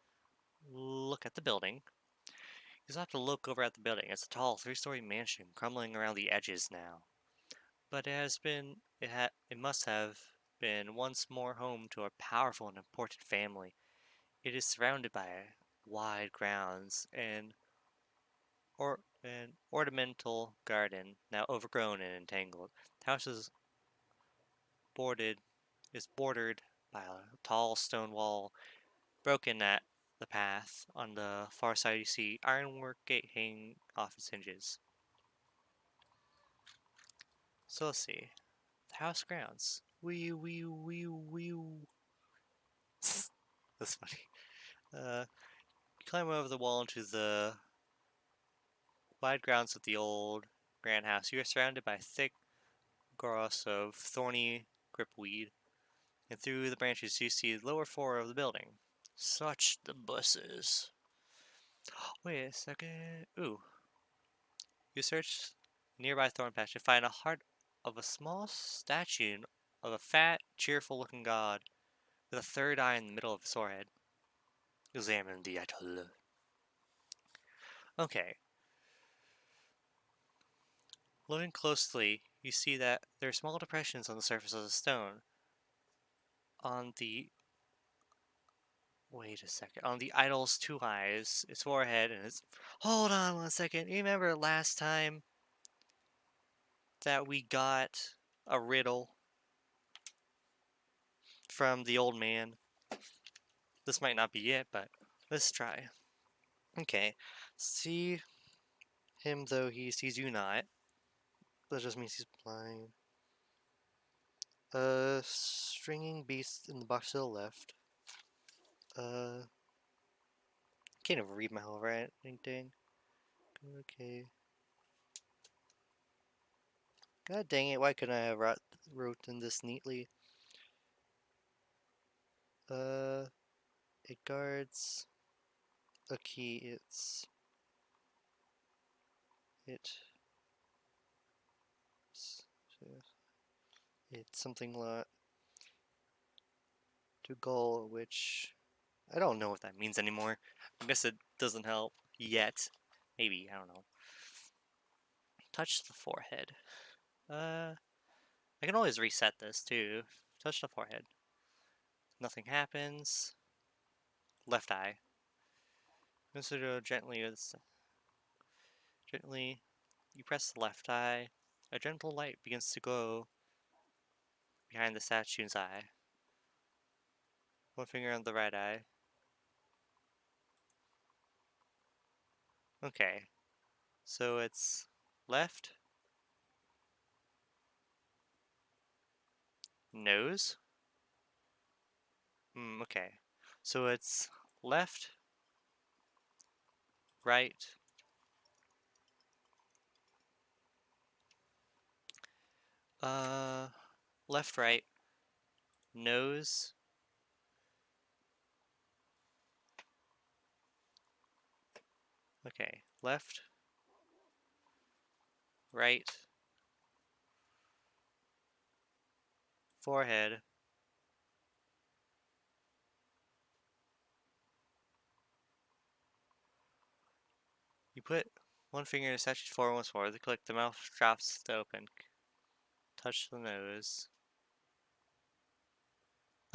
Look at the building. You just have to look over at the building. It's a tall, 3-story mansion, crumbling around the edges now. But it must have been once more home to a powerful and important family. It is surrounded by wide grounds and an ornamental garden, now overgrown and entangled. The house is is bordered by a tall stone wall broken at the path. On the far side, you see ironwork gate hanging off its hinges. So let's see. The house grounds. Wee wee wee wee. That's funny. You climb over the wall into the wide grounds of the old grand house. You are surrounded by thick grass of thorny gripweed, and through the branches you see the lower floor of the building. Such the buses. Wait a second. Ooh. You search nearby thorn patch and find a heart of a small statue of a fat, cheerful looking god with a third eye in the middle of his forehead. Examine the idol. Okay. Looking closely, you see that there are small depressions on the surface of the stone. On the Wait a second. On the idol's two eyes, its forehead, and its. Hold on 1 second. You remember last time that we got a riddle from the old man? This might not be it, but let's try. Okay. See him though he sees you not. That just means he's blind. Stringing beast in the box to the left. Can't even read my whole writing. Dang. Okay. God dang it, why couldn't I have wrote in this neatly? It guards a key. It's something to goal, which I don't know what that means anymore. I guess it doesn't help yet. Maybe, I don't know. Touch the forehead. I can always reset this too. Touch the forehead. Nothing happens. Left eye. Consider gently. You press the left eye. A gentle light begins to glow behind the statue's eye. One finger on the right eye. Okay. So it's left, nose. Okay. So it's left, right, uh, left, right, nose. Okay. Left, right, forehead. You put one finger in the statue's forehead once more. The click, the mouth drops to open. Touch the nose.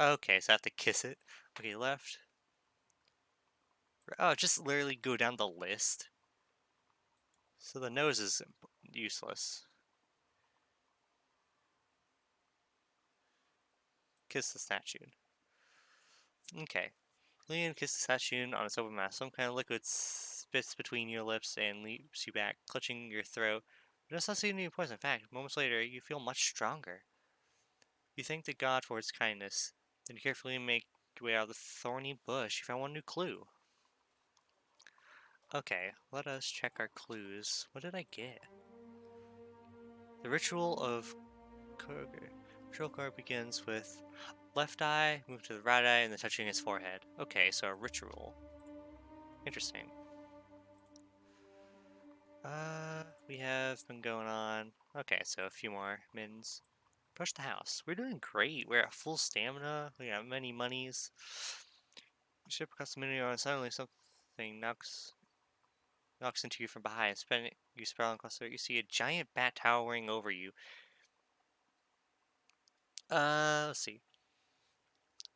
Okay, so I have to kiss it. Okay, left. Oh, just literally go down the list. So the nose is useless. Kiss the statue. Okay. Lean and kiss the statue on its open mouth. Some kind of liquid spits between your lips and leaps you back, clutching your throat. But it does not seem to be poison. In fact, moments later, you feel much stronger. You thank the god for his kindness. Then you carefully make your way out of the thorny bush. You found one new clue. Okay, let us check our clues. What did I get? The ritual of Kroger. Ritual card begins with left eye, move to the right eye, and then touching his forehead. Okay, so a ritual. Interesting. We have been going on. Okay, so a few more mins. Approach the house. We're doing great. We're at full stamina. We got many monies. Ship across the mini and suddenly something knocks into you from behind. You sprawling across the. You see a giant bat towering over you. Let's see.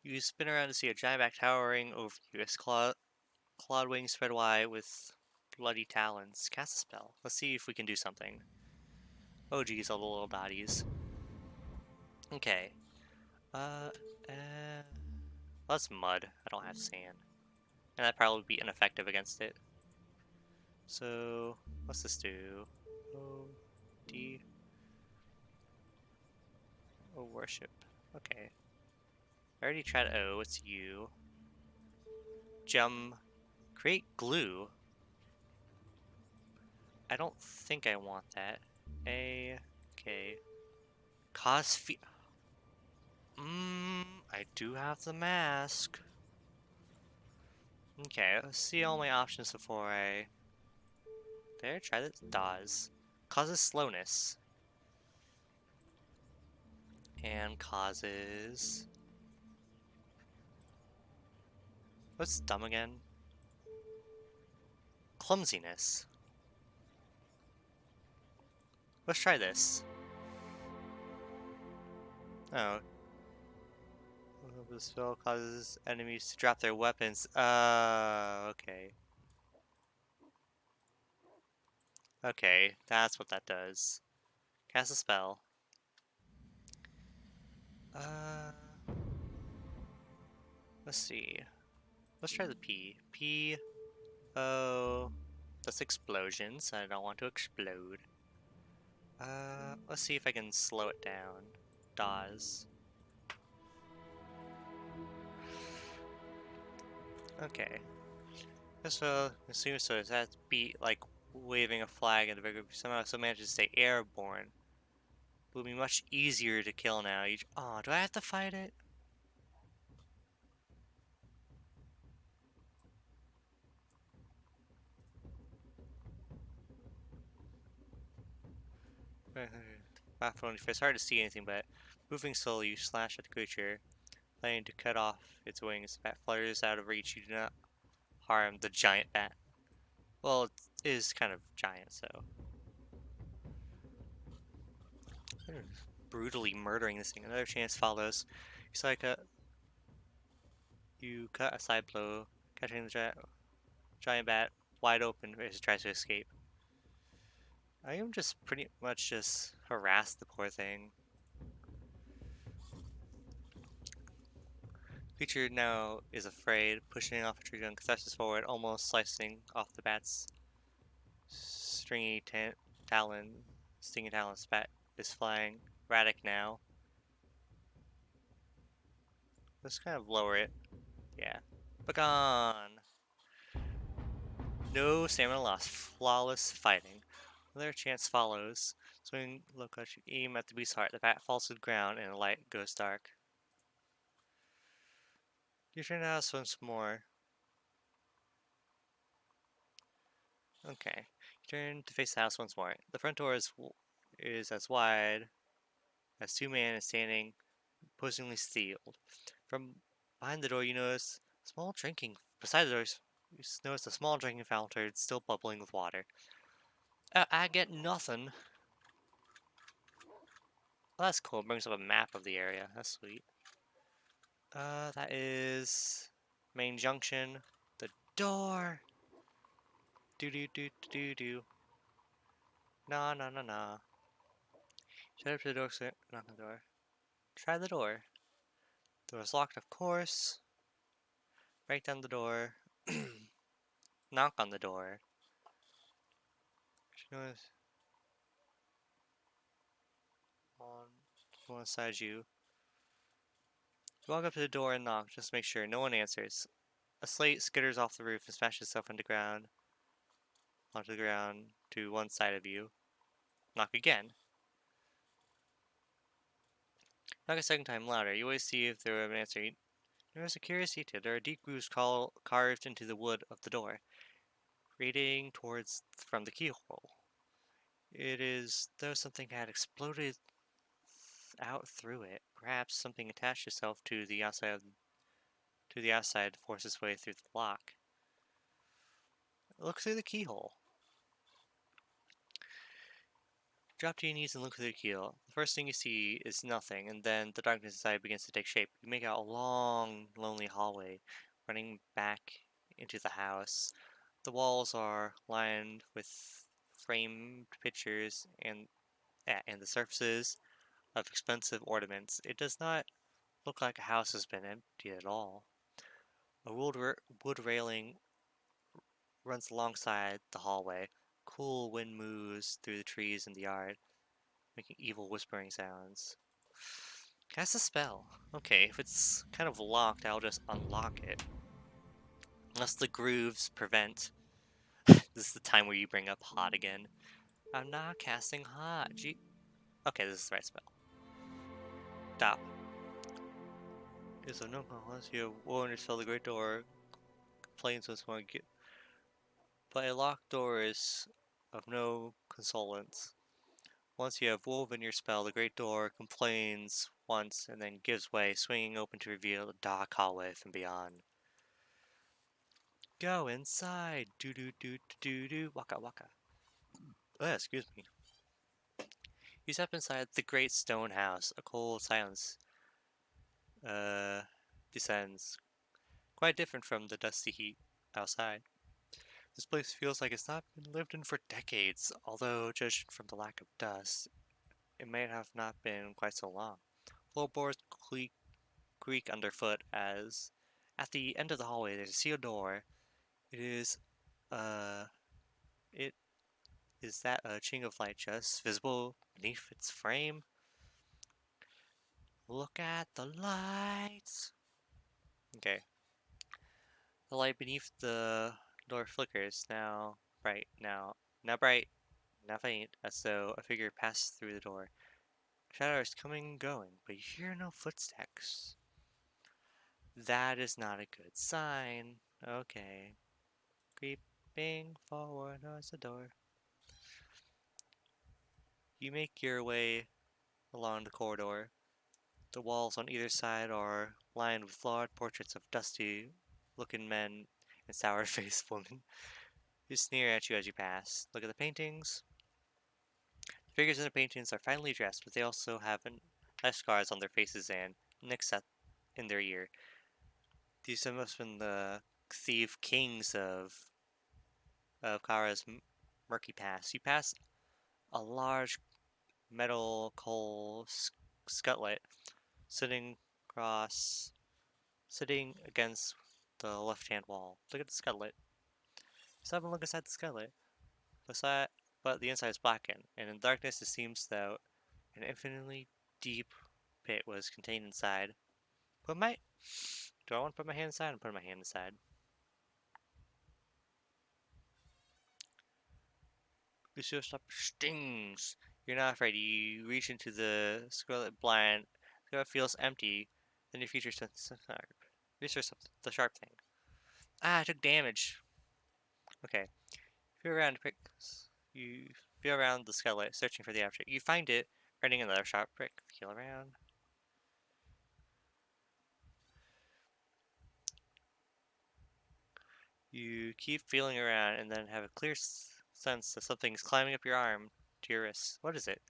You spin around to see a giant bat towering over you. Its clawed wings spread wide with bloody talons. Cast a spell. Let's see if we can do something. Oh geez, all the little dotties. Okay. Uh, uh, well, that's mud. I don't have sand. And that probably would be ineffective against it. So, what's this do? O, D, O, worship. Okay. I already tried O, it's U. Gem, create glue. I don't think I want that. A, okay. Cause fe- I do have the mask. Okay, let's see all my options before I... There, try this. Dawes. Causes slowness. And causes... What's dumb again? Clumsiness. Let's try this. Oh. The spell causes enemies to drop their weapons. Okay. Okay, that's what that does. Cast a spell. Uh, let's see. Let's try the P. P, O, that's explosions. I don't want to explode. Let's see if I can slow it down. Dawes. Okay. So, as soon as that beat like waving a flag in the bigger somehow still manages to stay airborne. It will be much easier to kill now. Oh, do I have to fight it? Baffle on your face. Hard to see anything, but moving slowly, you slash at the creature, planning to cut off its wings. The bat flutters out of reach. You do not harm the giant bat. Well, it is kind of giant, so. Brutally murdering this thing. Another chance follows. You cut a side blow, catching the giant bat wide open as it tries to escape. I am just pretty much just harass the poor thing. Creature now is afraid, pushing off a tree trunk, thrusts forward, almost slicing off the bat's stringy talon. Stinging talon spat is flying. Erratic now. Let's kind of lower it. Yeah. Begone! No stamina lost. Flawless fighting. Another chance follows. Swing low cut, you aim at the beast's heart. The bat falls to the ground and the light goes dark. You turn the house once more. Okay. You turn to face the house once more. The front door is as wide as two men standing, posingly sealed. From behind the door, you notice small drinking. Beside the door, you notice a small drinking fountain still bubbling with water. I get nothing. Well, that's cool. It brings up a map of the area. That's sweet. That is main junction. The door. Do do do do do. Nah nah nah nah. Shut up to the door. Knock on the door. Try the door. The door's locked, of course. Break down the door. Knock on the door. She knows on one side you. You walk up to the door and knock, just to make sure. No one answers. A slate skitters off the roof and smashes itself onto the ground to one side of you. Knock again. Knock a second time louder. You always see if there will be an answer. There is a curious detail. There are deep grooves carved into the wood of the door, radiating towards from the keyhole. It is though something had exploded out through it. Perhaps something attached itself to the outside to force its way through the lock. Look through the keyhole. Drop to your knees and look through the keyhole. The first thing you see is nothing, and then the darkness inside begins to take shape. You make out a long, lonely hallway running back into the house. The walls are lined with framed pictures and the surfaces of expensive ornaments. It does not look like a house has been emptied at all. A wood railing runs alongside the hallway. Cool wind moves through the trees in the yard, making evil whispering sounds. Cast a spell. Okay, if it's kind of locked, I'll just unlock it. Unless the grooves prevent. This is the time where you bring up hot again. I'm not casting hot. Okay, this is the right spell. Stop. Is a no unless you have woven your spell the great door complains once more. But a locked door is of no consolence. Once you have woven your spell, the great door complains once and then gives way, swinging open to reveal a dark hallway from beyond. Go inside! Do do do do do waka waka. Excuse me. You step inside the great stone house. A cold silence uh, descends, quite different from the dusty heat outside. This place feels like it's not been lived in for decades, although, judging from the lack of dust, it may have not been quite so long. Floorboards creak underfoot as, at the end of the hallway, there's a sealed door. It is, uh, it is that a chink of light just visible beneath its frame? Look at the lights! Okay. The light beneath the door flickers, now bright, now bright, now faint, as though a figure passed through the door. Shadows coming and going, but you hear no footsteps. That is not a good sign. Okay. Creeping forward towards the door. You make your way along the corridor. The walls on either side are lined with flawed portraits of dusty looking men and sour faced women who sneer at you as you pass. Look at the paintings. The figures in the paintings are finely dressed, but they also have knife scars on their faces and nicks in their ear. These must have been the thief kings of Kara's murky past. You pass a large metal coal scuttlet sitting across, sitting against the left-hand wall. Look at the scuttlet. Stop and look inside the scuttlet. Beside, but the inside is blackened, and in darkness it seems though an infinitely deep pit was contained inside. Put my, do I want to put my hand inside? I'm putting my hand inside. Lucio stop stings. You're not afraid. You reach into the scarlet blind. The feels empty. Then you feature something sharp. Research something. The sharp thing. Ah, I took damage. Okay. Feel around. You feel around the skelet, searching for the object. You find it, earning another sharp prick. Feel around. You keep feeling around, and then have a clear sense that something's climbing up your arm to your wrist. What is it?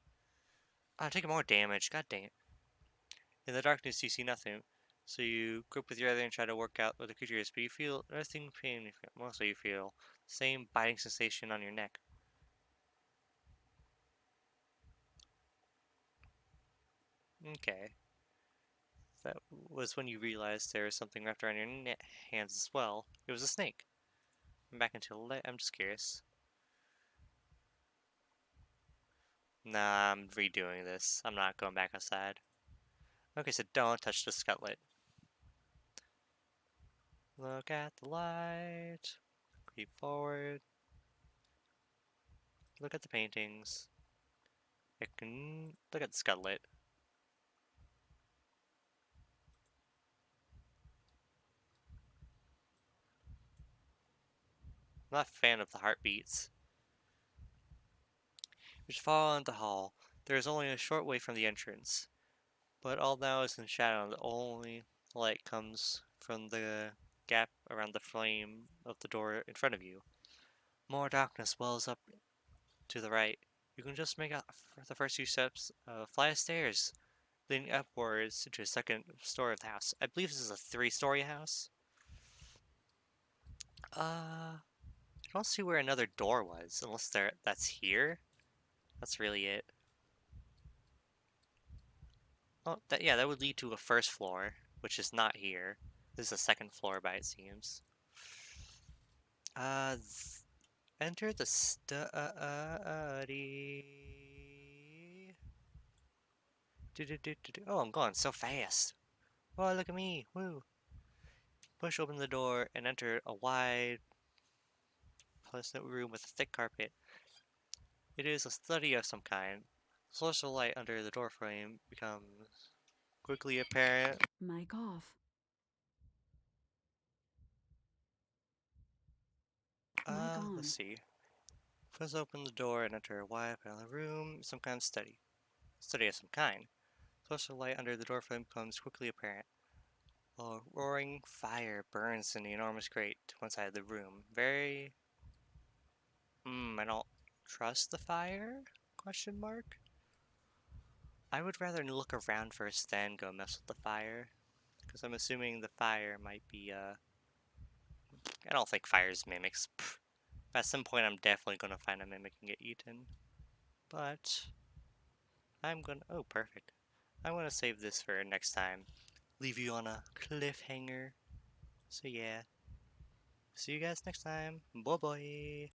Ah, I'm taking more damage. God dang it. In the darkness, you see nothing, so you grip with your other and try to work out what the creature is, but you feel nothing pain. Mostly, you feel the same biting sensation on your neck. Okay. That was when you realized there was something wrapped around your hands as well. It was a snake. I'm back into light. I'm just curious. Nah, I'm redoing this. I'm not going back outside. Okay, so don't touch the scuttlet. Look at the light. Creep forward. Look at the paintings. I can look at the scuttlet. I'm not a fan of the heartbeats. We should follow into the hall. There is only a short way from the entrance, but all now is in shadow, and the only light comes from the gap around the frame of the door in front of you. More darkness wells up to the right. You can just make out the first few steps, flight of stairs leading upwards to a second story of the house. I believe this is a three-story house. I don't see where another door was, unless that's here. That's really it. Oh, yeah, that would lead to a first floor, which is not here. This is a second floor by it seems. Uh, enter the study. Oh, I'm going so fast. Oh, look at me. Woo. Push open the door and enter a wide, pleasant room with a thick carpet. It is a study of some kind. The source of light under the doorframe becomes quickly apparent. Mic off. Mic Let's on. see. Press open the door and enter a wide panel room, some kind of study. Study of some kind. Source of light under the doorframe becomes quickly apparent. A roaring fire burns in the enormous grate to one side of the room. Very... I don't trust the fire? Question mark? I would rather look around first then go mess with the fire. Because I'm assuming the fire might be, I don't think fire's mimics. Pfft. At some point I'm definitely gonna find a mimic and get eaten. But... I'm gonna... Oh, perfect. I'm gonna save this for next time. Leave you on a cliffhanger. So yeah. See you guys next time. Bye bye.